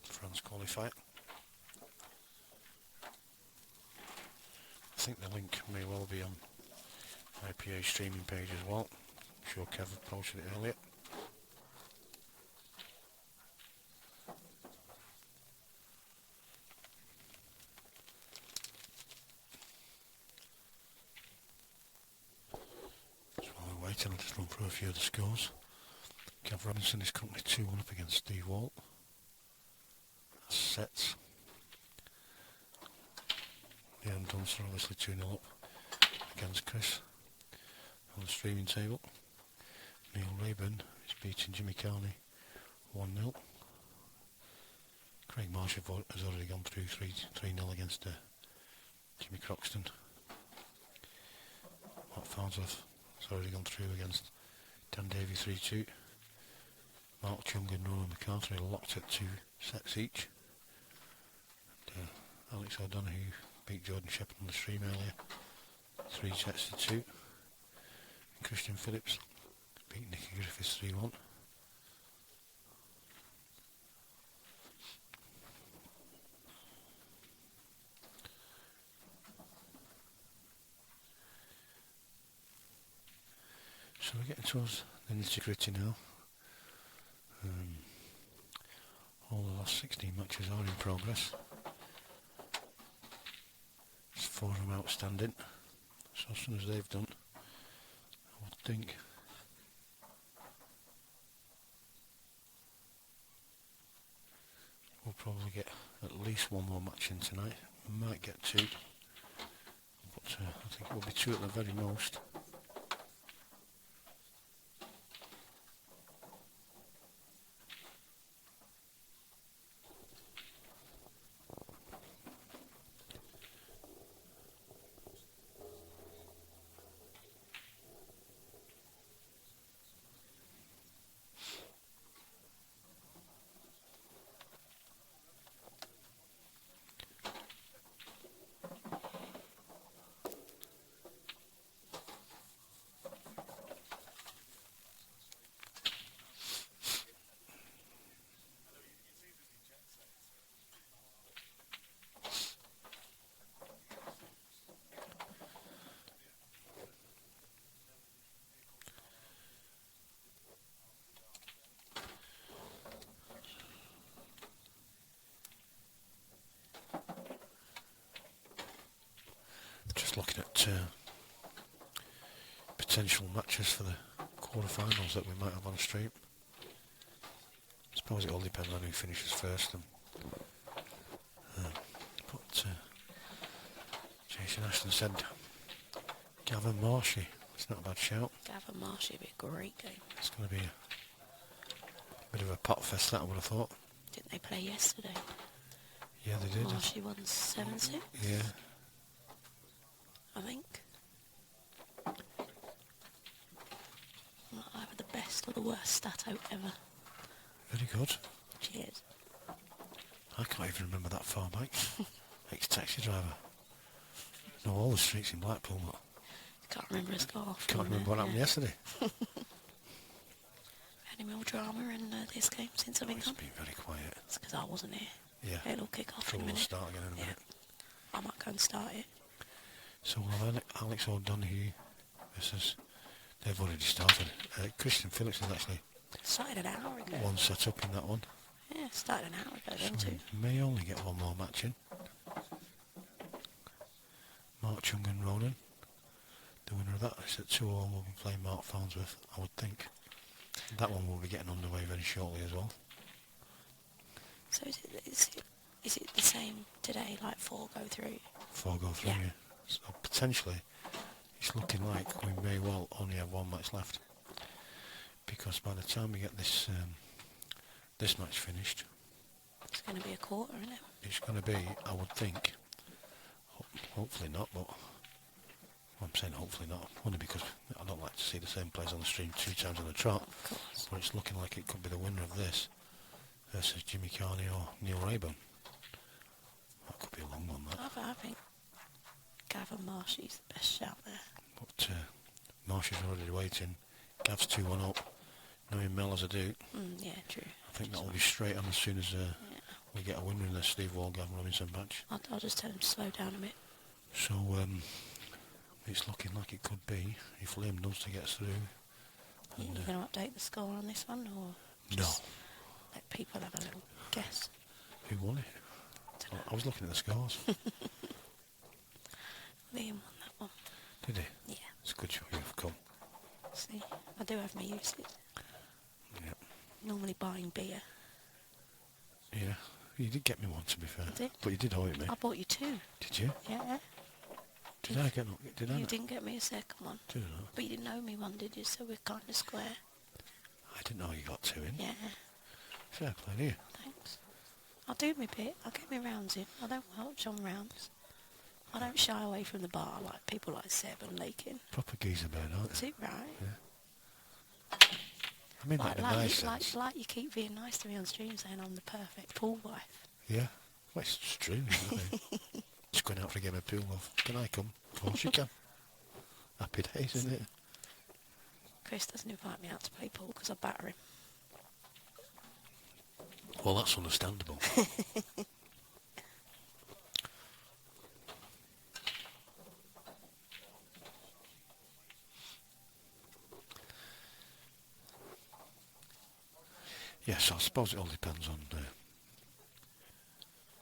France qualifier. I think the link may well be on IPA streaming page as well. I'm sure Kev posted it earlier. I'll just run through a few of the scores. Kev Robinson is currently 2-1 up against Steve Walt. That's sets. Liam Dunster obviously 2-0 up against Chris. On the streaming table, Neil Raybone is beating Jimmy Carney 1-0. Craig Marsh has already gone through 3-0 against Jimmy Croxton. Matt Farnsworth has already gone through against Dan Davey 3-2. Mark Chung and Ronan McCarthy are locked at 2 sets each. And, Alex O'Donoghue beat Jordan Shepherd on the stream earlier, 3 sets to 2. And Christian Phillips beat Nicky Griffiths 3-1. So we're getting towards the nitty-gritty now. last 16 matches are in progress. There's 4 of them outstanding. So as soon as they've done, I would think we'll probably get at least 1 more match in tonight. We might get 2, but I think it will be 2 at the very most. Just looking at potential matches for the quarterfinals that we might have on stream. I suppose it all depends on who finishes first. But Jason Ashton said Gavin Marshy. It's not a bad shout. Gavin Marshy would be a great game. It's going to be a bit of a pot fest, that I would have thought. Didn't they play yesterday? Yeah, they did. Marshy won 7-6. Yeah. I think. Not either the best or the worst stat out ever. Very good. Cheers. I can't even remember that far back. Ex-taxi driver. Know all the streets in Blackpool, but Can't remember his score. can't remember what happened yesterday. Any more drama in this game since I've been It's gone? been very quiet. It's because I wasn't here. Yeah. It'll kick off in a Trouble will minute. start again in a Yeah. minute. I might go and start it. So we'll have Alex O'Donoghue versus... They've already started. Christian Phillips has actually Started an hour ago. one set up in that one. Yeah, started an hour ago, them So two. we may only get 1 more match in. Mark Chung and Ronan. The winner of that is at 2-all. We'll be playing Mark Farnsworth, I would think. That one will be getting underway very shortly as well. So is it the same today, like 4 go through? 4 go through, Yeah. yeah. So potentially, it's looking like we may well only have 1 match left. Because by the time we get this this match finished, It's going to be a quarter, isn't it? it's going to be, I would think, hopefully not, but I'm saying hopefully not, only because I don't like to see the same players on the stream 2 times on the trot. Of course. But it's looking like it could be the winner of this versus Jimmy Carney or Neil Raybone. That could be a long one, that. I think Gavin Marshy's the best shout there. But Marsh is already waiting. Gav's 2-1 up. Knowing Mel as I do, Yeah, true. I think that'll be straight on as soon as we get a winner in the Steve Wall Gavin Robinson match. I'll just tell him to slow down a bit. So it's looking like it could be if Liam Dunster gets through. You And, going to update the score on this one, or no, just let people have a little guess? who won it? I was looking at the scores. Liam won that one. Did he? Yeah. It's a good show you've come. See, I do have my uses. Yeah. Normally buying beer. Yeah. You did get me one, to be fair. I did. But you did owe it me. I bought you 2. Did you? Yeah. Did I get? Did I? You not? didn't get me a second one. Did I not? But you didn't owe me one, did you? So we're kind of square. I didn't know you got 2 in. Yeah. Fair play to you. Thanks. I'll do my bit. I'll get my rounds in. I don't watch on rounds. I don't shy away from the bar like people like Seb and Lakin. Proper geezer bird, aren't Is you? it right? Yeah. I mean that in a nice sense. like you keep being nice to me on stream saying I'm the perfect pool wife. Yeah. Well, it's true, isn't it? Just going out for a game of pool, love. Can I come? Of course you can. Happy days, isn't it? Chris doesn't invite me out to play pool because I batter him. Well, that's understandable. Yes, I suppose it all depends on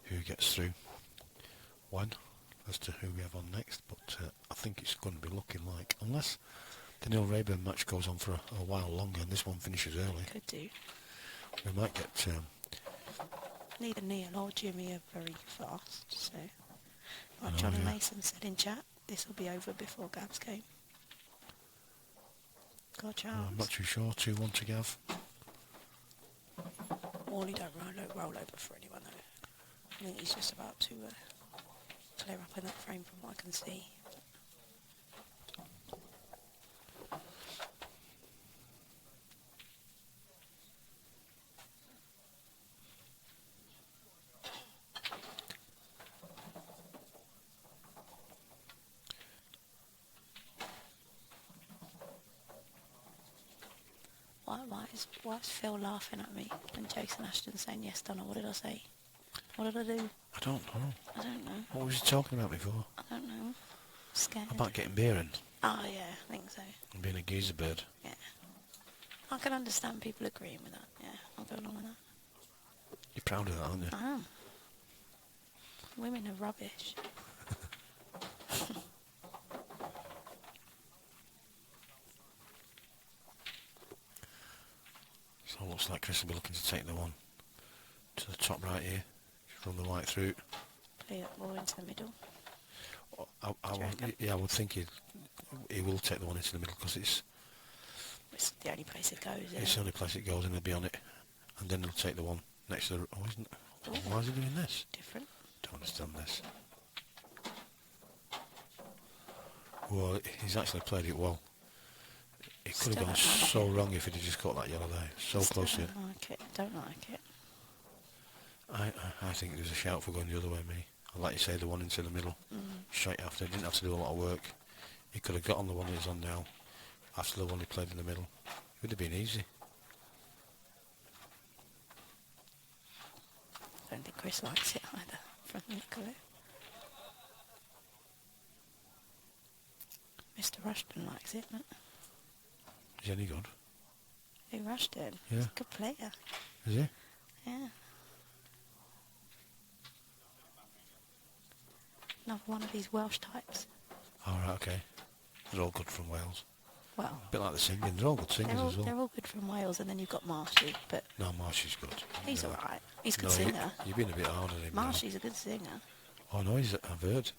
who gets through when as to who we have on next, but I think it's going to be looking like, unless the Neil Raybone match goes on for a while longer and this one finishes early, Could do. we might get Neither Neil or Jimmy are very fast, so like know, John and yeah. Mason said in chat, this will be over before Gav's game. Got a chance. I'm not too sure. 2-1 to Gav. Wally don't roll over for anyone though. I think he's just about to clear up in that frame from what I can see. Why is Phil laughing at me and Jason Ashton saying yes, Donna? What did I say? What did I do? I don't know. I don't know. What was he talking about before? I don't know. Scared. About getting beer in Oh yeah, I think so. and being a geezer bird. Yeah. I can understand people agreeing with that. Yeah, I'll go along with that. You're proud of that, aren't you? I am. Women are rubbish. So it looks like Chris will be looking to take the one to the top right here. Just run the white through. Play it more into the middle. I would think he will take the one into the middle because it's The only place it goes. the only place it goes and he'll be on it. And then he'll take the one next to the... Oh, isn't it? Why is he doing this? Different. Don't understand this. Well, he's actually played it well. It could have gone so wrong if he'd have just caught that yellow there. So close to it. Don't like it. Don't like it. I think there's a shout for going the other way, me. Like you say, the one into the middle. Straight after. He didn't have to do a lot of work. He could have got on the one he's on now after the one he played in the middle. It would have been easy. I don't think Chris likes it either, from the look of it. Mr. Rushton likes it, but Is he any good? who Rushton? Yeah. He's a good player. Is he? Yeah. Another one of these Welsh types. Alright, okay. They're all good from Wales. Well, A bit like the singing. They're all good singers as they're well. all good from Wales, and then you've got Marshy, but No, Marshy's good. he's No. alright. He's a No, good singer. you've been a bit hard on him. now. Marshy's a good singer. Oh no, I've heard.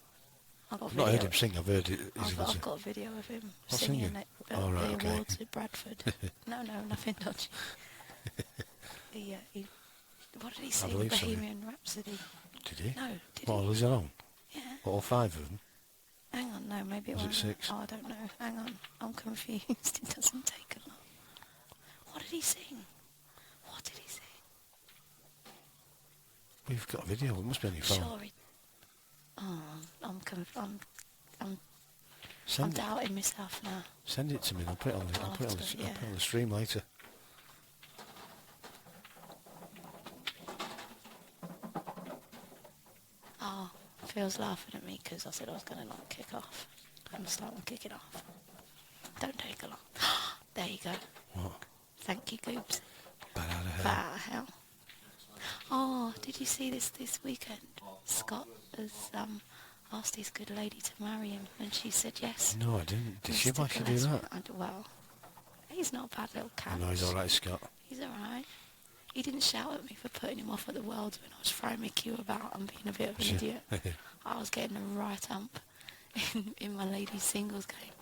I've got a I've not heard video. him sing, I've heard he's a good I've singer. got a video of him Oh, singing singing? at Oh, right, the okay. awards at Bradford. No, nothing dodgy. He, what did he sing? believe so, yeah. Bohemian Rhapsody. Did he? No, did Well, he? was it on? Yeah. All 5 of them? Hang on, no, maybe it Was it wasn't. 6? Oh, I don't know. Hang on, I'm confused. It doesn't take a lot. What did he sing? What did he sing? We've got a video, it must be on your phone. Sure. Oh, I'm Send it. doubting myself now. Send it to me and I'll put it on the, I'll I'll put it on have to, the, I'll put it yeah. on the stream later. Oh, Phil's laughing at me because I said I was going to like kick off. I'm starting kicking off. Don't take a lot. There you go. What? Thank you, Goobs. Bad out of hell. Bad hell. Oh, did you see this weekend? Scott has asked his good lady to marry him, and she said yes. No, I didn't. Did And she stick actually a do lesbian- that? Well, he's not a bad little cat. No, he's alright, Scott. He's alright. He didn't shout at me for putting him off at the Worlds when I was throwing my cue about and being a bit of an idiot. I was getting a right ump in my ladies singles game,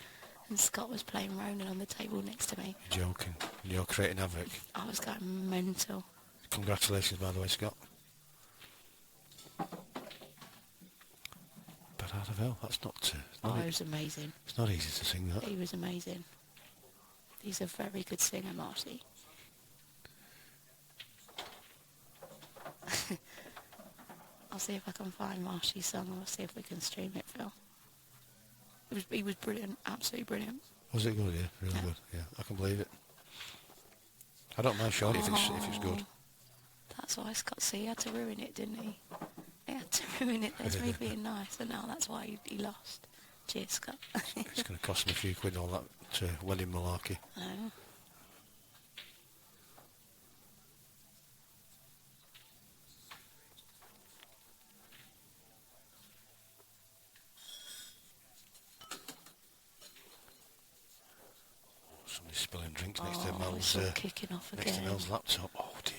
and Scott was playing Ronan on the table next to me. You're joking. You're creating havoc. I was going mental. Congratulations, by the way, Scott. Bad out of hell. That's not... Oh, it was amazing. It's not easy to sing that. He was amazing. He's a very good singer, Marty. I'll see if I can find Marshy's song. I'll see if we can stream it, Phil. He was brilliant, absolutely brilliant. Was it good? Yeah, really Yeah. good. Yeah, I can believe it. I don't mind showing it if it's good. That's why Scott C had to ruin it, didn't he? He had to ruin it. There's me being nice, and now that's why he lost. Cheers, Scott. It's going to cost me a few quid, all that wedding malarkey. I know. Somebody's spilling drinks next to Oh, Mel's, it's all kicking off next to again. Mel's laptop. Oh dear.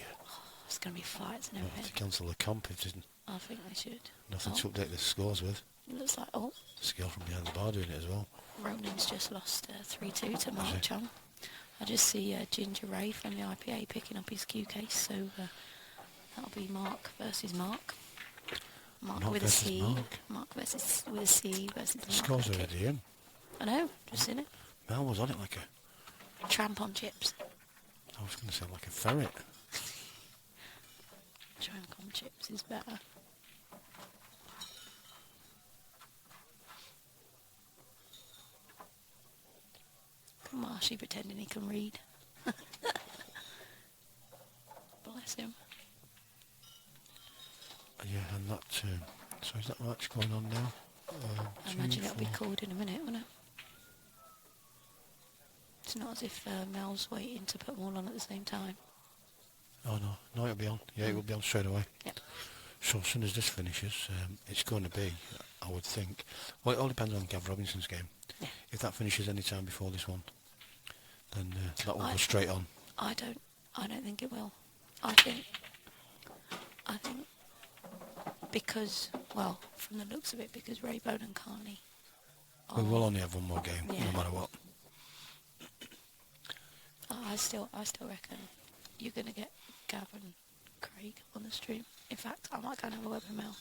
It's going to be fights and I'll have to everything. cancel the comp if there's I think they should. nothing to update the scores with. Looks like, oh, There's a girl from behind the bar doing it as well. Ronan's just lost 3-2 to Mark Chung. I just see Ginger Ray from the IPA picking up his Q case, so that'll be Mark versus Mark. Mark with a versus C. Mark. Mark versus with a C versus The Mark. score's with a K. already in. I know, just seen it. Mel was on it like a... Tramp on chips. I was going to say like a ferret. Tramp on chips is better. Marshy pretending he can read. Bless him. Yeah, and that... so is that match going on now? I imagine it'll be called in a minute, won't it? It's not as if Mel's waiting to put them all on at the same time. Oh no, it'll be on. Yeah, it will be on straight away. Yep. So as soon as this finishes, it's going to be, I would think... Well, it all depends on Gav Robinson's game. Yeah. If that finishes any time before this one, then that will go straight on. I don't think it will. I think because, well, from the looks of it, because Raybone and Carney We will only have one more game, no matter what. I still reckon you're going to get Gav and Craig on the stream. In fact, I might go and have a word with Mel.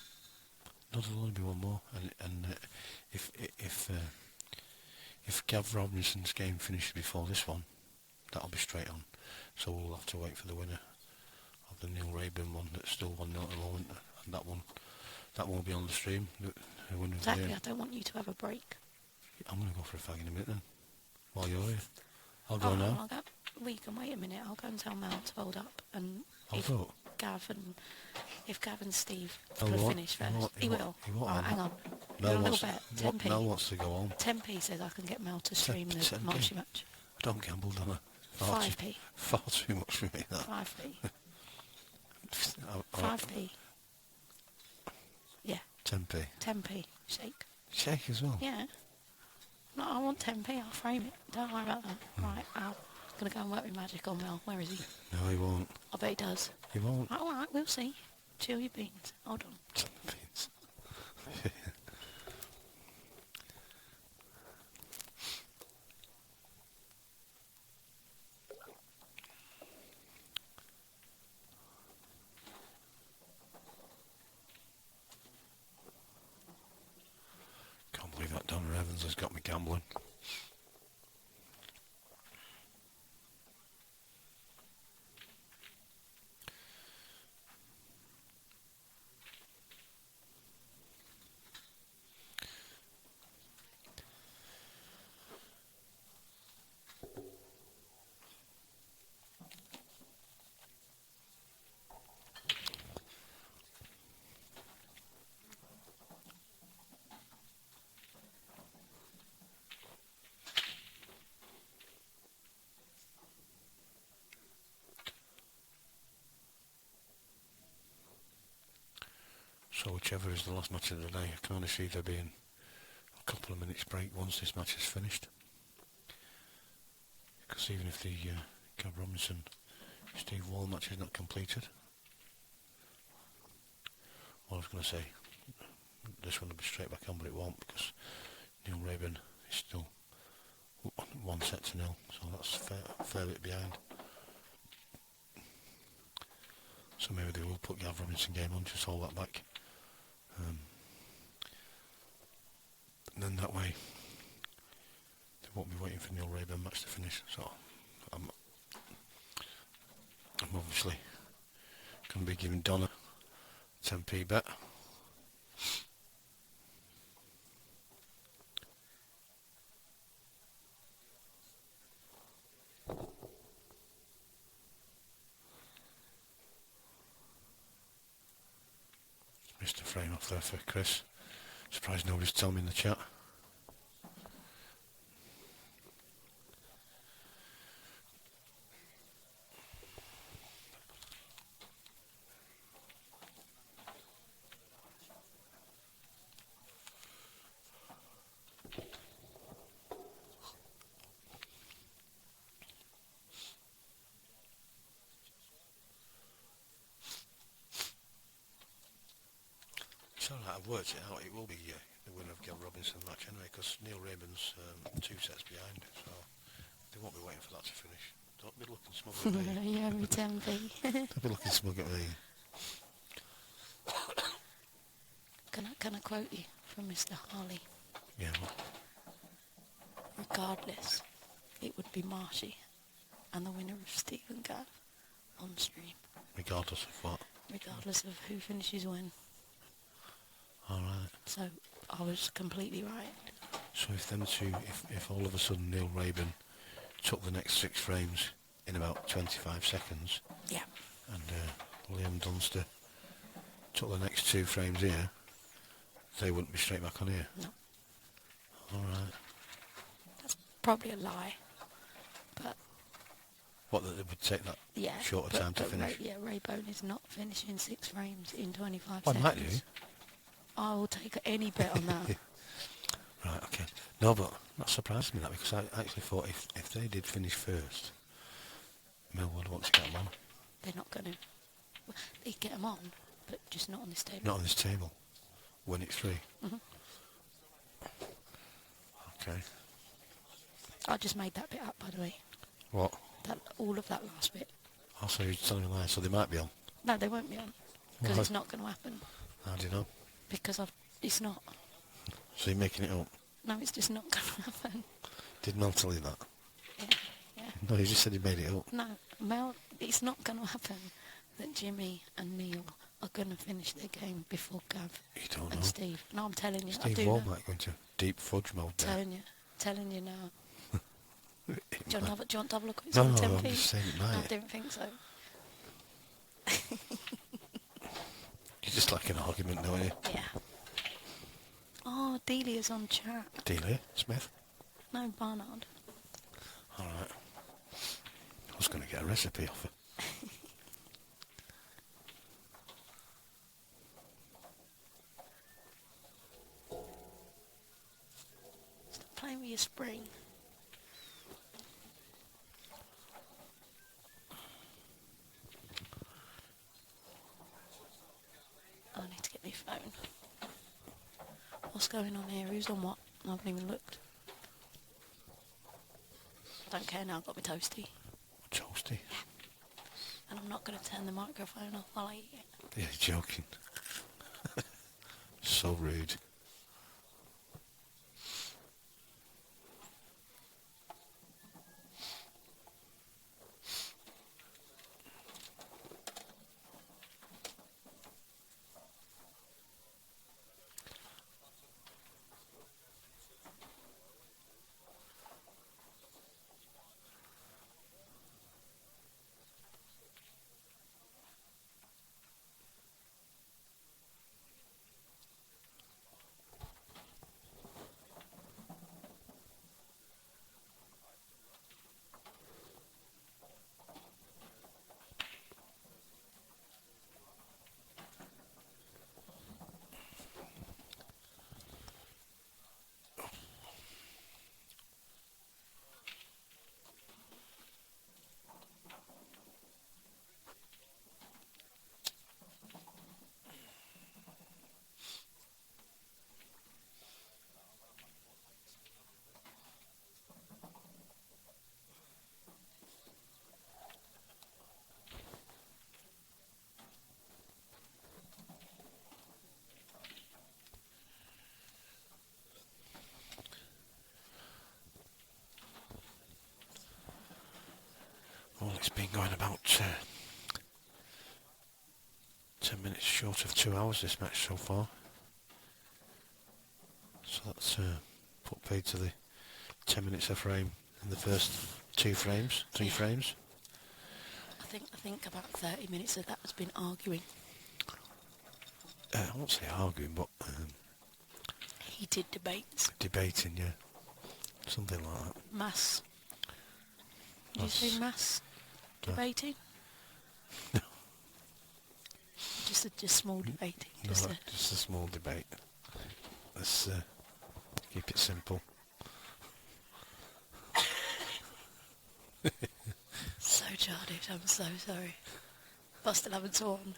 No, there'll only be one more, and if Gav Robinson's game finishes before this one, that'll be straight on. So we'll have to wait for the winner of the Neil Raybone one that's still 1-0 at the moment, and that won't be on the stream. The winner of the Exactly, game. I don't want you to have a break. I'm going to go for a fag in a minute then, while you're here. I'll go now. We can wait a minute. I'll go and tell Mel to hold up, and I'll if vote. Gav and Steve Oh, will what? finish first. He He will. won't. Alright, hang on. Mel You're a wants, little bet. 10p. Mel wants to go home. 10p says I can get Mel to stream the 10p. Marshy match. I don't gamble, don't I? 5p. Far too much for me, that. 5p. I- 5p. Yeah. 10p. 10p. Shake. Shake as well? Yeah. No, I want 10p. I'll frame it. Don't worry about that. Right, I'm going to go and work with Magic on Mel. Where is he? No, he won't. I bet he does. He won't. Alright, we'll see. Chill your beans. Hold on. Beans. Can't believe that Donna Evans has got me gambling. So whichever is the last match of the day, I can only see there being a couple of minutes break once this match is finished. Because even if the Gav Robinson Steve Wall match is not completed, well, I was going to say this one will be straight back on, but it won't, because Neil Raybone is still 1-0, so that's a fair bit behind. So maybe they will put Gav Robinson game on, just hold that back. And then that way they won't be waiting for Neil Raybone match to finish. So I'm obviously going to be giving Donna 10p bet. Missed a frame off there for Chris. Surprised nobody's telling me in the chat. It's alright, I've worked it out. It will be the winner of Gail Robinson match anyway, because Neil Raybon's 2 sets behind, so they won't be waiting for that to finish. Don't be looking smug at me. Yeah, me tempy. Don't be looking smug at me. Can I quote you from Mr. Harley? Yeah, well, Regardless, it would be Marshy and the winner of Stephen Gadd on stream. regardless of what. Regardless of who finishes when. Alright. So I was completely right. So if them two, if all of a sudden Neil Raybon took the next 6 frames in about 25 seconds, Yeah. and Liam Dunster took the next 2 frames here, they wouldn't be straight back on here. No. Alright. That's probably a lie. But What, that it would take that yeah. shorter time to finish? Raybone is not finishing 6 frames in 25 Well, seconds. might do. I will take any bet on that. Right, okay. No, but that surprised me, that, because I actually thought if they did finish first, Mel would want to get them on. They're not going to. They get them on, but just not on this table. Not on this table, when it's 3. Mm-hmm. Okay. I just made that bit up, by the way. What? All of that last bit. Also, you're telling me lies, so they might be on. No, they won't be on. Because Why? it's not going to happen. How do you know? Because it's not. So you're making it up? No, it's just not going to happen. Did Mel tell you that? Yeah. No, you just said he made it up. No, Mel, it's not going to happen that Jimmy and Neil are going to finish their game before Gav You don't and know. Steve. No, I'm telling you. I Steve do Wall know. might go into deep fudge mode there. Telling you now. Do you want to have a look at No, some I'm tempi? just saying it I might. don't think so. You just like an argument, don't you? Yeah. Oh, Delia's on chat. Delia Smith? No, Barnard. Alright. I was going to get a recipe off her. Stop playing with your spring. I need to get my phone. What's going on here? Who's on what? I haven't even looked. I don't care now, I've got my toasty. Toasty? And I'm not going to turn the microphone off while I eat it. Yeah, you're joking. So rude. Well, it's been going about 10 minutes short of 2 hours, this match so far. So that's put paid to the 10 minutes a frame in the first 3 frames. I think about 30 minutes of that has been arguing. I won't say arguing, but Heated debates. debating, yeah. Something like that. Mass. Did you say mass No. debating? No. Just small debating. No, Just just a small debate. Let's keep it simple. so childish, I'm so sorry. But I still haven't sworn.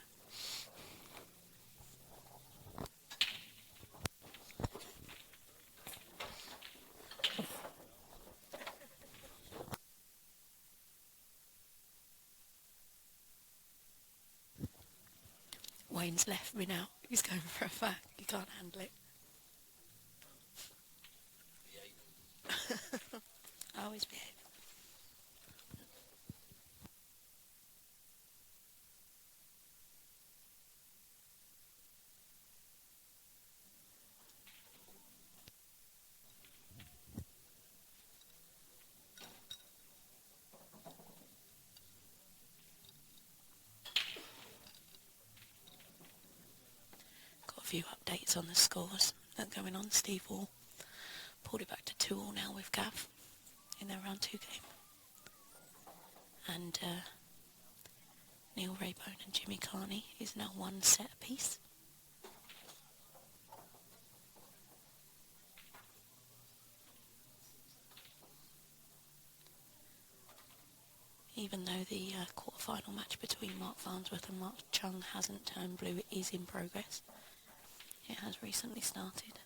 Wayne's left me now. He's going for a fag. He can't handle it. I always behave. Got a few updates on the scores that are going on. Steve Wall pulled it back to 2-2 now with Gav in their round 2 game. And Neil Raybone and Jimmy Carney is now 1 set apiece. Even though the quarter-final match between Mark Farnsworth and Mark Chung hasn't turned blue, it is in progress. It has recently started.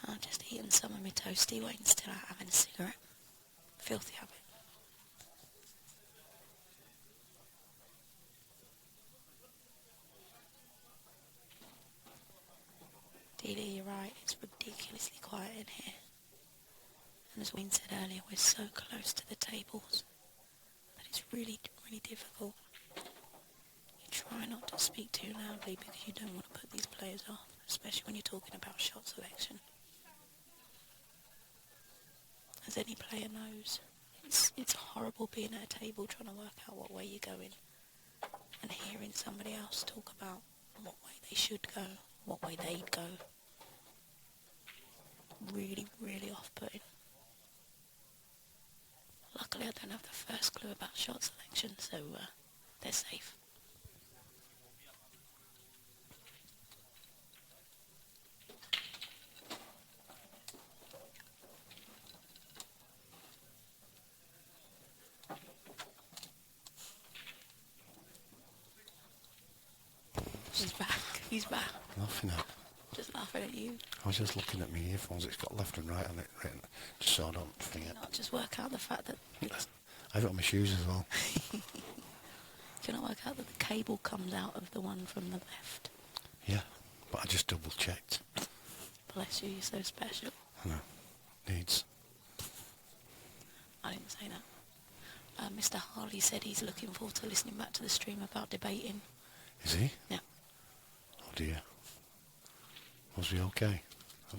I'm just eating some of my toasty. Wayne's still out having a cigarette. Filthy habit. Dee, you're right, it's ridiculously quiet in here. And as Wayne said earlier, we're so close to the tables that it's really, really difficult. You try not to speak too loudly because you don't want to put these players off, especially when you're talking about shot selection. As any player knows, it's horrible being at a table trying to work out what way you're going and hearing somebody else talk about what way they should go, what way they'd go. Really, really off-putting. Luckily I don't have the first clue about shot selection, so they're safe. He's back. He's back. Laughing at. Just laughing at you. I was just looking at my earphones. It's got left and right on it written, just so I don't forget. Not just work out the fact that I've got my shoes as well. can I work out that the cable comes out of the one from the left? Yeah, but I just double checked. Bless you, you're so special. I know. Needs. I didn't say that. Mr. Harley said he's looking forward to listening back to the stream about debating. Is he? Yeah. Oh dear. Was we okay?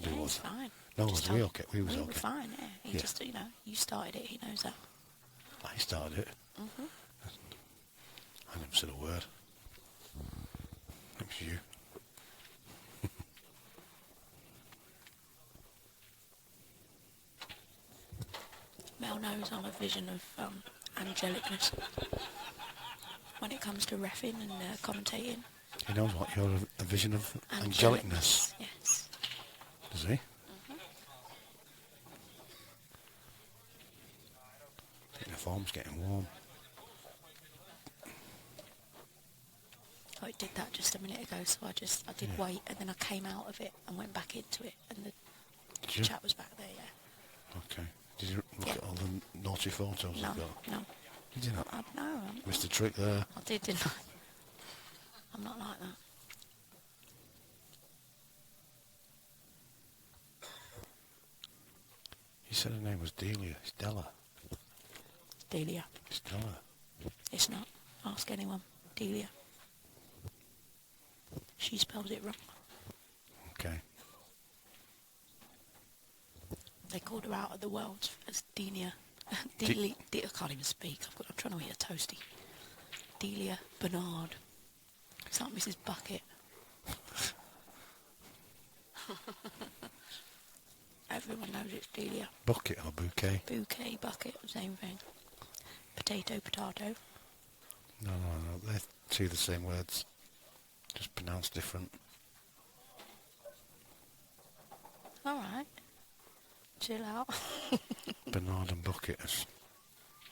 Yeah, he's fine. No, Just was we told- okay? We was we okay. were fine, yeah. He Yeah. just, you started it, he knows that. I started it. Mm-hmm. I never said a word. It was you. Mel knows I'm a vision of angelicness when it comes to reffing and commentating. He knows what? You're a vision of angelicness. Yes. Does he? Mm-hmm. I think the form's getting warm. Oh, it did that just a minute ago, so I did Yeah. wait, and then I came out of it and went back into it, and the Did you? chat was back there, yeah. Okay. Did you look Yeah. at all the naughty photos No, I've got? no. Did you not? No, Missed a trick there. I did, didn't I? I'm not like that. You said her name was Delia. It's Della. Delia. It's Della. It's not. Ask anyone. Delia. She spells it wrong. Okay. They called her out of the world as Delia. I can't even speak. I'm trying to eat a toasty. Delia Bernard. It's like Mrs. Bucket. Everyone knows it's Delia. Bucket or bouquet? Bouquet, bucket, same thing. Potato, potato. No. They're two the same words. Just pronounced different. Alright. Chill out. Bernard and bucket is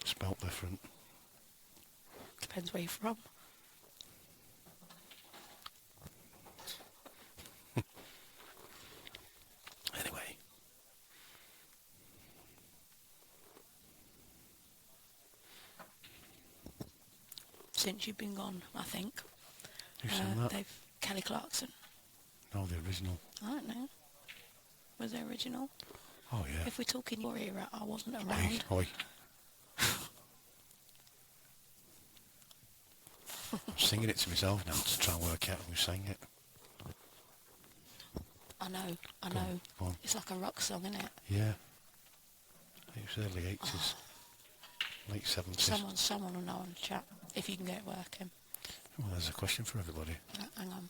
spelt different. Depends where you're from. Anyway. Since you've been gone, I think. Who sang that? Kelly Clarkson. No, the original. I don't know. Was it original? Oh yeah. If we're talking your era, I wasn't Oi, around. oi. I'm singing it to myself now to try and work out who sang it. I know. Go on. It's like a rock song, isn't it? Yeah. It was early 80s. Late 70s. Someone will know on the chat, if you can get it working. Well, there's a question for everybody. Hang on.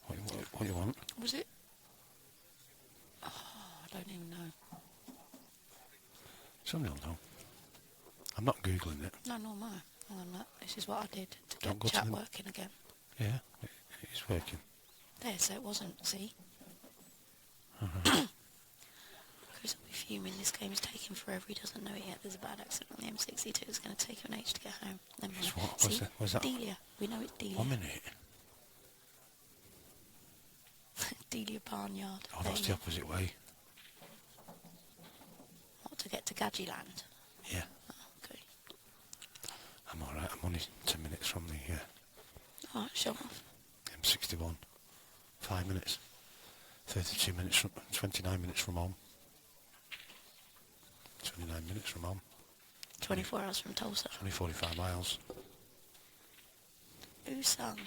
What do you want? Was it? Oh, I don't even know. Somebody will know. I'm not Googling it. No, nor am I. Hang on, look. This is what I did to Don't get go to chat the- working again. Yeah, it's working. There, so it wasn't, see? Uh-huh. Chris will be fuming. This game is taking forever. He doesn't know it yet. There's a bad accident on the M62. It's going to take him an age to get home. Never mind. It's what? See? What's that? Delia. We know it's Delia. 1 minute. Delia Barnyard. Oh, There that's you the go. opposite way. What, to get to Gadgeyland? Yeah. Oh, okay. I'm alright. I'm only 10 minutes from the Alright, show off. M61. 5 minutes. 32 minutes from... 29 minutes from home. 29 minutes from home. 24 hours from Tulsa. It's only 45 miles. Who sung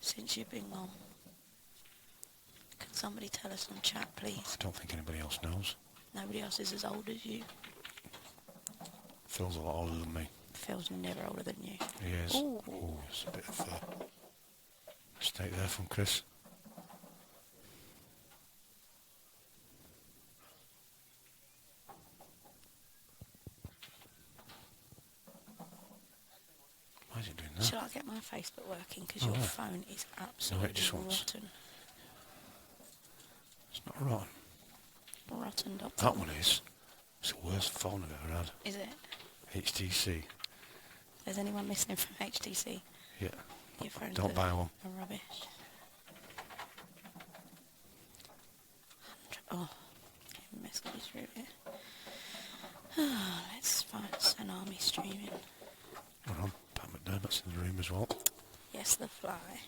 Since You've Been Gone? Can somebody tell us on chat, please? I don't think anybody else knows. Nobody else is as old as you. Phil's a lot older than me. Phil feels never older than you. He is. Ooh. Ooh, it's a bit of a mistake there from Chris. Why is it doing that? Shall I get my Facebook working? Because Oh, your yeah. phone is absolutely just wants- rotten. It's not rotten. Rotten. That one is. It's the worst phone I've ever had. Is it? HTC. Is anyone listening from HTC? Yeah. Your phones Don't buy one. are rubbish. Oh, messages through here. Let's find Tsunami streaming. Hold on. Pat McDermott's in the room as well. Yes, the fly.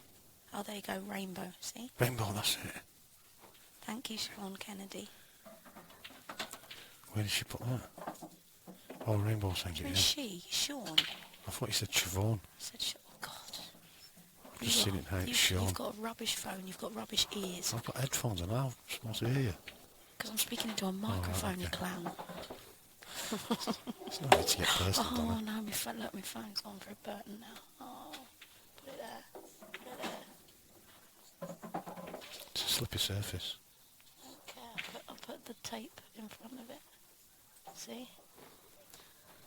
Oh, there you go, Rainbow. See? Rainbow, that's it. Thank you, Sean Kennedy. Where did she put that? Oh, Rainbow sang it, Who yeah. is she? Sean. I thought you said Siobhan. I said, Sean. Oh, God. I've just seen it now, it's Sean. You've got a rubbish phone. You've got rubbish ears. I've got headphones on now. I'm supposed to hear you. Because I'm speaking into a microphone, you okay. clown. It's not need to get personal, Oh, Donna. no, look, my phone's on for a Burton now. Oh, put it there. Put it there. It's a slippy surface. Okay, I'll put the tape in front of it. See?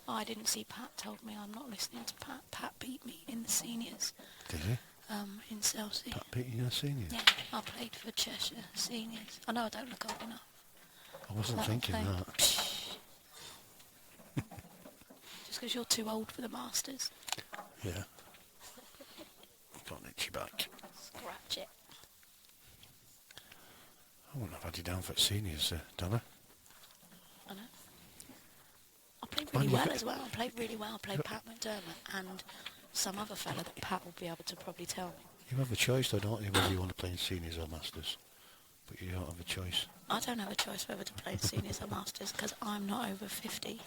Oh, I didn't see Pat told me I'm not listening to Pat. Pat beat me in the seniors. Did you? In Chelsea. Pat beat you in a senior? Yeah, I played for Cheshire seniors. I know I don't look old enough. I wasn't That'll thinking play. that. Just because you're too old for the Masters. Yeah. I've got an itchy back. Scratch it. I wouldn't have had you down for seniors, Donna. I know. I played Mind really you, well if it- as well. I played really well. I played Pat McDermott and some other fella that Pat will be able to probably tell me. You have a choice though, don't you, whether you want to play in seniors or masters. But you don't have a choice. I don't have a choice whether to play in seniors or masters because I'm not over 50.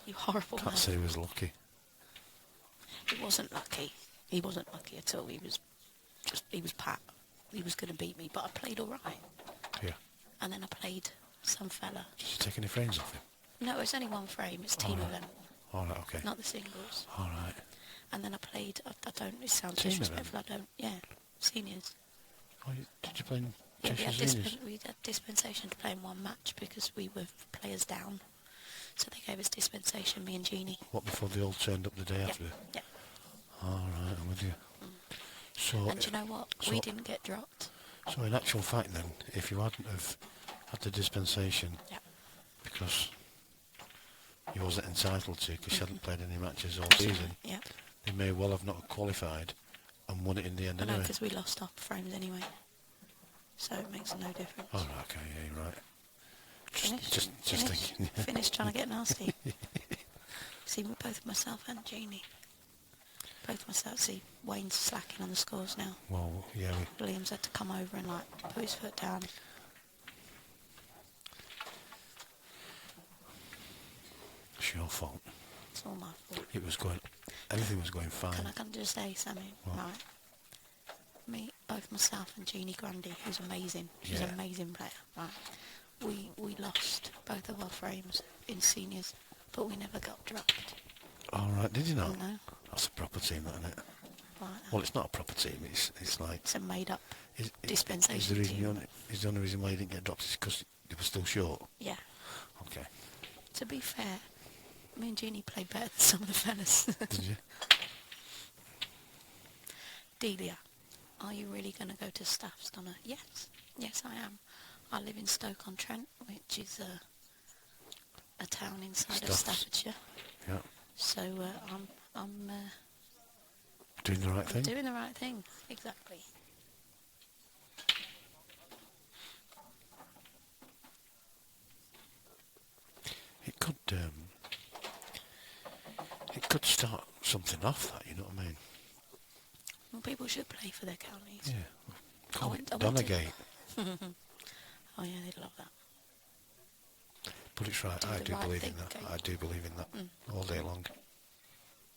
You horrible man. Can't say he was lucky. He wasn't lucky. He wasn't lucky at all. He was Pat. He was going to beat me, but I played all right. Yeah. And then I played some fella. Just take any frames off him. No, it's only one frame. It's team Alright. event, Alright, okay. not the singles. Alright. And then I played. I don't. It sounds Team disrespectful. I don't. Yeah, seniors. Oh, did you play in Yeah, Cheshire seniors? we had dispensation to play in one match because we were players down. So they gave us dispensation, me and Jeannie. What, before they all turned up the day after? Yeah. Alright, I'm with you. So, And do you know what? so- We didn't get dropped. so in actual fact then, if you hadn't have had the dispensation, Yeah. because you wasn't entitled to, because you hadn't played any matches all season, Yeah. they may well have not qualified and won it in the end I know, anyway. because we lost our frames anyway. So it makes no difference. Alright, okay, yeah, you're right. Finish. Just Finish. thinking. Finish trying to get nasty. See, both myself and Jeannie. Both myself. See, Wayne's slacking on the scores now. Well, yeah, Williams had to come over and like put his foot down. it's your fault. It's all my fault. It was going, everything was going fine. Can I just say something? What? Right. Both myself and Jeannie Grundy, who's amazing. She's Yeah. an amazing player. Right. We lost both of our frames in seniors, but we never got dropped. Alright, did you not? No. That's a proper team, that, isn't it? Right. Well, it's not a proper team, it's like... It's a made-up Is dispensation the reason team. is the only reason why you didn't get dropped is because they were still short? Yeah. Okay. To be fair, me and Jeannie played better than some of the fellas. Did you? Delia, are you really going to go to Staffs, Donna? Yes. Yes, I am. I live in Stoke-on-Trent, which is a town inside of Staffs. Staffordshire. Yeah. So I'm Doing the right thing? doing the right thing. Exactly. It could start something off, that, you know what I mean? Well, people should play for their counties. Yeah. Call went- it I went to- Donagate. Oh yeah, they'd love that. But it's right, Do I the do right believe thing, in that. okay. I do believe in that. All day long.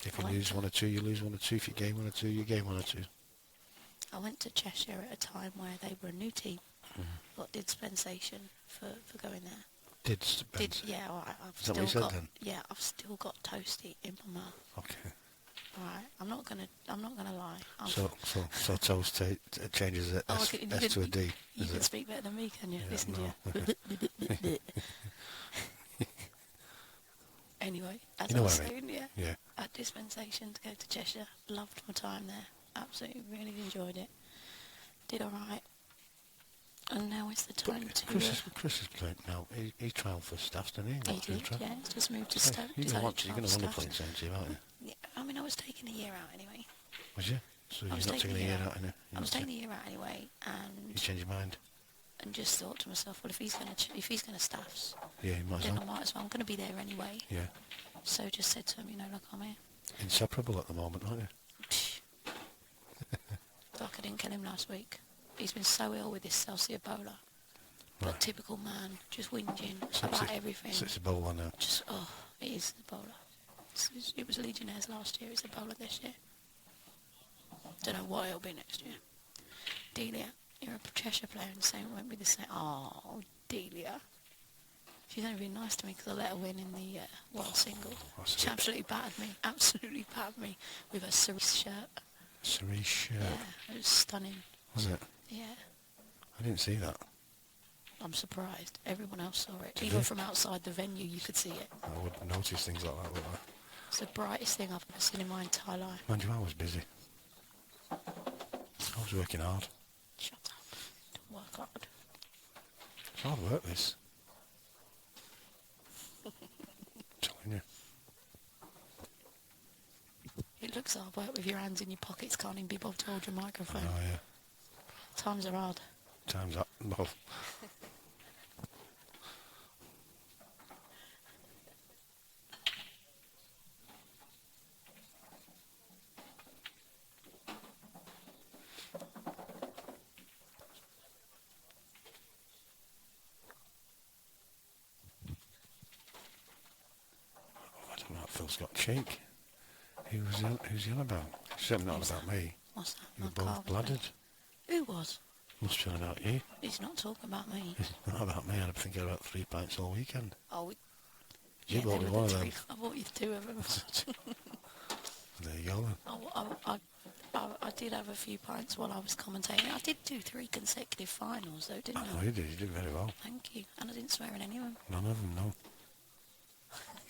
If I you went lose to- 1 or 2, you lose 1 or 2. If you gain 1 or 2, you gain 1 or 2. I went to Cheshire at a time where they were a new team. Got dispensation for going there. Did Yeah, all right. I've Is that still what you said got. then? Yeah, I've still got toasty in my mouth. Okay. All right. I'm not gonna lie. So toast changes a Oh, S, okay, S to a D. You is can it? speak better than me, can you? Yeah, Listen no. to you. Anyway, as You I know was what I mean? saying, yeah. Yeah. At dispensation to go to Cheshire. Loved my time there. Absolutely, really enjoyed it. Did all right. And now it's the time But to. Chris is playing now. He trialled for Staffs, didn't he? He did, yeah. He's just moved to So Stoke. you're going to want to Staffs. play in Saint Steve, aren't you? Yeah, I mean, I was taking a year out anyway. Was you? So I you're was not taking a year out, innit? I was taking a year out anyway, You and change your mind? just thought to myself, well, if he's gonna Staffs, Yeah, you might as then I well. might as well. I'm going to be there anyway. Yeah. So just said to him, look, I'm here. Inseparable at the moment, aren't you? Like I didn't kill him last week. He's been so ill with this Celsius Ebola. But Right. typical man, just whinging So about everything. So it's a bowler now. Just, it is Ebola. It was Legionnaires last year, it's Ebola this year. Don't know what it'll be next year. Delia, you're a Cheshire player and saying it won't be the same. Oh, Delia. She's only been nice to me because I let her win in the World Single. That's She it. absolutely battered me with her cerise shirt. Cerise shirt. Yeah, it was stunning. Was it? Yeah, I didn't see that. I'm surprised. Everyone else saw it. Did Even they? from outside the venue, you could see it. I would notice things like that, wouldn't I? It's the brightest thing I've ever seen in my entire life. Mind you, I was busy. I was working hard. Shut up. Don't work hard. It's hard work, this. Telling you. It looks hard work with your hands in your pockets, can't even be bothered to hold your microphone. Oh, yeah. Times are hard. Time's up. Well, I don't know. Phil's got cheek. Who's he on about? Certainly not Who's about that? me. What's that? You were My both car was blooded. red. Who was? Must be on about you. He's not talking about me. It's not about me. I'd think I had about 3 pints all weekend. Oh, You bought they me were one the of them. three. I bought you two of them. There you go then. I did have a few pints while I was commentating. I did do 3 consecutive finals though, didn't Oh, I? you did very well. Thank you. And I didn't swear in any of them. None of them, no.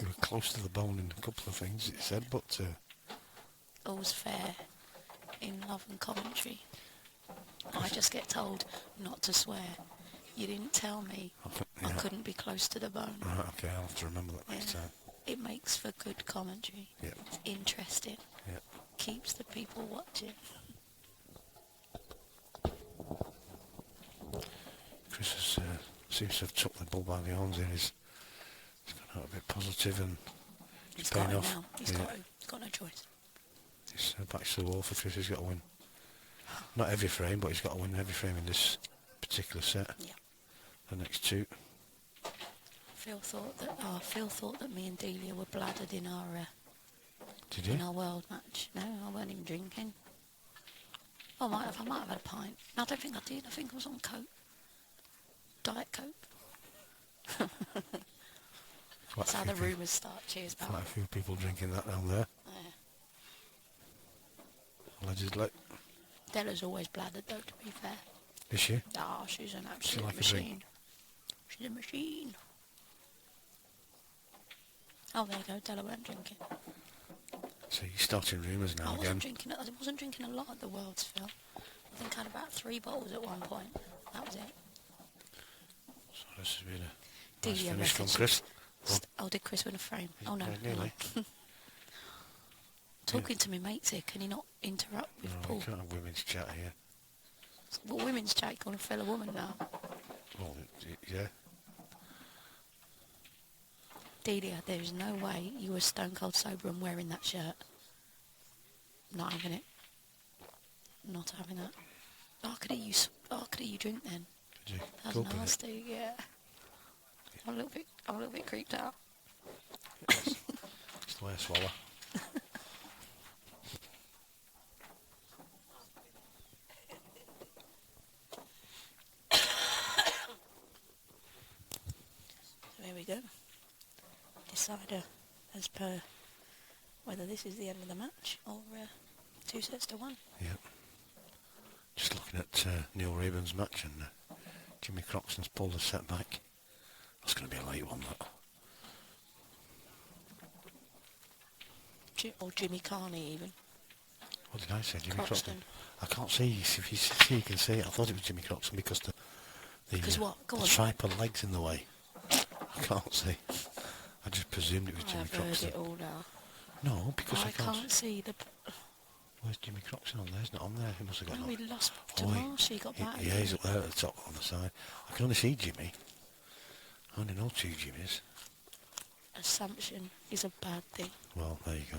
You were close to the bone in a couple of things it said, but All's fair in love and commentary. I just get told not to swear. You didn't tell me I couldn't be close to the bone. right, okay, I'll have to remember that next time. It makes for good commentary. Yeah, It's interesting. yeah. Keeps the people watching. Chris seems to have took the bull by the horns here. He's gone out a bit positive and He's paying got it off. now. He's got no choice. He's back to the wall for Chris. He's got to win. Not every frame, but he's got to win every frame in this particular set. Yeah. The next 2. Phil thought that me and Delia were bladdered in our Did you? in our world match. No, I weren't even drinking. I might have had a pint. No, I don't think I did. I think I was on Coke. Diet Coke. That's how the rumours start. Cheers, pal. Quite a few people drinking that down there. Yeah. Allegedly. Della's always bladdered though, to be fair. Is she? Oh, she's an absolute like a drink? machine. She's a machine. Oh, there you go. Della weren't drinking. So you're starting rumours now I again. wasn't drinking a lot at the Worlds, Phil. I think I had about 3 bottles at one point. That was it. So this has been a nice Delia finish from reckons- Chris. Oh, did Chris win a frame? Oh no, Nearly. no. Talking to me mates here, can you not interrupt with No, Paul? we can't have women's chat here. Well, women's chat calling Phil a woman now. Well, yeah. Delia, there's no way you were stone cold sober and wearing that shirt. Not having it. Not having that. Oh, could you drink then? Did you? That's Go with it. nasty, yeah. I'm a little bit creeped out. It's the way I swallow. decider as per whether this is the end of the match or 2-1. Yeah. Just looking at Neil Raybone's match, and Jimmy Croxton's pulled a set back. That's going to be a late one, that. Or Jimmy Carney, even. What did I say? Jimmy Croxton. Croxton? I can't see. If you see, you can see it. I thought it was Jimmy Croxton because the tripod leg's in the way. I can't see. I just presumed it was Jimmy Croxton. I've heard it all now. No, because I can't see the... Where's Jimmy Croxton on there? He's not on there. He must have got... No, we lost to Marsh. He got back. Yeah, he's up there at the top on the side. I can only see Jimmy. I only know 2 Jimmys. Assumption is a bad thing. Well, there you go.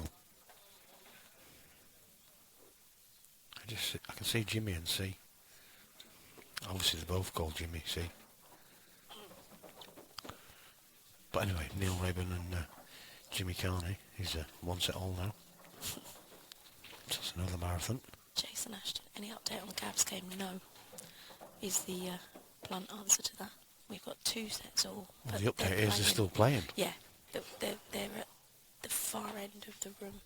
I can see Jimmy and see. Obviously, they're both called Jimmy, see. But anyway, Neil Raybone and Jimmy Carney is 1-all now. So that's another marathon. Jason Ashton, any update on the Cavs game? No. Is the blunt answer to that. We've got 2-all. Well, the update is they're still playing. Yeah, they're at the far end of the room.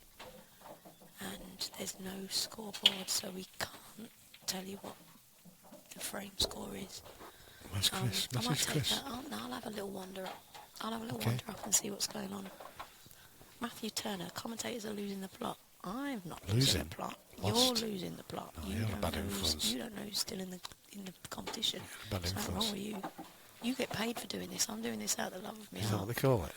And there's no scoreboard, so we can't tell you what the frame score is. Where's Chris? I might Message take Chris. that. I'll have a little wander up. I'll have a little wander up and see what's going on. Matthew Turner, commentators are losing the plot. I'm not losing the plot. Lost. You're losing the plot. No, you're a bad influence. You don't know who's still in the competition. You're a bad What's influence. wrong with you? You get paid for doing this. I'm doing this out of the love of me Is that heart. what they call it?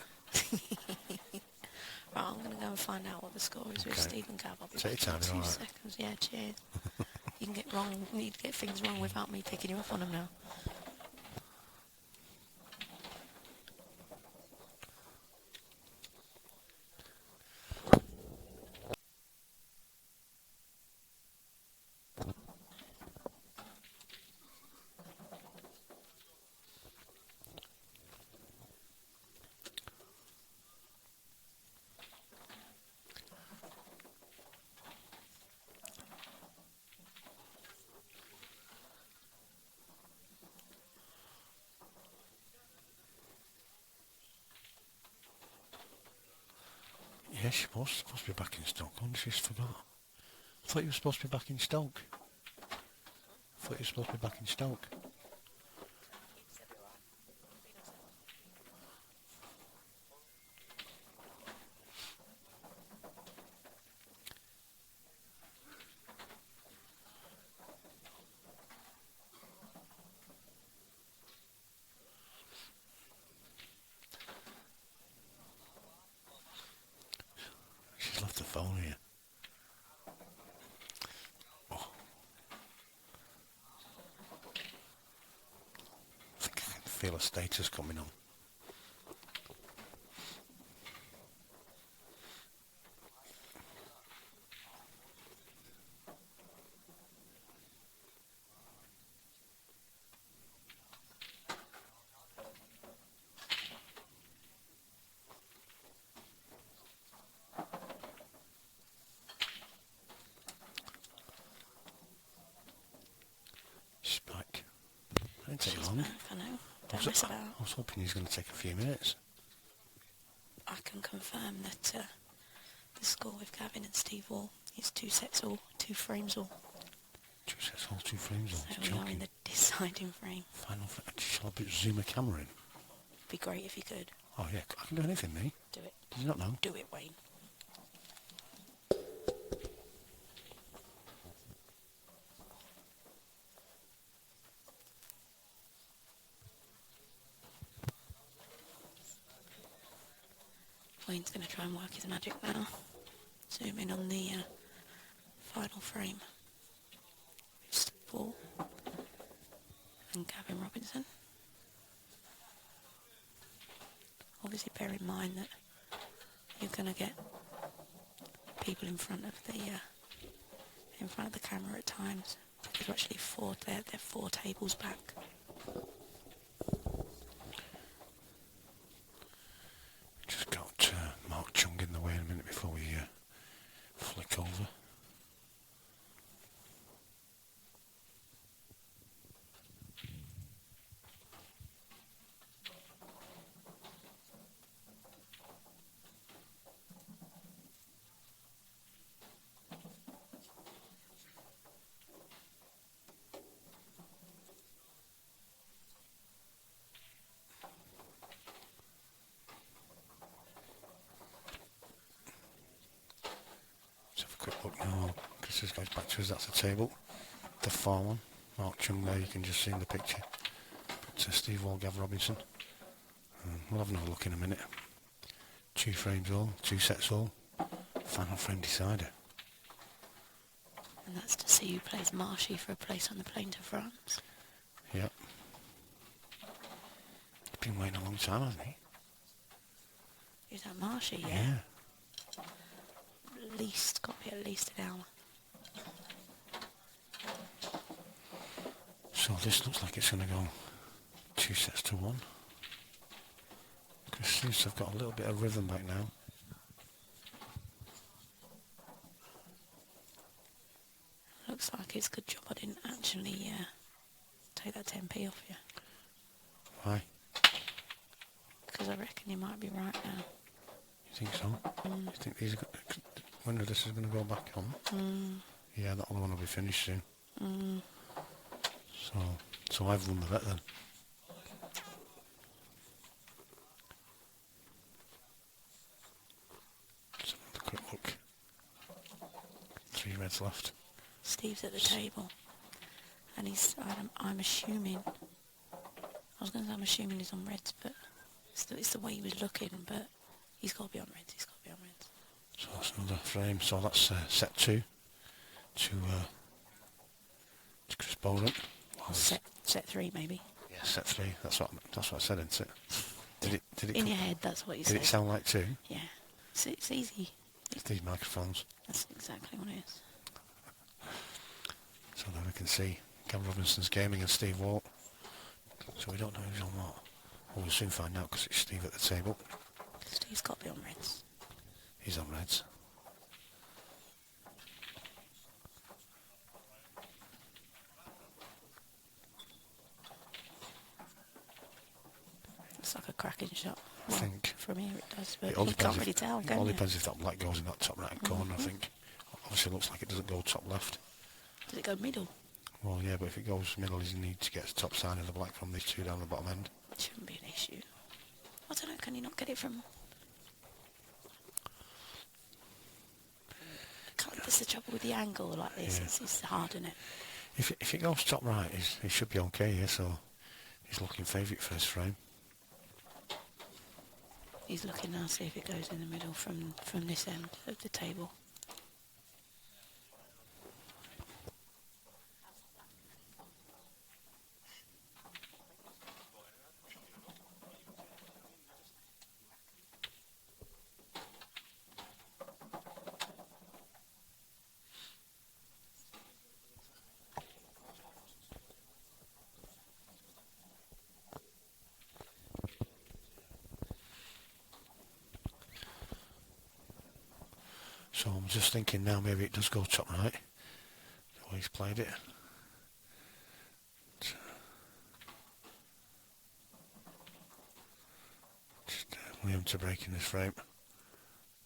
Right, I'm going to go and find out what the score is with Stephen Gav. I'll be Take back your in time, 2 alright. seconds. Yeah, cheers. You can get things wrong without me picking you up on them now. Yeah, she was supposed to be back in Stoke. I wonder if she's forgot. I thought you were supposed to be back in Stoke. She's left the phone here. Oh. I think I can feel a status coming on. She's back. Didn't take long. I know. Don't mess about. I was hoping he's going to take a few minutes. I can confirm that the score with Gavin and Steve Wall is 2-all, 2 frames all. 2-all, 2 frames all. So we are in the deciding frame. Final. Shall I zoom a camera in? Be great if you could. Oh yeah, I can do anything, me. Do it. Did you not know? Do it, Wayne. Wayne's going to try and work his magic now. Zoom in on the final frame. It's Paul and Gavin Robinson. Obviously bear in mind that you're going to get people in front of the camera at times, because they're actually they're 4 tables back. Just got Mark Chung in the way in a minute before we flick over. quick look now. Because this goes back to us. That's the table. The far one. Mark Chung there. You can just see in the picture. It's Steve Wall, Gav Robinson. We'll have another look in a minute. 2 frames all. 2 sets all. Final frame decider. And that's to see who plays Marshy for a place on the plane to France. Yep. He's been waiting a long time, hasn't he? Is that Marshy? Yeah. Yeah. At least, got to be at least an hour. So this looks like it's going to go 2 sets to 1. Because it seems to have got a little bit of rhythm back now. Looks like it's a good job I didn't actually take that 10p off you. Why? Because I reckon you might be right now. You think so? You think these are when this is going to go back on? Yeah, that other one will be finished soon. So I've won the bet then. Let's have a quick look. 3 reds left. Steve's at the table, and I'm assuming. I was going to say I'm assuming he's on reds, but it's the way he was looking. But he's got to be on reds. He's got to be on reds. So that's another frame. So that's set 2 to Chris Boland. Set 3 maybe. Yeah, set 3. That's what I said, isn't it? Did it? In your head, that's what you said. Did it sound like 2? Yeah. It's easy. It's these microphones. That's exactly what it is. So now we can see Gav Robinson's game against Steve Walt. So we don't know who's on what. Well, we'll soon find out because it's Steve at the table. Steve's got to be on reds. He's on reds. It's like a cracking shot. I think. From here it does, but It all you depends can't really tell, it can all you? depends if that black goes in that top right corner, I think. Obviously it looks like it doesn't go top left. Does it go middle? Well, yeah, but if it goes middle, you need to get the top side of the black from these 2 down the bottom end. It shouldn't be an issue. I don't know, can you not get it from... That's the trouble with the angle like this, Yeah. it's hard, isn't it? If it goes top right, he should be okay here, so he's looking favourite for his frame. He's looking now, see if it goes in the middle from this end of the table. So I'm just thinking now maybe it does go top right, the way he's played it. Just Liam to break in this frame.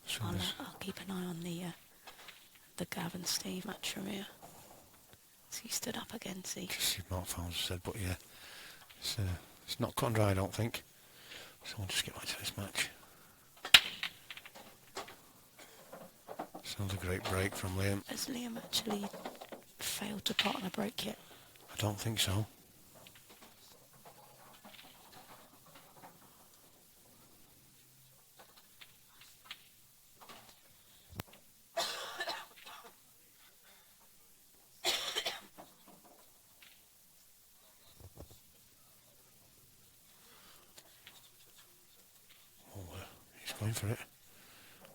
So I'll keep an eye on the Gav and Steve match from here. So he stood up again, see? just see Mark Fowles said, but yeah, it's not cut and dry, I don't think. So we'll just get back to this match. It's another great break from Liam. Has Liam actually failed to pot on a break yet? I don't think so. He's going for it.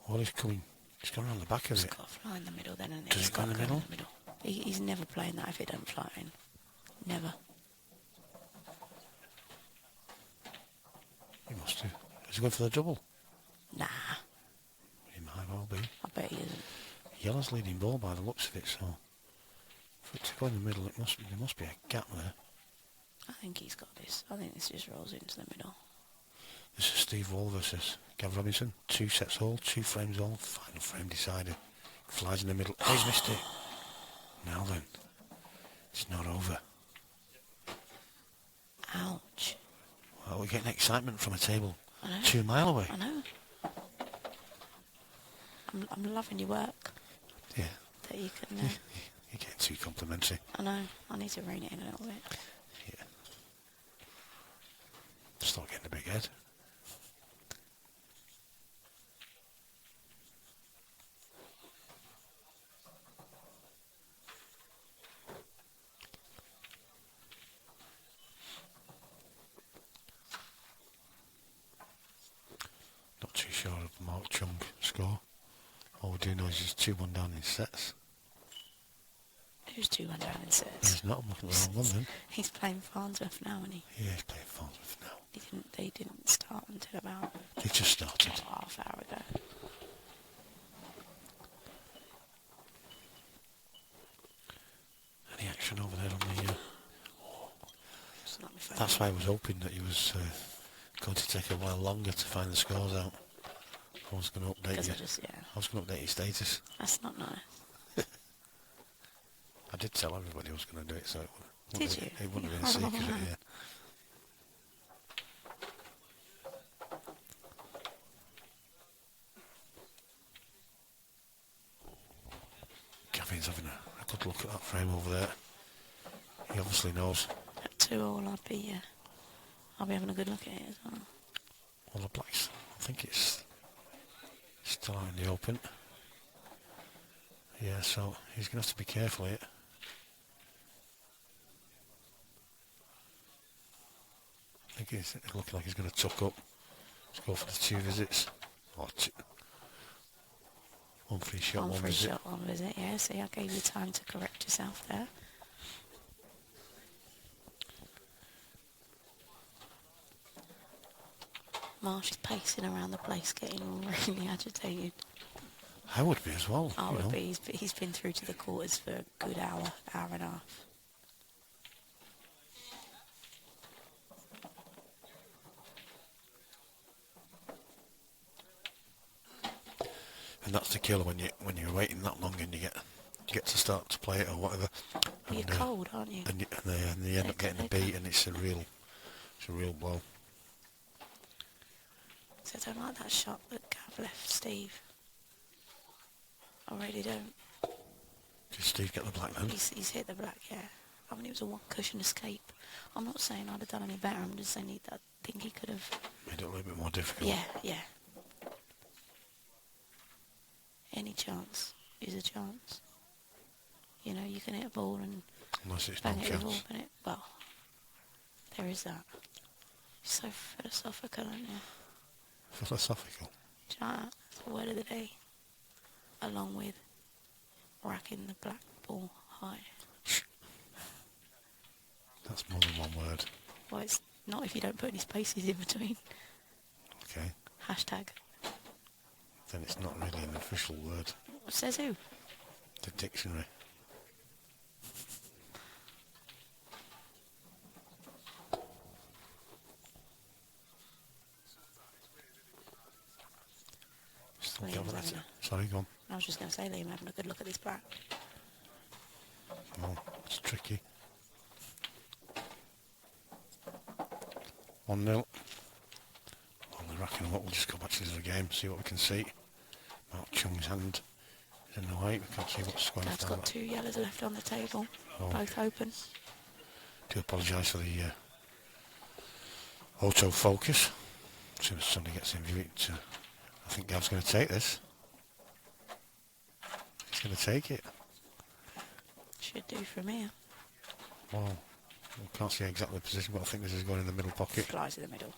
Oh, he's coming. He's going around the back of It's it. got to fly in the middle then, and Does it go in the middle? He's never playing that if it don't fly in. Never. He must do. Is he going for the double? Nah, He might well be. I bet he isn't. Yellow's leading ball by the looks of it, so for it to go in the middle, there must be a gap there. I think he's got this. I think this just rolls into the middle. This is Steve Wall versus Gav Robinson. 2 sets all, 2 frames all, final frame decider. Flies in the middle. Oh, he's missed it. Now then, it's not over. Ouch. Well, we're getting excitement from a table I know. 2 mile away. I know. I'm loving your work. Yeah. that you can... You're getting too complimentary. I know, I need to rein it in a little bit. Yeah. Start getting a big head. Not too sure of Mark Chung score. All we do know is he's 2-1 down in sets. Who's 2-1 down in sets? He's not looking at the wrong one then. He's playing Farnsworth now, isn't he? Yeah, he's playing Farnsworth now. They didn't start until about They just started. half hour ago. Any action over there on the... It's not my phone. That's why I was hoping that he was going to take a while longer to find the scores out. I was going to update you. I was going to update your status. That's not nice. I did tell everybody I was going to do it, so it Did you? It wouldn't have been a secret, yeah. Gavin's having a good look at that frame over there. He obviously knows. At 2-all, I'll be having a good look at it as well. All the blacks. I think it's still out in the open. Yeah, so he's going to have to be careful here. I think it's looking like he's going to tuck up. Let's go for the 2 visits. Or 1 free shot, 1 visit. 1 visit, yeah. See, I gave you time to correct yourself there. Marsh is pacing around the place, getting really agitated. I would be as well. I would be. He's been through to the quarters for a good hour and a half. And that's the killer when you're waiting that long and you get to start to play it or whatever. You're cold, aren't you? And they end up getting a beat, and it's a real blow. So I don't like that shot that Gav left Steve. I really don't. Did Steve get the black then? He's hit the black, yeah. I mean, it was a 1 cushion escape. I'm not saying I'd have done any better. I'm just saying I think he could have Made it a little bit more difficult. Yeah. Any chance is a chance. You know, you can hit a ball and Unless it's no bang it with all chance. in it. Well, there is that. You're so philosophical, aren't you? Philosophical. Do you know that? It's the word of the day. Along with racking the black ball high. That's more than 1 word. Well, it's not if you don't put any spaces in between. Okay. Hashtag. Then it's not really an official word. Says who? The dictionary. Still Liam's got that. having Sorry, go on. I was just going to say, Liam, having a good look at this black. Oh, it's tricky. 1-0. Only racking them up. We'll just go back to the game, see what we can see. Mark Chung's hand is in the way. We can't see what's going on. Dad's got 2 yellows left on the table, Oh. both open. Do apologise for the auto-focus. As soon as somebody gets in view, I think Gav's going to take this. He's going to take it. Should do from here. Well, we can't see exactly the position, but I think this is going in the middle pocket. Flies to the middle.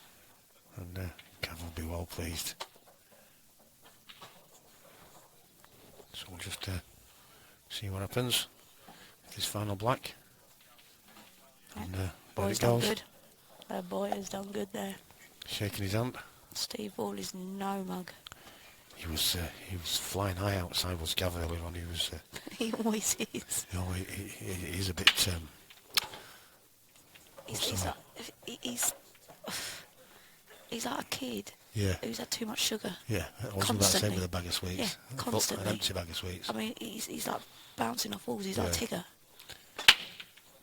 And Gav will be well pleased. So we'll just see what happens with this final black. And there Boy's it done goes. good. Boy has done good there. Shaking his hand. Steve Ball is no mug. He was flying high outside, was Gav earlier on. He was. He always is. You know, he's a bit. He's like a kid. Yeah. Who's had too much sugar. Yeah, I was about to say with a bag of sweets. Yeah, constantly. An empty bag of sweets. I mean, he's like bouncing off walls. He's like Tigger.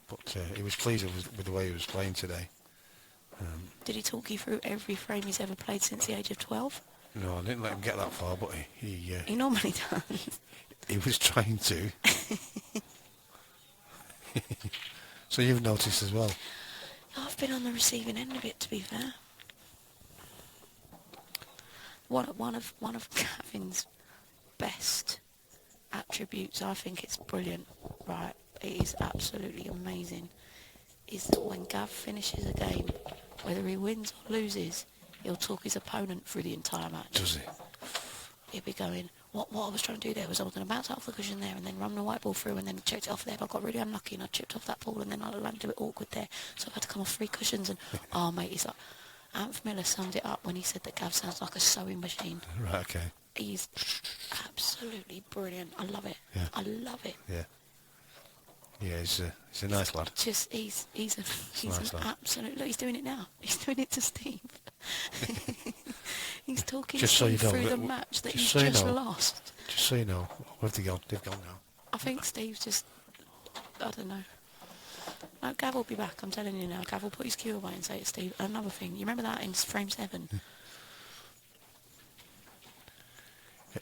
But he was pleased with the way he was playing today. Did he talk you through every frame he's ever played since the age of 12? No, I didn't let him get that far, but he He normally does. He was trying to. So you've noticed as well. I've been on the receiving end of it, to be fair. One of Gavin's best attributes, I think it's brilliant, right? It is absolutely amazing. Is that when Gav finishes a game, whether he wins or loses, he'll talk his opponent through the entire match. Does he? He'll be going, what I was trying to do there was I was going to bounce off the cushion there and then run the white ball through and then checked it off there, but I got really unlucky and I chipped off that ball and then I landed a bit awkward there, so I had to come off 3 cushions and, oh mate, he's like, Ant Miller summed it up when he said that Gav sounds like a sewing machine. Right, okay. He's absolutely brilliant. I love it. Yeah. I love it. Yeah. Yeah, he's a nice lad. Just he's nice an lad. absolute. Look, he's doing it now. He's doing it to Steve. He's talking Just so you Steve know, through the match that just he's so you just know. lost. Just so you know, where have they gone? They've gone now. I think Steve's just. I don't know. No, Gav will be back. I'm telling you now. Gav will put his cue away and say to Steve. Another thing. You remember that in frame 7?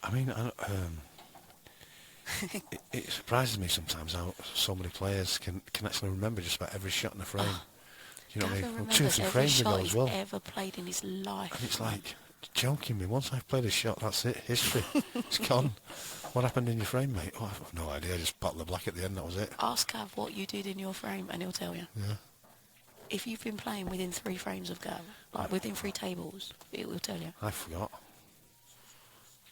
I mean, it surprises me sometimes how so many players can actually remember just about every shot in the frame. You know what I mean? Well, 2 or 3 frames ago as well. Ever played in his life. And it's like, joking me. Once I've played a shot, that's it. History. It's gone. What happened in your frame, mate? Oh, I've no idea. I just popped the black at the end. That was it. Ask Gav what you did in your frame, and he'll tell you. Yeah. If you've been playing within 3 frames of Gav, like within 3 tables, it will tell you. I forgot.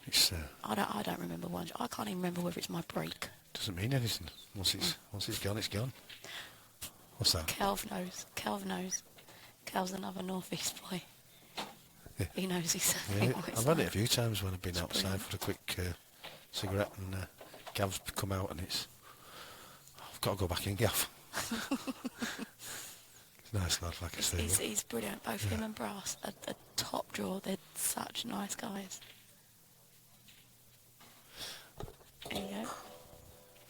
It's I don't remember one. I can't even remember whether it's my break. doesn't mean anything. Once it's gone, it's gone. What's that? Kelv knows. Kelv's another North East boy. Yeah. He knows exactly Yeah, what it's I've had it like. a few times when I've been It's outside brilliant. for a quick cigarette and Gav's come out and I've got to go back in, Gav. It's nice lad, like I say. He's brilliant. Both him and Brass are top draw. They're such nice guys. There you go.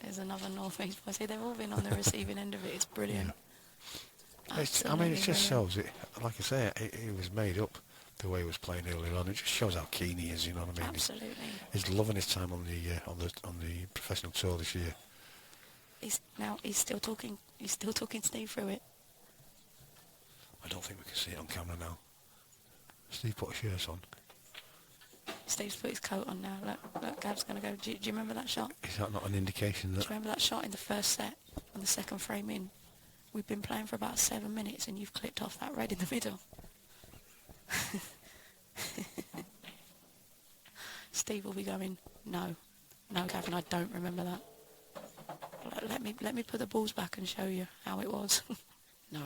There's another North East boy. See, they've all been on the receiving end of it. It's brilliant. I mean, it just Absolutely shows it. Like I say, it was made up the way he was playing earlier on. It just shows how keen he is. You know what I mean? Absolutely. He's loving his time on the professional tour this year. He's still talking Steve through it. I don't think we can see it on camera now. Steve put a shirt on. Steve's put his coat on now. Look, Gav's going to go. Do you remember that shot? Is that not an indication Do that... you remember that shot in the first set, on the second frame in? We've been playing for about 7 minutes and you've clicked off that red in the middle. Steve will be going, no, Gavin, I don't remember that. Let me put the balls back and show you how it was. No.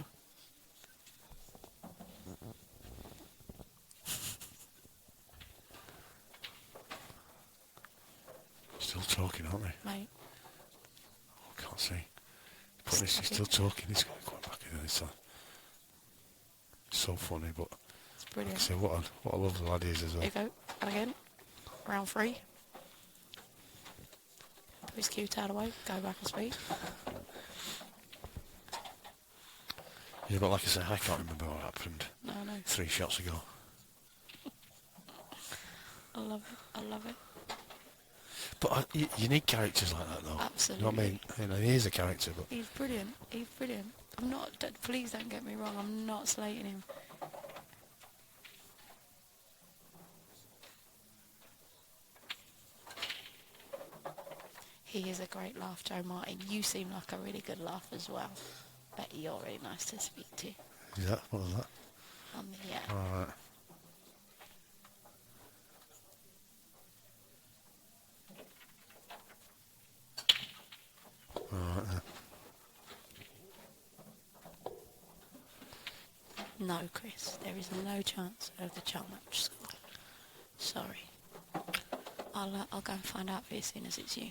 Still talking, aren't they? Mate, Oh, I can't see. But he's still talking. He's going back in. It's so funny, but it's like I brilliant. say, what a lovely lad he is as well. There you go. And again, round 3. Put his cue towel away, go back and speak. Yeah, but like I say, I can't remember what happened No. 3 shots ago. I love it. But you need characters like that, though. Absolutely. You know what I mean? You know, he is a character, but He's brilliant. I'm not, please don't get me wrong, I'm not slating him. He is a great laugh, Joe Martin. You seem like a really good laugh as well. But you're really nice to speak to. is that what was that? Yeah. All right. All right. No, Chris, there is no chance of the child match score. Sorry. I'll go and find out for you as soon as it's you.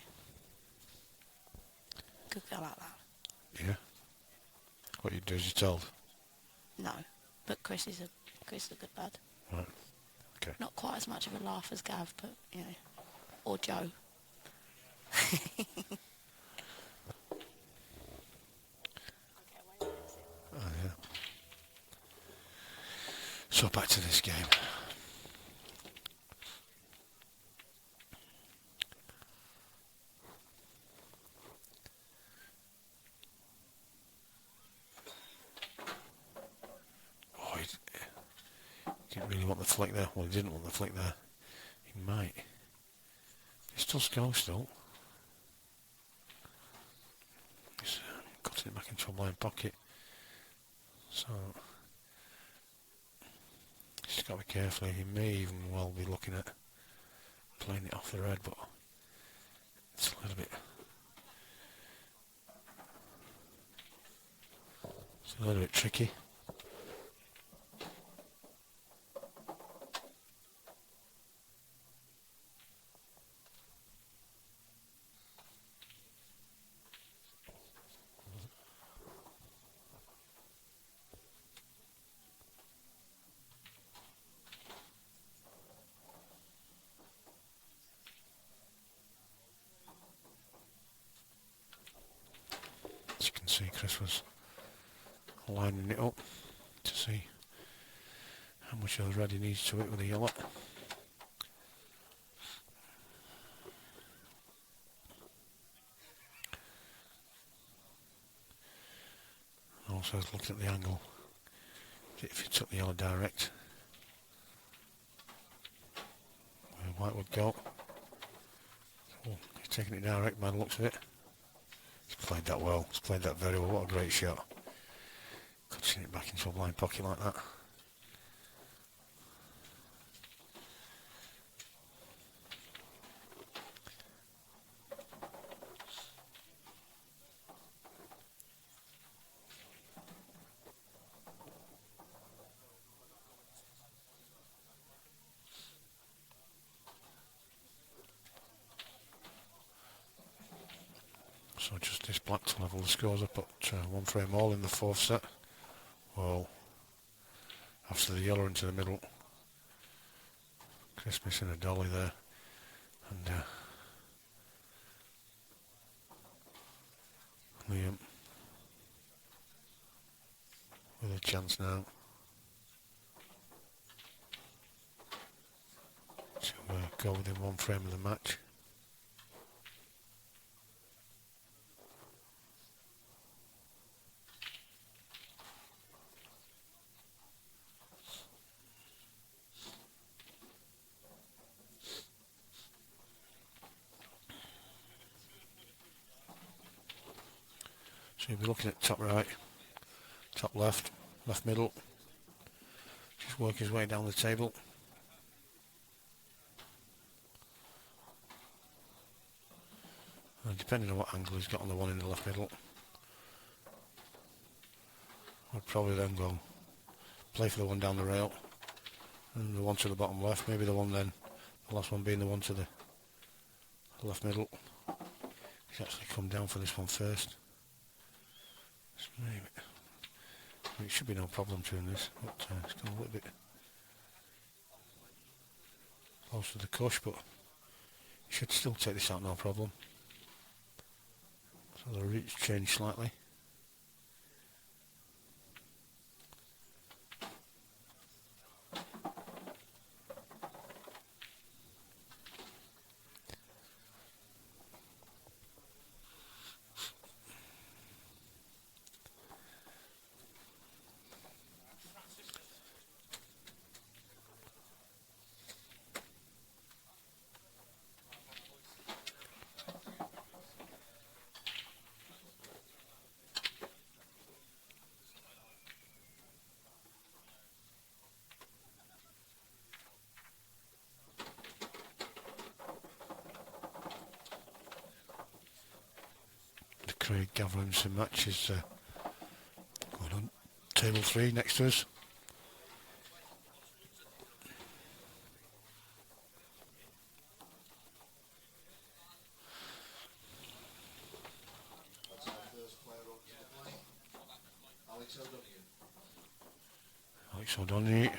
Good girl like that. Yeah. What you do as you're told. No, but Chris is a good lad. Right. Okay. Not quite as much of a laugh as Gav, but you know, or Joe. Oh yeah. So back to this game. really want the flick there. Well, he didn't want the flick there. He might. He still scores still. He's cutting it back into a blind pocket. So he's got to be careful. He may even well be looking at playing it off the red, but it's a little bit. It's a little bit tricky. As you can see, Chris was lining it up to see how much of the red he needs to it with the yellow. Also looking at the angle, if you took the yellow direct, where white would go. Oh, he's taking it direct by the looks of it. He's played that well, he's played that very well, what a great shot. Cutting it back into a blind pocket like that. So just this black to level the scores up at one frame all in the fourth set. Well, after the yellow into the middle, Chris missing a dolly there, and Liam with a chance now to go within one frame of the match. So you'll be looking at top right, top left, left middle, just work his way down the table. And depending on what angle he's got on the one in the left middle, I'd probably then go play for the one down the rail, and the one to the bottom left, maybe the one then, the last one being the one to the left middle. He's actually come down for this one first. Maybe. It should be no problem doing this, but it's gone a little bit close to the cush, but you should still take this out no problem. So the route's changed slightly. Craig Gavlinson match is going on table 3 next to us. That's our first player up to the plate. Alex O'Donoghue. Alex O'Donoghue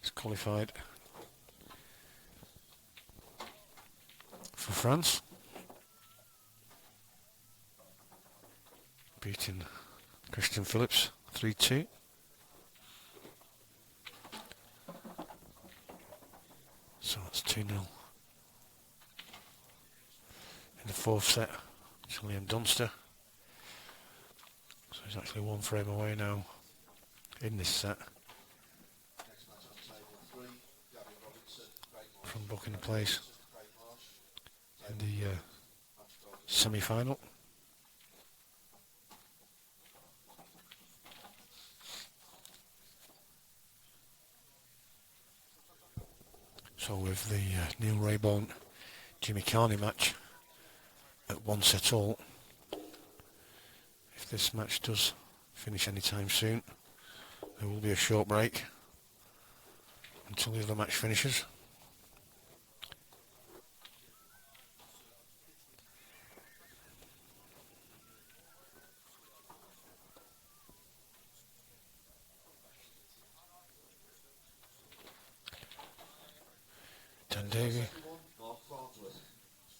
is qualified for France, beating Christian Phillips 3-2. So that's 2-0. In the fourth set, it's Liam Dunster. So he's actually one frame away now in this set booking a place in the semi-final. So with the Neil Raybone Jimmy Carney match at 1-all, if this match does finish anytime soon, there will be a short break until the other match finishes.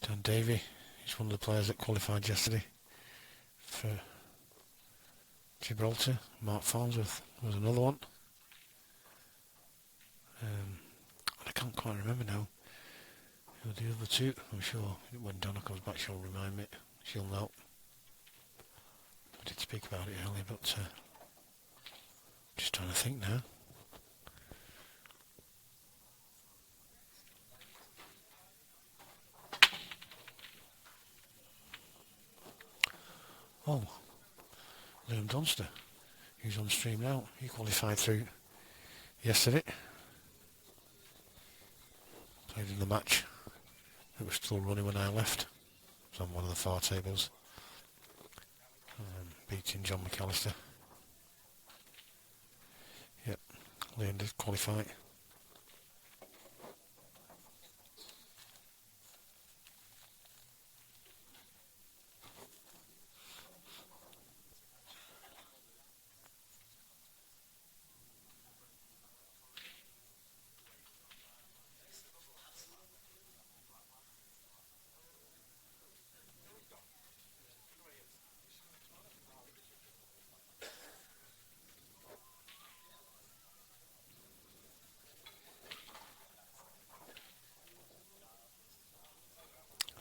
Dan Davey is one of the players that qualified yesterday for Gibraltar. Mark Farnsworth was another one. I can't quite remember now who the other two. I'm sure when Donna comes back she'll remind me. She'll know. I did speak about it earlier, but just trying to think now. Oh, Liam Dunster, who's on stream now. He qualified through yesterday. Played in the match. It was still running when I left. It was on one of the far tables. Beating John McAllister. Yep, Liam did qualify.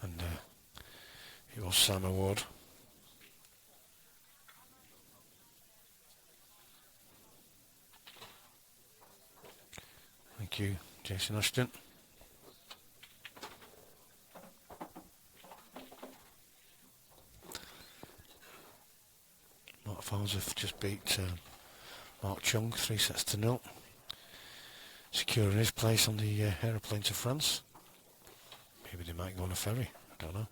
And it was Sam Award. Thank you, Jason Ashton. Mark Farnsworth just beat Mark Chung 3-0, securing his place on the aeroplane to France. Maybe they might go on a ferry, I don't know.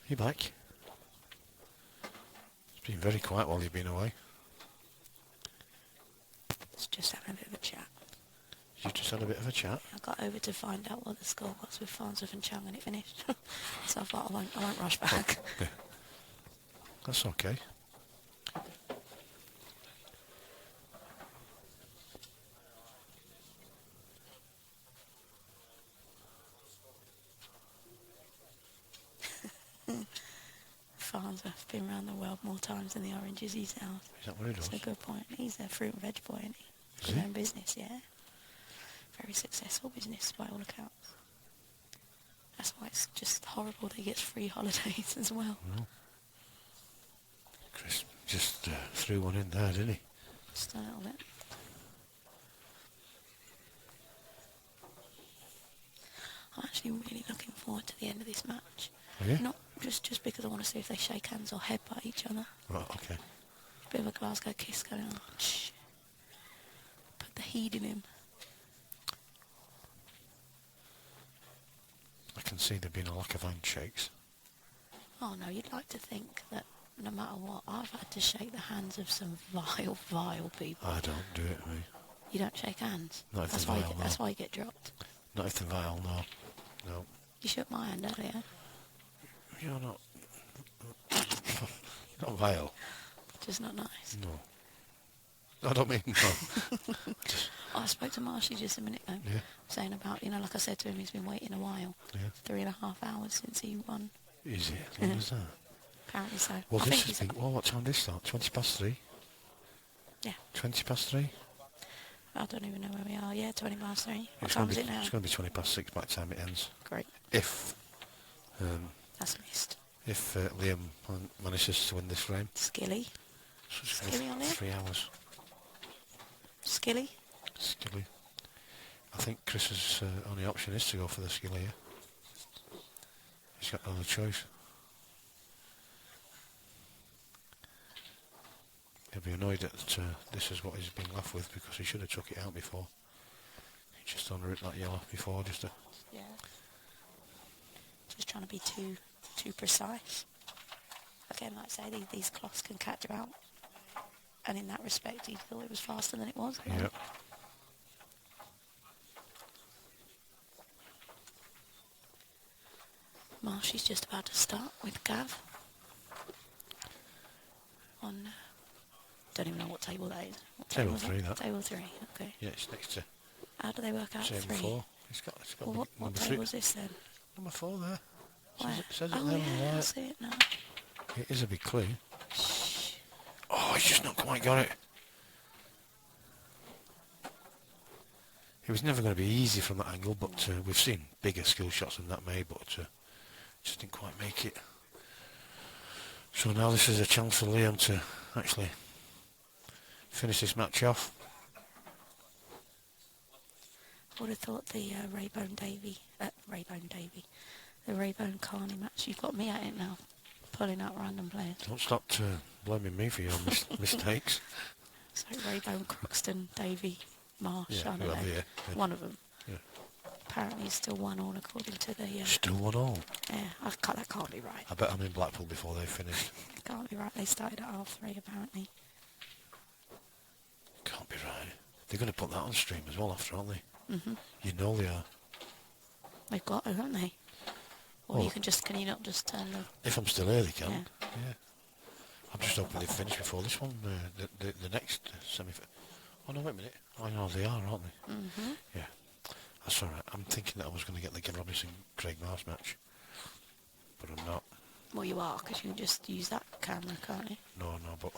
You back? It's been very quiet while you've been away. It's just having a bit of a chat. You just had a bit of a chat? I got over to find out what the score was with Farnsworth and Chung and it finished. So I thought I won't rush back. That's okay. Farns have been around the world more times than the oranges he's out. Is that what he does? That's a good point. He's a fruit and veg boy, isn't he? Is His he? own business, yeah. Very successful business by all accounts. That's why it's just horrible that he gets free holidays as well. Well, Chris just threw one in there, didn't he? Just a little bit. I'm actually really looking forward to the end of this match. Are you? Not just because I want to see if they shake hands or headbutt each other. Right, okay. Bit of a Glasgow kiss going on. Shh. Put the heat in him. I can see there being a lack of handshakes. Oh no, you'd like to think that no matter what, I've had to shake the hands of some vile, vile people. I don't do it, mate. You don't shake hands? Not if That's they're why, vile, no. that's why you get dropped. Not if they're vile, no. No. You shook my hand earlier. You're not... not vile. Just not nice. No. I don't mean no. I spoke to Marshy just a minute ago, Yeah. saying about, you know, like I said to him, he's been waiting a while. Yeah. 3.5 hours since he won. Is it? As long as that? Apparently so. Well, I this think has he's... been... Well, what time did it start? 20 past 3? Yeah. 20 past 3? I don't even know where we are. Yeah, 20 past 3. What It's time gonna is be, it now? It's going to be 20 past 6 by the time it ends. Great. If That's missed. Liam manages to win this frame. Skilly. So it's Skilly on it? 3 hours. Skilly. Skilly. I think Chris's only option is to go for the skilly here. He's got no other choice. He'll be annoyed that this is what he's been left with because he should have took it out before. He just under it that yellow before just to... Yeah. Just trying to be too precise. Again, like I say, these cloths can catch you out. And in that respect, he thought it was faster than it was. Yep. Marshy's just about to start with Gav. On... don't even know what table that is. What Table is 3, that. Table 3, okay. Yeah, it's next to How do they work out table 3? 4. It's got Well, what number table 3. is this then? Number 4 there. Where? Says it Oh there on yeah, the I right. see it now. It is a big clue. Shh. Oh, he's just not quite got it. It was never going to be easy from that angle, but we've seen bigger skill shots than that made, but just didn't quite make it. So now this is a chance for Liam to actually finish this match off. I would have thought the Raybone Carney match. You've got me at it now, pulling out random players. Don't stop blaming me for your mistakes. So Raybone, Croxton, Davey, Marsh, Yeah, I don't know. whoever, yeah. One of them. Yeah. Apparently he's still 1 all according to the... Still 1-all. yeah, that can't be right. I bet I'm in Blackpool before they finished. Can't be right. They started at 3:30 apparently. Can't be right. They're going to put that on stream as well after, aren't they? Mhm. You know they are. They've got to, haven't they? Or Well, can you not just turn the... if I'm still here, they can. Yeah. Yeah. I'm just hoping they finish before this one, the next semi. Oh no, wait a minute. I know they are, aren't they? Mhm. Yeah. That's all right. I'm thinking that I was going to get the Gavin Robinson Craig Mars match, but I'm not. Well, you are, because you can just use that camera, can't you? No, but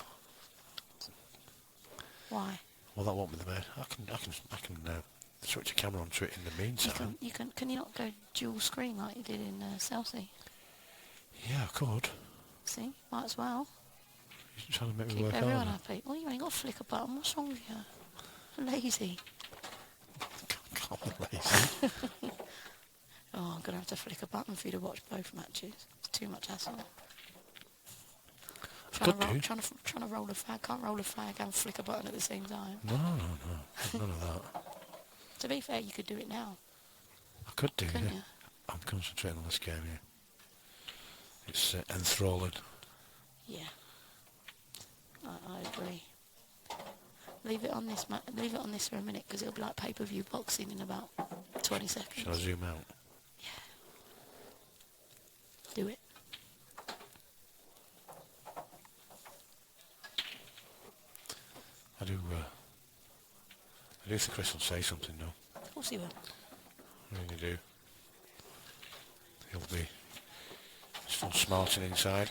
Why? well, that won't be the main. I can switch a camera onto it in the meantime. Can you not go dual screen like you did in Chelsea? Yeah, I could. See, might as well. You're trying to make me Keep work everyone harder. happy. Well, you ain't got a flick a button. What's wrong with you? Lazy. Can't be lazy. Oh, I'm gonna have to flick a button for you to watch both matches. It's too much hassle. Could do. Trying to roll a flag. Can't roll a flag and flick a button at the same time. No. None of that. To be fair, you could do it now, I could do, couldn't yeah. you? I'm concentrating on this game, yeah. It's enthralling. Yeah. I agree. Leave it on this for a minute, because it'll be like pay-per-view boxing in about 20 seconds. Shall I zoom out? Do it. I do think Chris will say something though. Of course he will. I really do. He'll be still smarting inside.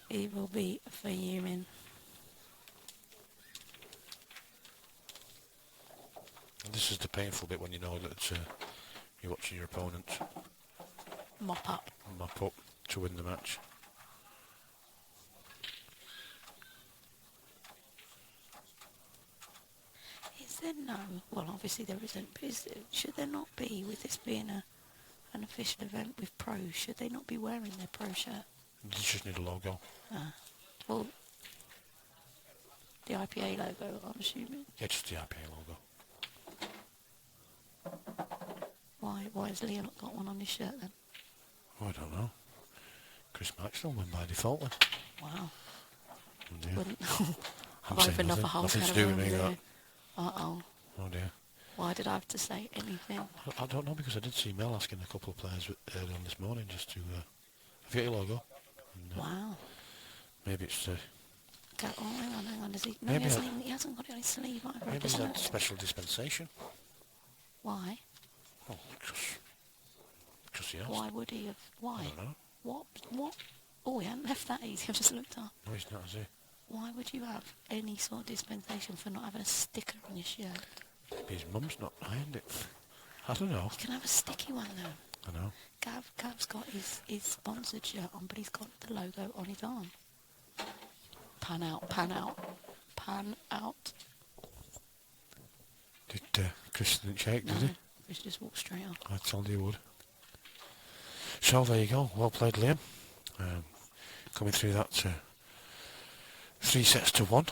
He will be fuming. And this is the painful bit when you know that you're watching your opponent Mop up. mop up to win the match. Is there no... Well, obviously there isn't, but should there not be, with this being an official event with pros, should they not be wearing their pro shirt? You just need a logo. Well, the IPA logo, I'm assuming. Yeah, just the IPA logo. Why has Leo not got one on his shirt then? Oh, I don't know. Chris Maxwell win by default then. Wow. Oh dear. Wouldn't... I'm I've saying opened up a whole nothing to can do of with me, worms that. there. Uh-oh. Oh dear. Why did I have to say anything? I don't know, because I did see Mel asking a couple of players earlier on this morning just to... have you got your logo? And, Wow. maybe it's... Go, oh, hang on. Is he... No, Maybe he hasn't got it on his sleeve either. maybe Does it's it a look- special dispensation. Why? Oh, just he has. Why would he have... Why? I don't know. What? Oh, he hadn't left that easy. I've just looked up. No, he's not, is he? Why would you have any sort of dispensation for not having a sticker on your shirt? Maybe his mum's not ironed it. I don't know. You can have a sticky one though. I know. Gav's got his sponsored shirt on, but he's got the logo on his arm. Pan out. Did Chris didn't shake, No, did he? Chris just walked straight on. I told you he would. So there you go. Well played, Liam. Coming through that 3 sets to 1